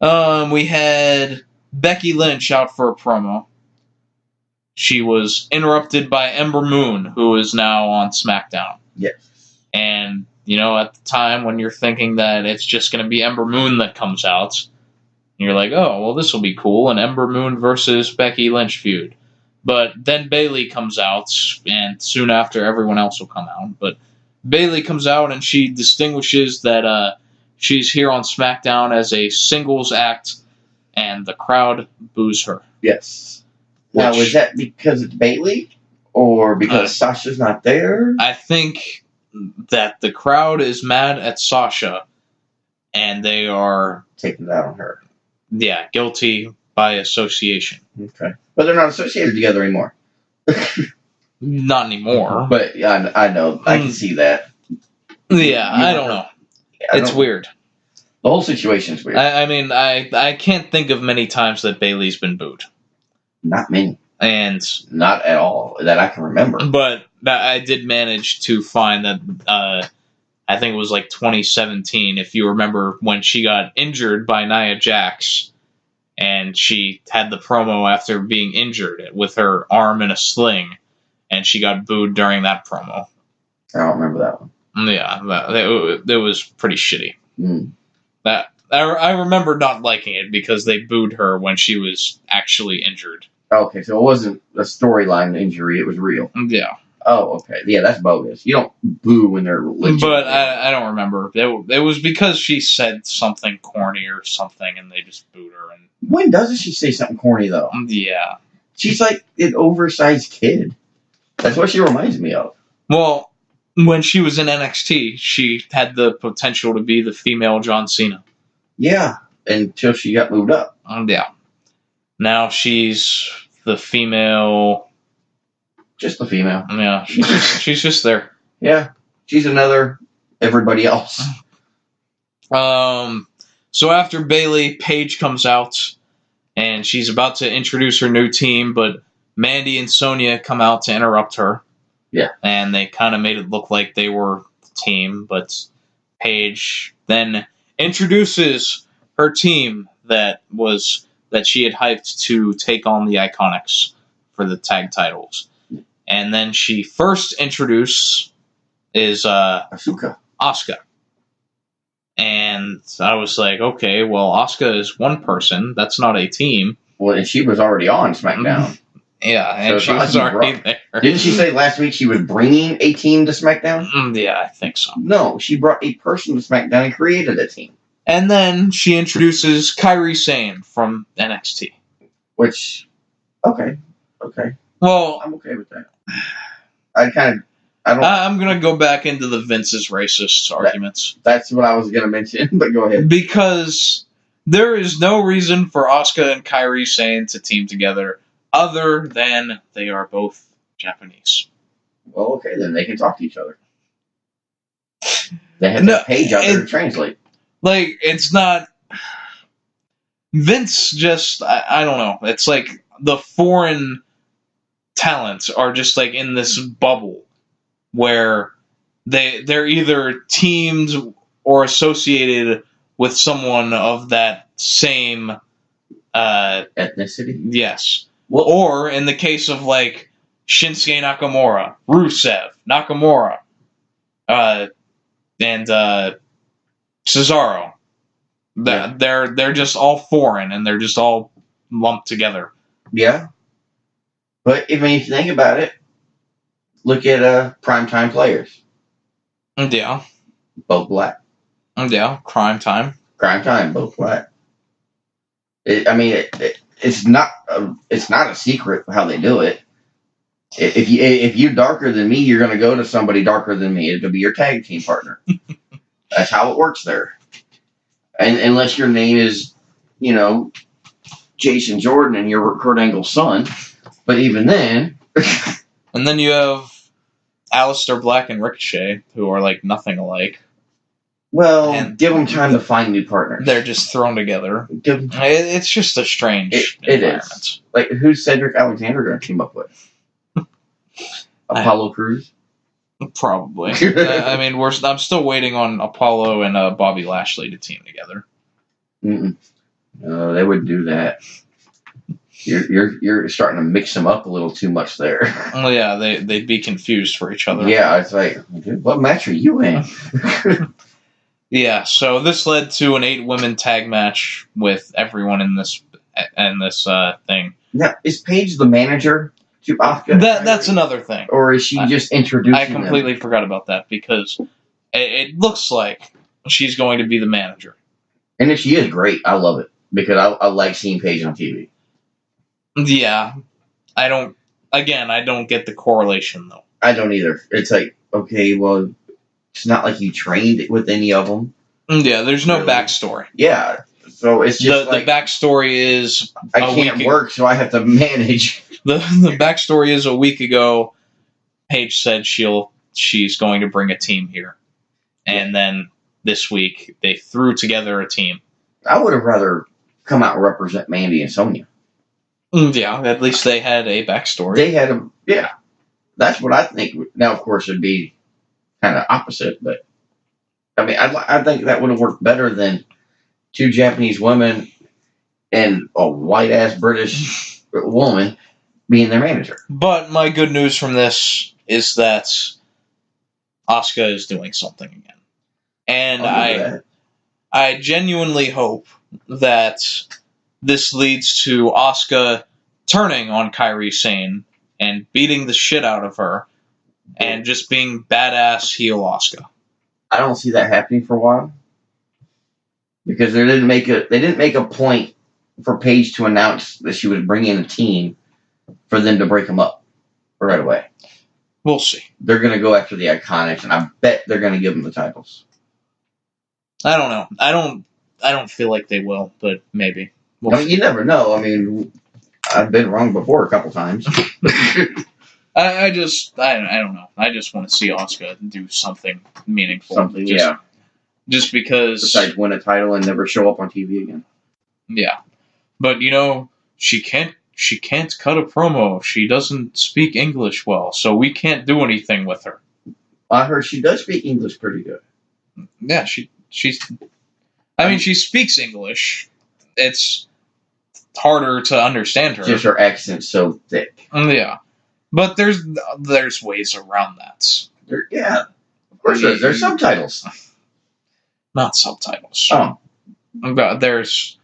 We had Becky Lynch out for a promo. She was interrupted by Ember Moon, who is now on SmackDown. Yes. And, at the time when you're thinking that it's just going to be Ember Moon that comes out, you're like, oh, well, this will be cool, an Ember Moon versus Becky Lynch feud. But then Bailey comes out, and soon after everyone else will come out. But Bailey comes out, and she distinguishes that she's here on SmackDown as a singles act, and the crowd boos her. Yes. Now, is that because it's Bailey? Or because Sasha's not there? I think that the crowd is mad at Sasha, and they are taking it out on her. Yeah, guilty by association. Okay. But they're not associated together anymore. Not anymore. But I know. I can see that. Yeah, I don't know. It's weird. The whole situation's weird. I mean, I can't think of many times that Bayley's been booed. Not many. And not at all that I can remember. But I did manage to find that I think it was like 2017, if you remember, when she got injured by Nia Jax, and she had the promo after being injured with her arm in a sling, and she got booed during that promo. I don't remember that one. Yeah, that was pretty shitty. Mm. That I remember not liking it because they booed her when she was actually injured. Okay, so it wasn't a storyline injury; it was real. Yeah. Oh, okay. Yeah, that's bogus. You don't boo when they're legit. But I don't remember. It was because she said something corny or something, and they just booed her. And when doesn't she say something corny, though? Yeah. She's like an oversized kid. That's what she reminds me of. Well, when she was in NXT, she had the potential to be the female John Cena. Yeah, until she got moved up. Yeah. Now she's the female... Just the female. Yeah, she's just there. Yeah, she's another everybody else. So after Bayley, Paige comes out, and she's about to introduce her new team, but Mandy and Sonya come out to interrupt her. Yeah. And they kind of made it look like they were the team, but Paige then introduces her team that she had hyped to take on the Iconics for the tag titles. And then she first introduced is Asuka. And I was like, okay, well, Asuka is one person. That's not a team. Well, and she was already on SmackDown. Yeah, and so she was already there. Didn't she say last week she was bringing a team to SmackDown? Yeah, I think so. No, she brought a person to SmackDown and created a team. And then she introduces Kairi Sane from NXT. Which, okay. Well, I'm okay with that. I'm going to go back into the Vince's racist arguments. That's what I was going to mention, but go ahead. Because there is no reason for Asuka and Kairi Sane to team together other than they are both Japanese. Well, okay, then they can talk to each other. They have that page out there to translate. Like, it's not... Vince just... I don't know. It's like the foreign talents are just like in this bubble where they're either teamed or associated with someone of that same ethnicity. Yes. Well, or in the case of like Shinsuke Nakamura, Rusev, Nakamura, and Cesaro, they're just all foreign and they're just all lumped together. Yeah. But if you think about it, look at primetime players. Yeah. Both black. Yeah, Crime Time, both black. It's not a secret how they do it. If you're darker than me, you're going to go to somebody darker than me. It'll be your tag team partner. That's how it works there. And unless your name is, Jason Jordan and you're Kurt Angle's son. But even then... And then you have Aleister Black and Ricochet, who are like nothing alike. Well, and give them time to find new partners. They're just thrown together. It's just a strange environment. It is. Like, who's Cedric Alexander going to team up with? Apollo Crews? Probably. I'm still waiting on Apollo and Bobby Lashley to team together. Mm-mm. No, they wouldn't do that. You're starting to mix them up a little too much there. Well, yeah, they'd be confused for each other. Yeah, it's like, what match are you in? Yeah, so this led to an 8-women tag match with everyone in this thing. Now, is Paige the manager to Asuka? That's another thing. Or is she just introducing I completely forgot about that because it looks like she's going to be the manager. And if she is, great. I love it because I like seeing Paige on TV. Yeah. I don't get the correlation, though. I don't either. It's like, okay, well, it's not like you trained with any of them. Yeah, there's no backstory. Yeah. So it's just the backstory is... I can't work, so I have to manage. The backstory is a week ago, Paige said she's going to bring a team here. And then this week. They threw together a team. I would have rather come out and represent Mandy and Sonya. Yeah, at least they had a backstory. They had a, yeah. That's what I think. Now, of course, it'd be kind of opposite, but I mean, I think that would have worked better than two Japanese women and a white-ass British woman being their manager. But my good news from this is that Asuka is doing something again. And I genuinely hope that this leads to Asuka turning on Kairi Sane and beating the shit out of her and just being badass heel Asuka. I don't see that happening for a while because they didn't make a point for Paige to announce that she would bring in a team for them to break them up right away. We'll see. They're going to go after the Iconics, and I bet they're going to give them the titles. I don't know. I don't feel like they will, but maybe. I mean, you never know. I mean, I've been wrong before a couple times. I don't know. I just want to see Asuka do something meaningful. Just because. Besides win a title and never show up on TV again. Yeah. But, she can't cut a promo. She doesn't speak English well, so we can't do anything with her. I heard she does speak English pretty good. Yeah, she speaks English. It's harder to understand her. Just her accent's so thick. Yeah. But there's ways around that. Of course there's subtitles. Not subtitles. Oh. There's...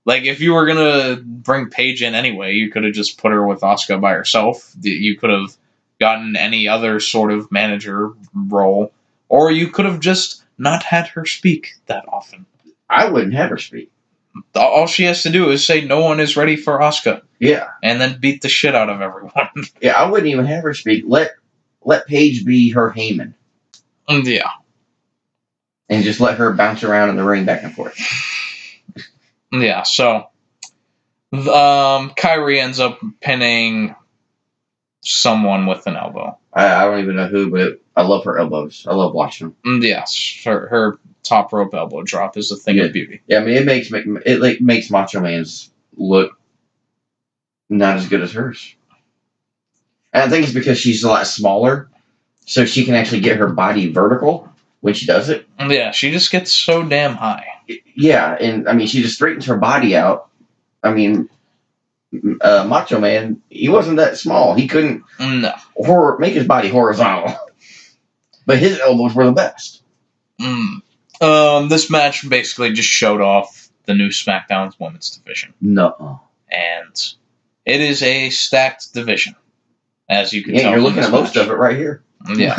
Like, if you were going to bring Paige in anyway, you could have just put her with Asuka by herself. You could have gotten any other sort of manager role. Or you could have just not had her speak that often. I wouldn't have her speak. All she has to do is say, no one is ready for Asuka. Yeah. And then beat the shit out of everyone. Yeah, I wouldn't even have her speak. Let Paige be her Heyman. Yeah. And just let her bounce around in the ring back and forth. Yeah, so Kairi ends up pinning someone with an elbow. I don't even know who, but I love her elbows. I love watching them. Yes, her top rope elbow drop is a thing of beauty. Yeah, I mean, it makes Macho Man's look not as good as hers. And I think it's because she's a lot smaller, so she can actually get her body vertical when she does it. Yeah, she just gets so damn high. Yeah, and I mean, she just straightens her body out. I mean, Macho Man, he wasn't that small. He couldn't make his body horizontal. But his elbows were the best. This match basically just showed off the new SmackDown's women's division. No. And it is a stacked division, as you can tell. Yeah, you're looking at most of it right here. Yeah.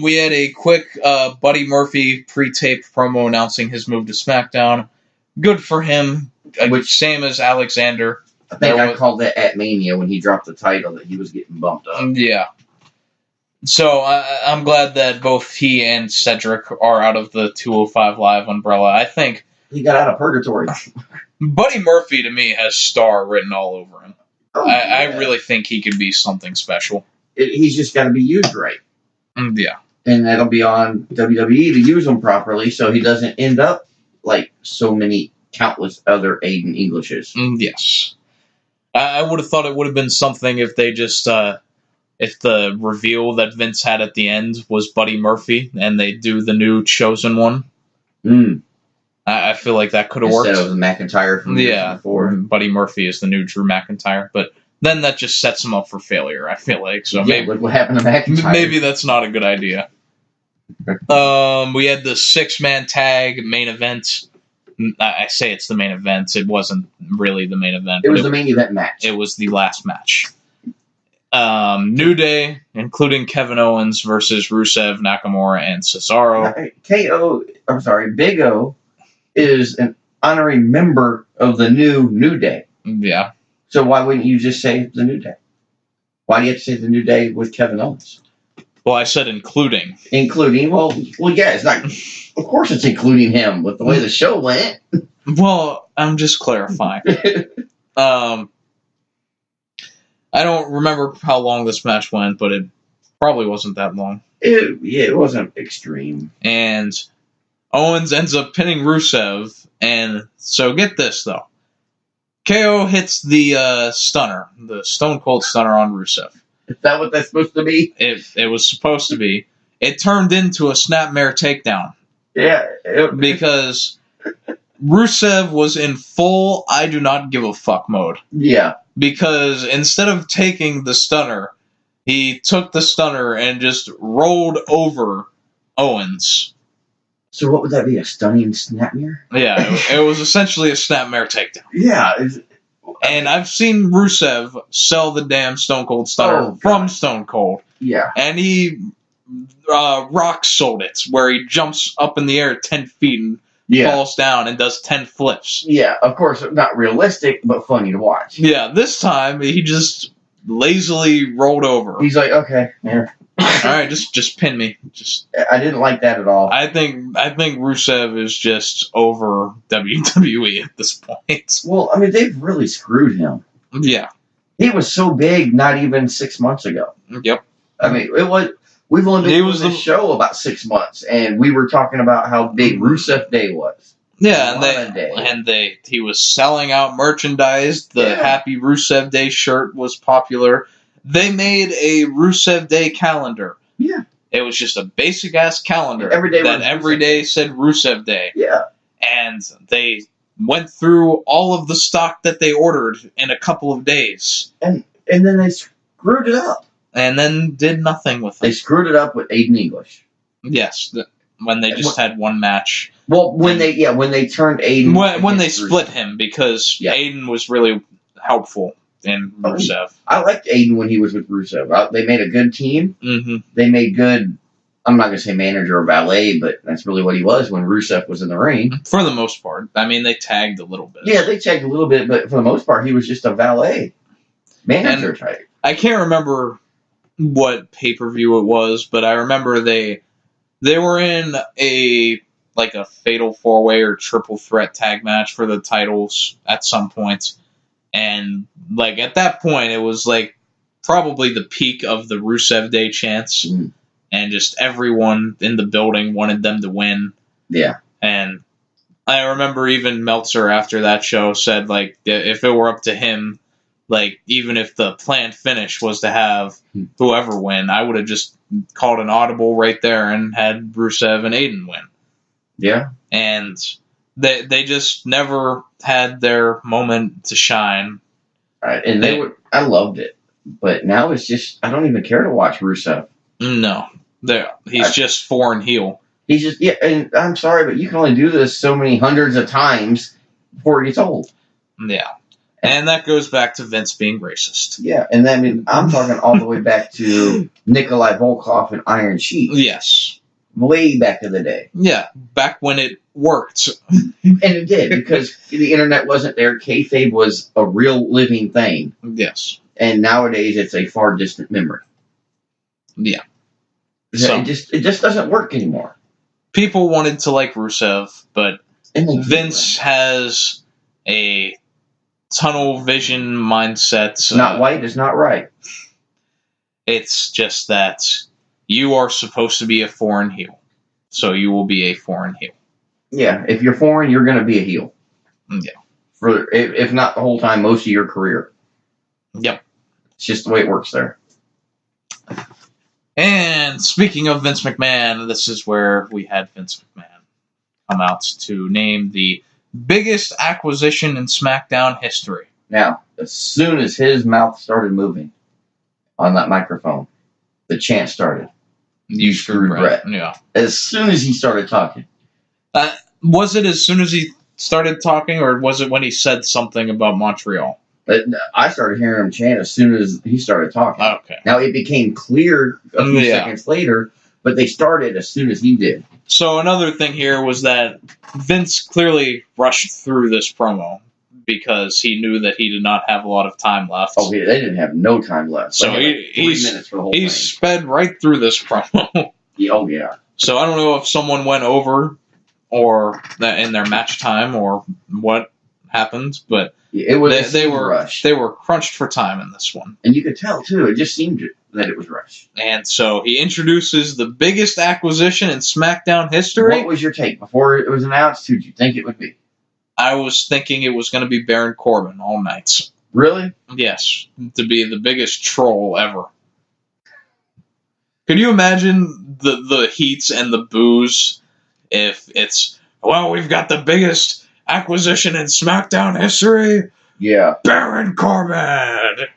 We had a quick Buddy Murphy pre-taped promo announcing his move to SmackDown. Good for him. Same as Alexander. I think I called that at Mania when he dropped the title that he was getting bumped up. Yeah. So I'm glad that both he and Cedric are out of the 205 Live umbrella. I think he got out of purgatory. Buddy Murphy, to me, has star written all over him. Oh, I really think he could be something special. He's just got to be used right. Yeah. And that'll be on WWE to use him properly so he doesn't end up like so many countless other Aiden Englishes. Yes. I would have thought it would have been something if they just, if the reveal that Vince had at the end was Buddy Murphy and they do the new Chosen One. I feel like that could have worked. Instead of McIntyre from before. Buddy Murphy is the new Drew McIntyre, but then that just sets him up for failure, I feel like. So maybe, look what happened to McIntyre. Maybe that's not a good idea. We had the 6-man tag main event. I say it's the main event. It wasn't really the main event. It was the main event match. It was the last match. New Day, including Kevin Owens versus Rusev, Nakamura, and Cesaro. Big O is an honorary member of the New Day. Yeah. So why wouldn't you just say the New Day? Why do you have to say the New Day with Kevin Owens? Well, I said including. Including? Well, yeah, it's not. Of course it's including him with the way the show went. Well, I'm just clarifying. I don't remember how long this match went, but it Probably wasn't that long. It wasn't extreme. And Owens ends up pinning Rusev. And so get this, though. KO hits the stunner, the Stone Cold Stunner on Rusev. Is that what that's supposed to be? It was supposed to be. It turned into a snapmare takedown. Yeah. Because Rusev was in full I do not give a fuck mode. Yeah. Because instead of taking the stunner, he took the stunner and just rolled over Owens. So what would that be, a stunning snapmare? Yeah, it was essentially a snapmare takedown. Yeah. And I've seen Rusev sell the damn Stone Cold Stunner from Stone Cold. Yeah. And he rock sold it, where he jumps up in the air 10 feet and falls down and does 10 flips. Yeah, of course, not realistic, but funny to watch. Yeah, this time he just lazily rolled over. He's like, okay, yeah. All right, just pin me. I didn't like that at all. I think Rusev is just over WWE at this point. Well, I mean, they've really screwed him. Yeah. He was so big not even 6 months ago. Yep. I mean, we've only been doing this show about 6 months, and we were talking about how big Rusev Day was. Yeah, he was selling out merchandise. The Happy Rusev Day shirt was popular. They made a Rusev Day calendar. Yeah. It was just a basic ass calendar every day said Rusev Day. Yeah. And they went through all of the stock that they ordered in a couple of days. And then they screwed it up. And then did nothing with it. They screwed it up with Aiden English. Yes, when they just had one match. Well, when they turned Aiden... When they split him, because Aiden was really helpful in Rusev. I liked Aiden when he was with Rusev. They made a good team. Mm-hmm. They made good... I'm not going to say manager or valet, but that's really what he was when Rusev was in the ring. For the most part. I mean, they tagged a little bit. Yeah, they tagged a little bit, but for the most part, he was just a valet. Manager type. I can't remember what pay-per-view it was, but I remember they were in a fatal four-way or triple threat tag match for the titles at some point. And at that point, it was probably the peak of the Rusev Day chants. Mm. And just everyone in the building wanted them to win. Yeah. And I remember even Meltzer after that show said, if it were up to him, even if the planned finish was to have whoever win, I would have just called an audible right there and had Rusev and Aiden win. Yeah. And they just never had their moment to shine. Right. And I loved it. But now it's just, I don't even care to watch Rusev. No. He's just foreign heel. He's just, and I'm sorry, but you can only do this so many hundreds of times before it gets old. Yeah. And that goes back to Vince being racist. Yeah, and then I'm talking all the way back to Nikolai Volkov and Iron Sheik. Yes. Way back in the day. Yeah, back when it worked. And it did, because the internet wasn't there. Kayfabe was a real living thing. Yes. And nowadays it's a far distant memory. Yeah. So, it just doesn't work anymore. People wanted to like Rusev, but Vince has a tunnel vision mindset. Not white is not right. It's just that you are supposed to be a foreign heel. So you will be a foreign heel. Yeah, if you're foreign, you're going to be a heel. Yeah. For if not the whole time, most of your career. Yep. It's just the way it works there. And speaking of Vince McMahon, this is where we had Vince McMahon come out to name the biggest acquisition in SmackDown history. Now, as soon as his mouth started moving on that microphone, the chant started. You screwed Brett. Yeah. As soon as he started talking. Was it as soon as he started talking, or was it when he said something about Montreal? I started hearing him chant as soon as he started talking. Okay. Now, it became clear a few seconds later, but they started as soon as he did. So another thing here was that Vince clearly rushed through this promo because he knew that he did not have a lot of time left. Oh, yeah, they didn't have no time left. So he 3 minutes for the whole thing. He sped right through this promo. Oh, yeah. So I don't know if someone went over or in their match time or what happened, but it was they were rushed. They were crunched for time in this one. And you could tell, too. It just seemed that it was rushed. And so he introduces the biggest acquisition in SmackDown history. What was your take? Before it was announced, who did you think it would be? I was thinking it was going to be Baron Corbin all night. Really? Yes, to be the biggest troll ever. Could you imagine the heats and the boos if it's, well, we've got the biggest acquisition in SmackDown history? Yeah. Baron Corbin!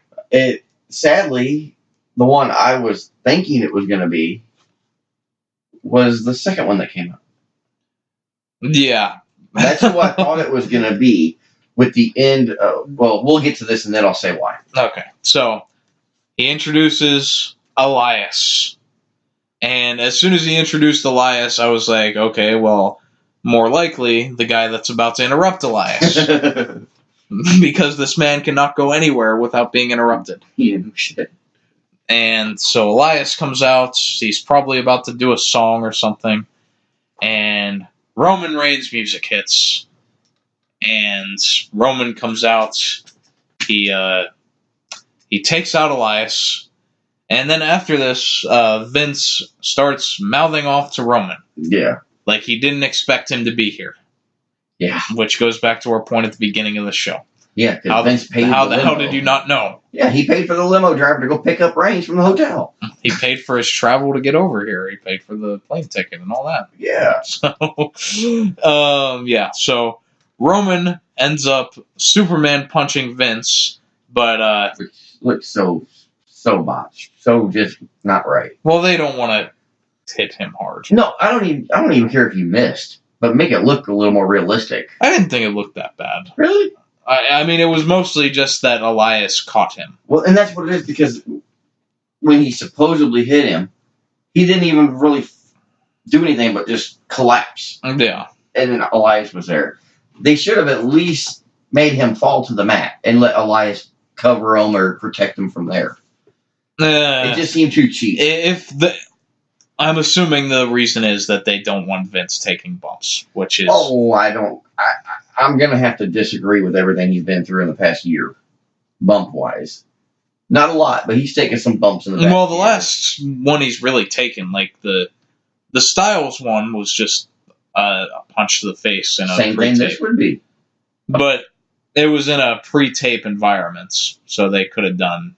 Sadly, the one I was thinking it was going to be was the second one that came out. Yeah. That's who I thought it was going to be with the end. Well, we'll get to this and then I'll say why. Okay. So, he introduces Elias. And as soon as he introduced Elias, I was like, okay, well, more likely the guy that's about to interrupt Elias. Because this man cannot go anywhere without being interrupted. Yeah, no shit. And so Elias comes out. He's probably about to do a song or something. And Roman Reigns' music hits. And Roman comes out. He takes out Elias. And then after this, Vince starts mouthing off to Roman. Yeah. Like he didn't expect him to be here. Yeah. Which goes back to our point at the beginning of the show. Yeah, because Vince paid How the the hell limo. did you not know? Yeah, he paid for the limo driver to go pick up Reigns from the hotel. He paid for his travel to get over here. He paid for the plane ticket and all that. Yeah. So, yeah. So Roman ends up Superman punching Vince, but Which looks so botched. So just not right. well, they don't want to hit him hard. No, I don't even care if you missed, but make it look a little more realistic. I didn't think it looked that bad. Really? I mean, it was mostly just that Elias caught him. Well, and that's what it is, because when he supposedly hit him, he didn't even really do anything but just collapse. Yeah. And then Elias was there. They should have at least made him fall to the mat and let Elias cover him or protect him from there. It just seemed too cheap. I'm assuming the reason is that they don't want Vince taking bumps, which is... Oh, I'm going to have to disagree with everything he's been through in the past year, bump-wise. Not a lot, but he's taken some bumps in the back. Well, the last one he's really taken, like the Styles one, was just a punch to the face in a Same pre-tape. thing this would be. But it was in a pre-tape environment, so they could have done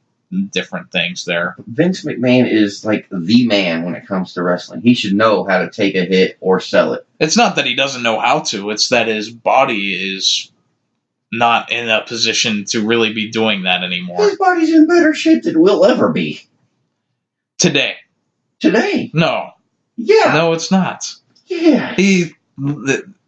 different things there. Vince McMahon is like the man when it comes to wrestling. He should know how to take a hit or sell it. It's not that he doesn't know how to, it's that his body is not in a position to really be doing that anymore. His body's in better shape than we'll ever be. Today. No. Yeah. No, it's not. Yeah. He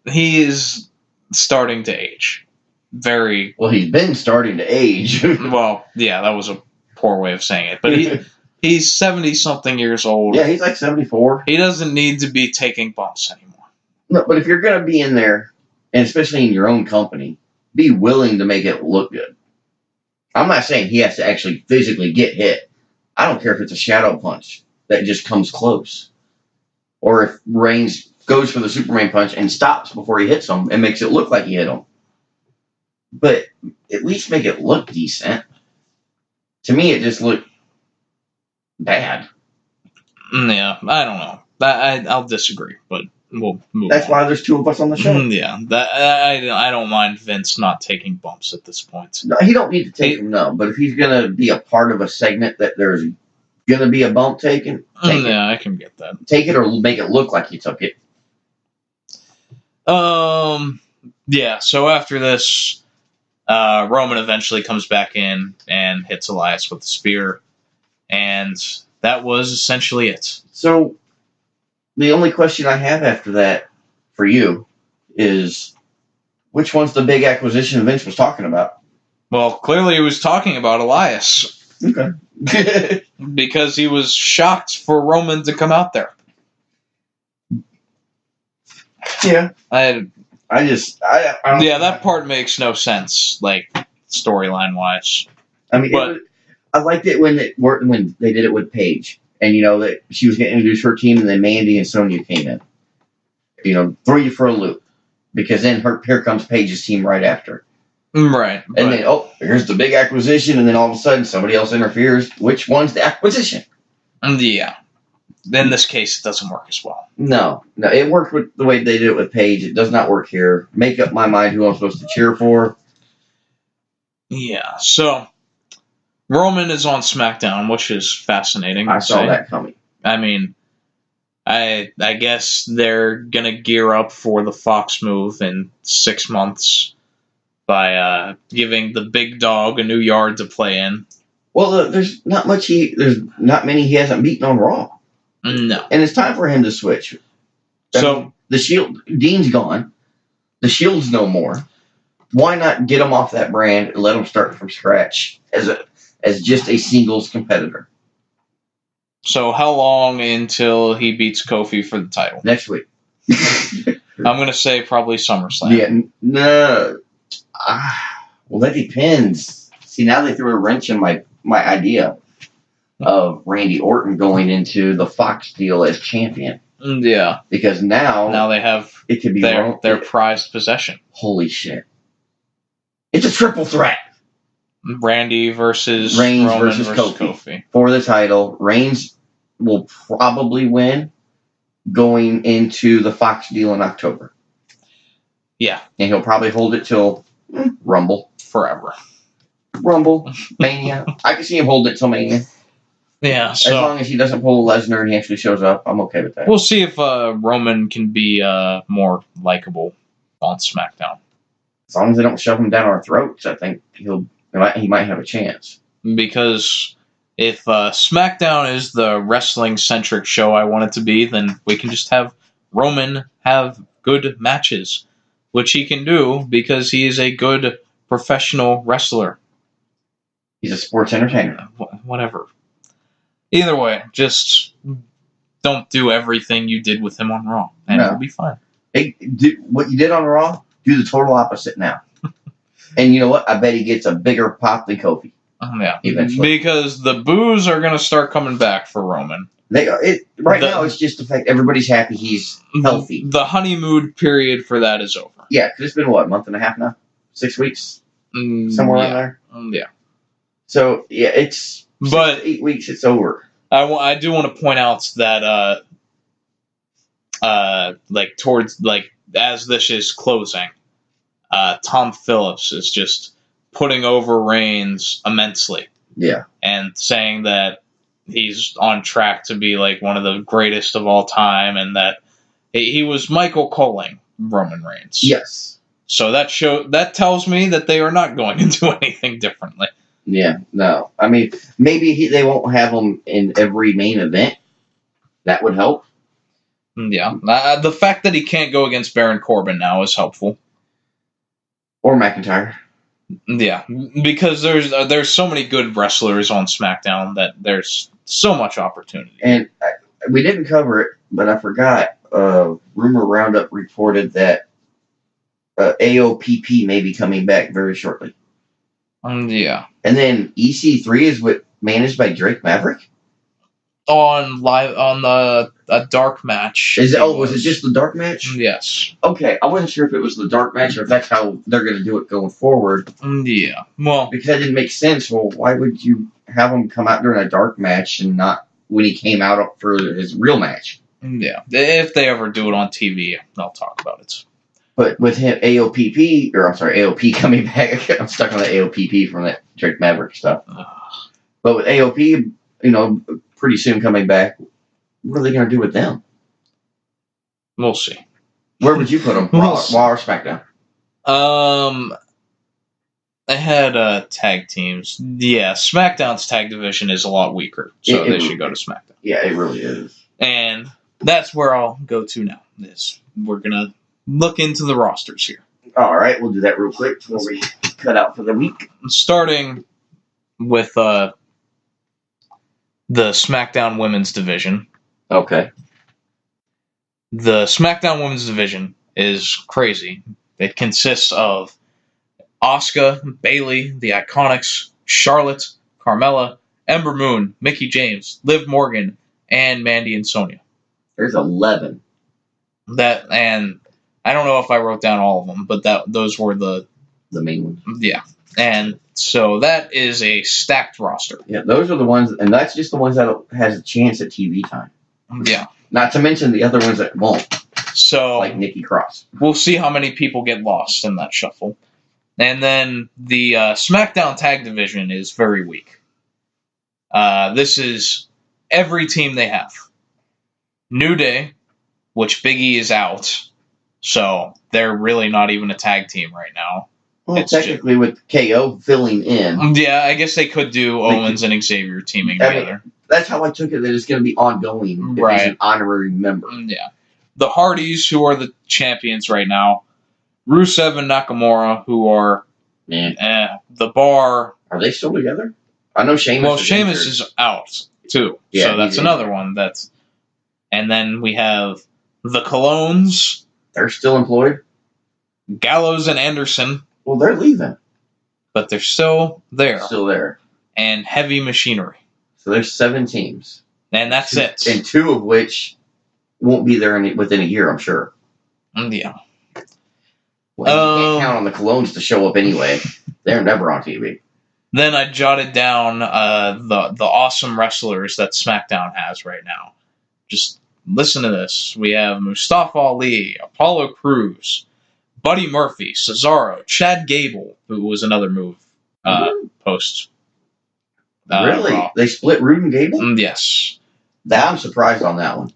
is starting to age. Very... Well, he's been starting to age. Well, yeah, that was a poor way of saying it. But he's 70-something years old. Yeah, he's like 74. He doesn't need to be taking bumps anymore. No, but if you're going to be in there, and especially in your own company, be willing to make it look good. I'm not saying he has to actually physically get hit. I don't care if it's a shadow punch that just comes close. Or if Reigns goes for the Superman punch and stops before he hits him and makes it look like he hit him. But at least make it look decent. To me, it just looked bad. Yeah, I don't know. I'll disagree, but we'll move That's on. why there's two of us on the show. Yeah, I don't mind Vince not taking bumps at this point. No, he don't need to take them, no. But if he's going to be a part of a segment that there's going to be a bump taken, take it. Yeah, I can get that. Take it or make it look like he took it. Yeah, so after this, Roman eventually comes back in and hits Elias with the spear, and that was essentially it. So, the only question I have after that for you is, which one's the big acquisition Vince was talking about? Well, clearly he was talking about Elias. Okay. Because he was shocked for Roman to come out there. Yeah. I don't. Yeah, that part makes no sense, like, storyline wise. I mean, But- I liked it when they did it with Paige. And, that she was going to introduce her team, and then Mandy and Sonya came in. Throw you for a loop. Because then here comes Paige's team right after. Right. And then, here's the big acquisition, and then all of a sudden somebody else interferes. Which one's the acquisition? Yeah. In this case, it doesn't work as well. No. It worked with the way they did it with Paige. It does not work here. Make up my mind who I'm supposed to cheer for. Yeah. So, Roman is on SmackDown, which is fascinating. I saw that coming. I mean, I guess they're going to gear up for the Fox move in 6 months by giving the big dog a new yard to play in. Well, there's not many he hasn't beaten on Raw. No. And it's time for him to switch. So the Shield, Dean's gone. The Shield's no more. Why not get him off that brand and let him start from scratch as just a singles competitor? So how long until he beats Kofi for the title? Next week. I'm going to say probably SummerSlam. Yeah, no. Well, that depends. See, now they threw a wrench in my idea of Randy Orton going into the Fox deal as champion. Yeah. Because now they have it could be their prized possession. Holy shit. It's a triple threat. Randy versus Reigns Roman versus Kofi. For the title. Reigns will probably win going into the Fox deal in October. Yeah. And he'll probably hold it till Rumble. Forever. Rumble. Mania. I can see him hold it till Mania. Yeah. So, as long as he doesn't pull Lesnar and he actually shows up, I'm okay with that. We'll see if Roman can be more likable on SmackDown. As long as they don't shove him down our throats, I think he might have a chance. Because if SmackDown is the wrestling-centric show I want it to be, then we can just have Roman have good matches, which he can do because he is a good professional wrestler. He's a sports entertainer. Whatever. Either way, just don't do everything you did with him on Raw, and it'll be fine. Hey, what you did on Raw, do the total opposite now. And you know what? I bet he gets a bigger pop than Kofi. Yeah, eventually. Because the boos are going to start coming back for Roman. Now, it's just the fact everybody's happy he's healthy. The honeymoon period for that is over. Yeah, because it's been, a month and a half now? 6 weeks? Somewhere around there? Yeah. So, yeah, it's 6 to 8 weeks, it's over. I do want to point out that, as this is closing, Tom Phillips is just putting over Reigns immensely. Yeah. And saying that he's on track to be one of the greatest of all time, and that he was Michael Coling Roman Reigns. Yes. So that tells me that they are not going to do anything differently. Yeah, no. I mean, maybe they won't have him in every main event. That would help. Yeah. The fact that he can't go against Baron Corbin now is helpful. Or McIntyre. Yeah, because there's so many good wrestlers on SmackDown that there's so much opportunity. And we didn't cover it, but I forgot. Rumor Roundup reported that AOPP may be coming back very shortly. Yeah. And then EC3 is managed by Drake Maverick? On the dark match. Was it just the dark match? Yes. Okay, I wasn't sure if it was the dark match or if that's how they're going to do it going forward. Yeah. Well, because that didn't make sense. Well, why would you have him come out during a dark match and not when he came out for his real match? Yeah. If they ever do it on TV, I'll talk about it. But with him, AOP coming back, I'm stuck on the AOPP from that Drake Maverick stuff. But with AOP, pretty soon coming back, what are they going to do with them? We'll see. Where would you put them? Raw or SmackDown? They had tag teams. Yeah, SmackDown's tag division is a lot weaker, so they should go to SmackDown. Yeah, it really is. And that's where I'll go to now. We're going to look into the rosters here. All right, we'll do that real quick before we cut out for the week. Starting with the SmackDown Women's Division. Okay. The SmackDown Women's Division is crazy. It consists of Asuka, Bailey, the Iconics, Charlotte, Carmella, Ember Moon, Mickie James, Liv Morgan, and Mandy and Sonya. There's 11. And I don't know if I wrote down all of them, but those were the the main ones. Yeah. And so that is a stacked roster. Yeah, those are the ones, and that's just the ones that has a chance at TV time. Yeah. Not to mention the other ones that won't. So like Nikki Cross. We'll see how many people get lost in that shuffle. And then the SmackDown Tag Division is very weak. This is every team they have. New Day, which Big E is out, so they're really not even a tag team right now. Well, it's technically with KO filling in. Yeah, I guess they could do Owens and Xavier teaming together. That's how I took it, that it's going to be ongoing. Right. If he's an honorary member. Yeah. The Hardys, who are the champions right now. Rusev and Nakamura, who are the Bar. Are they still together? I know Sheamus. Well, Sheamus is out too, yeah, so that's another one. And then we have the Colognes. They're still employed. Gallows and Anderson. Well, they're leaving, but they're still there. Still there. And Heavy Machinery. So there's 7 teams, and that's it. And 2 of which won't be there within a year, I'm sure. Yeah. Well, you can't count on the Colognes to show up anyway. They're never on TV. Then I jotted down the awesome wrestlers that SmackDown has right now. Just listen to this. We have Mustafa Ali, Apollo Crews, Buddy Murphy, Cesaro, Chad Gable, who was another move post. Really? Raw. They split Roode and Gable? Yes. I'm surprised on that one.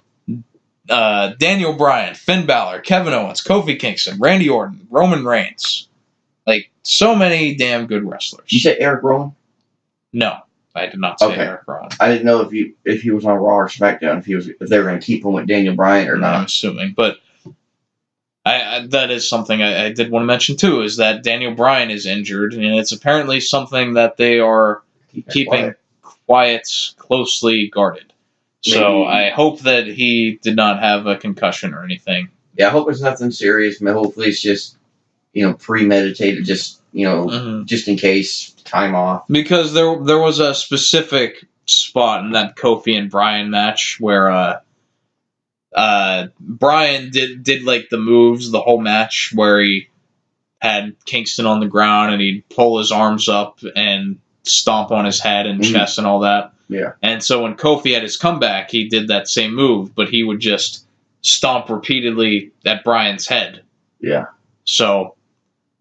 Daniel Bryan, Finn Balor, Kevin Owens, Kofi Kingston, Randy Orton, Roman Reigns. Like, so many damn good wrestlers. You said Eric Rowan? No, I did not say Eric Rowan. I didn't know if he was on Raw or SmackDown, if they were going to keep him with Daniel Bryan or not. I'm assuming, but that is something I did want to mention too, is that Daniel Bryan is injured, and it's apparently something that they are keeping quiet, closely guarded. So I hope that he did not have a concussion or anything. Yeah, I hope it's nothing serious. Hopefully it's just, premeditated, just, just in case, time off. Because there was a specific spot in that Kofi and Bryan match where Bryan did like the moves the whole match, where he had Kingston on the ground and he'd pull his arms up and stomp on his head and chest and all that. Yeah. And so when Kofi had his comeback, he did that same move, but he would just stomp repeatedly at Bryan's head. Yeah. So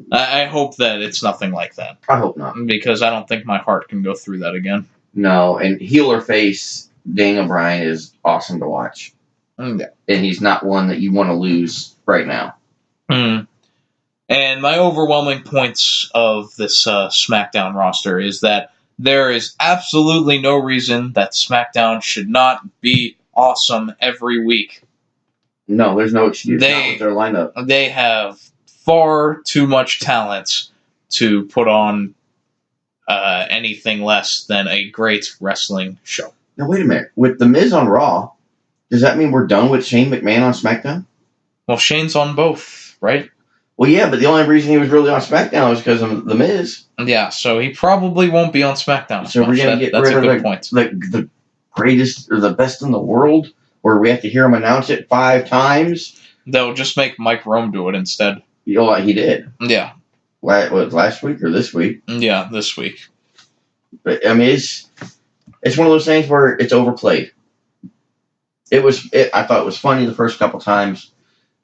I hope that it's nothing like that. I hope not. Because I don't think my heart can go through that again. No, and heel or face, Daniel Bryan is awesome to watch. Yeah. And he's not one that you want to lose right now. And my overwhelming points of this SmackDown roster is that there is absolutely no reason that SmackDown should not be awesome every week. No, there's no excuse not with their lineup. They have far too much talent to put on anything less than a great wrestling show. Now, wait a minute. With The Miz on Raw, does that mean we're done with Shane McMahon on SmackDown? Well, Shane's on both, right? Well, yeah, but the only reason he was really on SmackDown was because of The Miz. Yeah, so he probably won't be on SmackDown. So we're going to get rid of the greatest or the best in the world, where we have to hear him announce it 5 times? They'll just make Mike Rome do it instead. You know what he did? Yeah. Last week or this week? Yeah, this week. But, I mean, it's one of those things where it's overplayed. I thought it was funny the first couple times.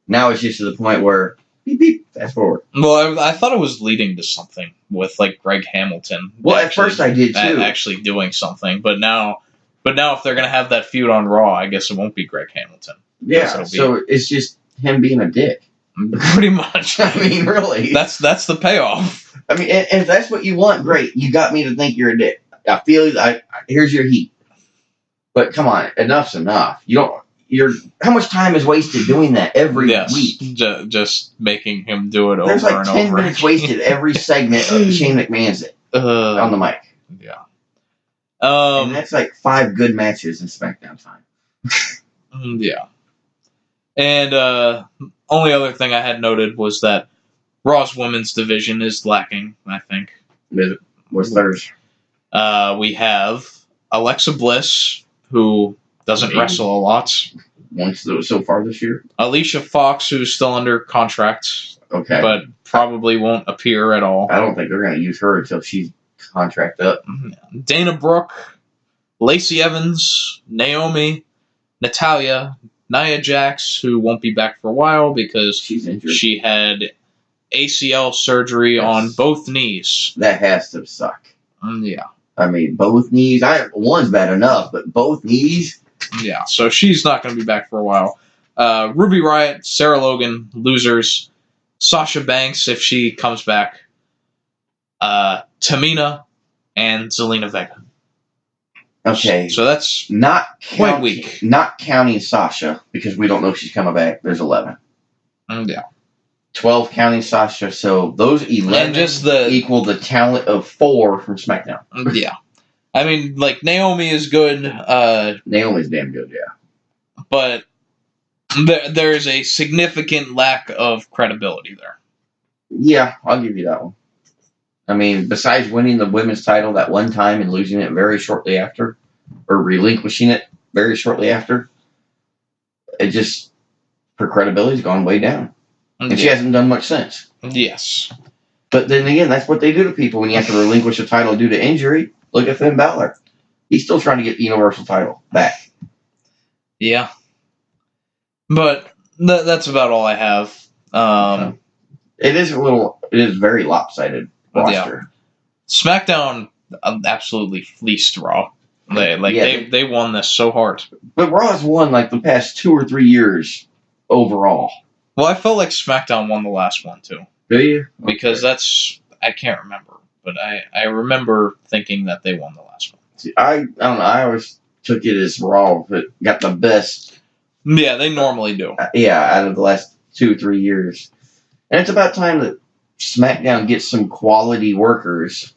Now it's just to the point where beep, beep, fast forward. Well, I thought it was leading to something with like Greg Hamilton. Well, at first I did too. Actually doing something, but now if they're gonna have that feud on Raw, I guess it won't be Greg Hamilton. Yeah, so it's just him being a dick. Pretty much. I mean, really. That's the payoff. I mean, and if that's what you want, great. You got me to think you're a dick. I feel here's your heat. But come on, enough's enough. How much time is wasted doing that every week? Just making him do it There's over like and 10 over. minutes wasted every segment of Shane McMahon's on the mic. Yeah. And that's like 5 good matches in SmackDown time. Yeah. And only other thing I had noted was that Raw's women's division is lacking, I think. What's theirs? We have Alexa Bliss, who doesn't wrestle a lot. Once so far this year. Alicia Fox, who's still under contract. Okay. But probably won't appear at all. I don't think they're going to use her until she's contract up. Dana Brooke, Lacey Evans, Naomi, Natalya, Nia Jax, who won't be back for a while because she's injured. She had ACL surgery on both knees. That has to suck. Yeah. I mean, both knees. One's bad enough, but both knees. Yeah, so she's not going to be back for a while. Ruby Riott, Sarah Logan, losers. Sasha Banks, if she comes back. Tamina, and Zelina Vega. Okay. So that's not quite weak. Not counting Sasha, because we don't know if she's coming back. There's 11. Yeah. 12 counting Sasha, so those 11 equal the talent of 4 from SmackDown. Yeah. I mean, like, Naomi is good. Naomi's damn good, yeah. But there's a significant lack of credibility there. Yeah, I'll give you that one. I mean, besides winning the women's title that one time and losing it very shortly after, or relinquishing it very shortly after, it just, her credibility's gone way down. And she hasn't done much since. Yes. But then again, that's what they do to people when you have to relinquish a title due to injury. Look at Finn Balor. He's still trying to get the Universal title back. Yeah. But that's about all I have. It is very lopsided roster. Yeah. SmackDown absolutely fleeced Raw. They won this so hard. But Raw has won like the past 2 or 3 years overall. Well, I felt like SmackDown won the last one too. Do you? Because I can't remember, but I remember thinking that they won the last one. See, I don't know. I always took it as Raw that got the best. Yeah, they normally do. Out of the last 2 or 3 years. And it's about time that SmackDown gets some quality workers,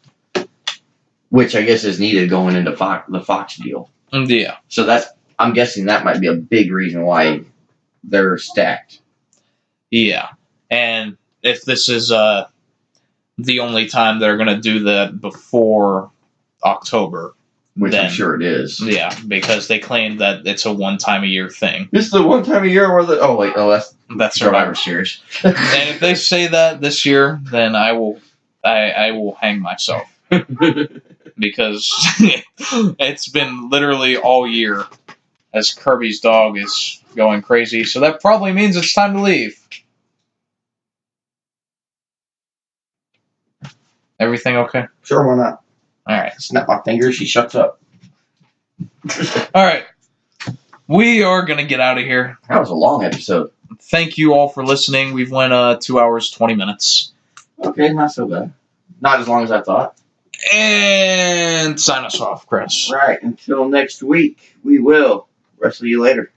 which I guess is needed going into the Fox deal. Yeah. So I'm guessing that might be a big reason why they're stacked. Yeah. And if this is the only time they're going to do that before October. Which I'm sure it is. Yeah, because they claim that it's a one-time-a-year thing. This is the one time a year where that's Survivor Series. And if they say that this year, then I will hang myself. Because it's been literally all year as Kirby's dog is going crazy. So that probably means it's time to leave. Everything okay? Sure, why not? All right. Snap my fingers, she shuts up. All right. We are going to get out of here. That was a long episode. Thank you all for listening. We've went 2 hours, 20 minutes. Okay, not so bad. Not as long as I thought. And sign us off, Chris. Right. Until next week, we will wrestle you later.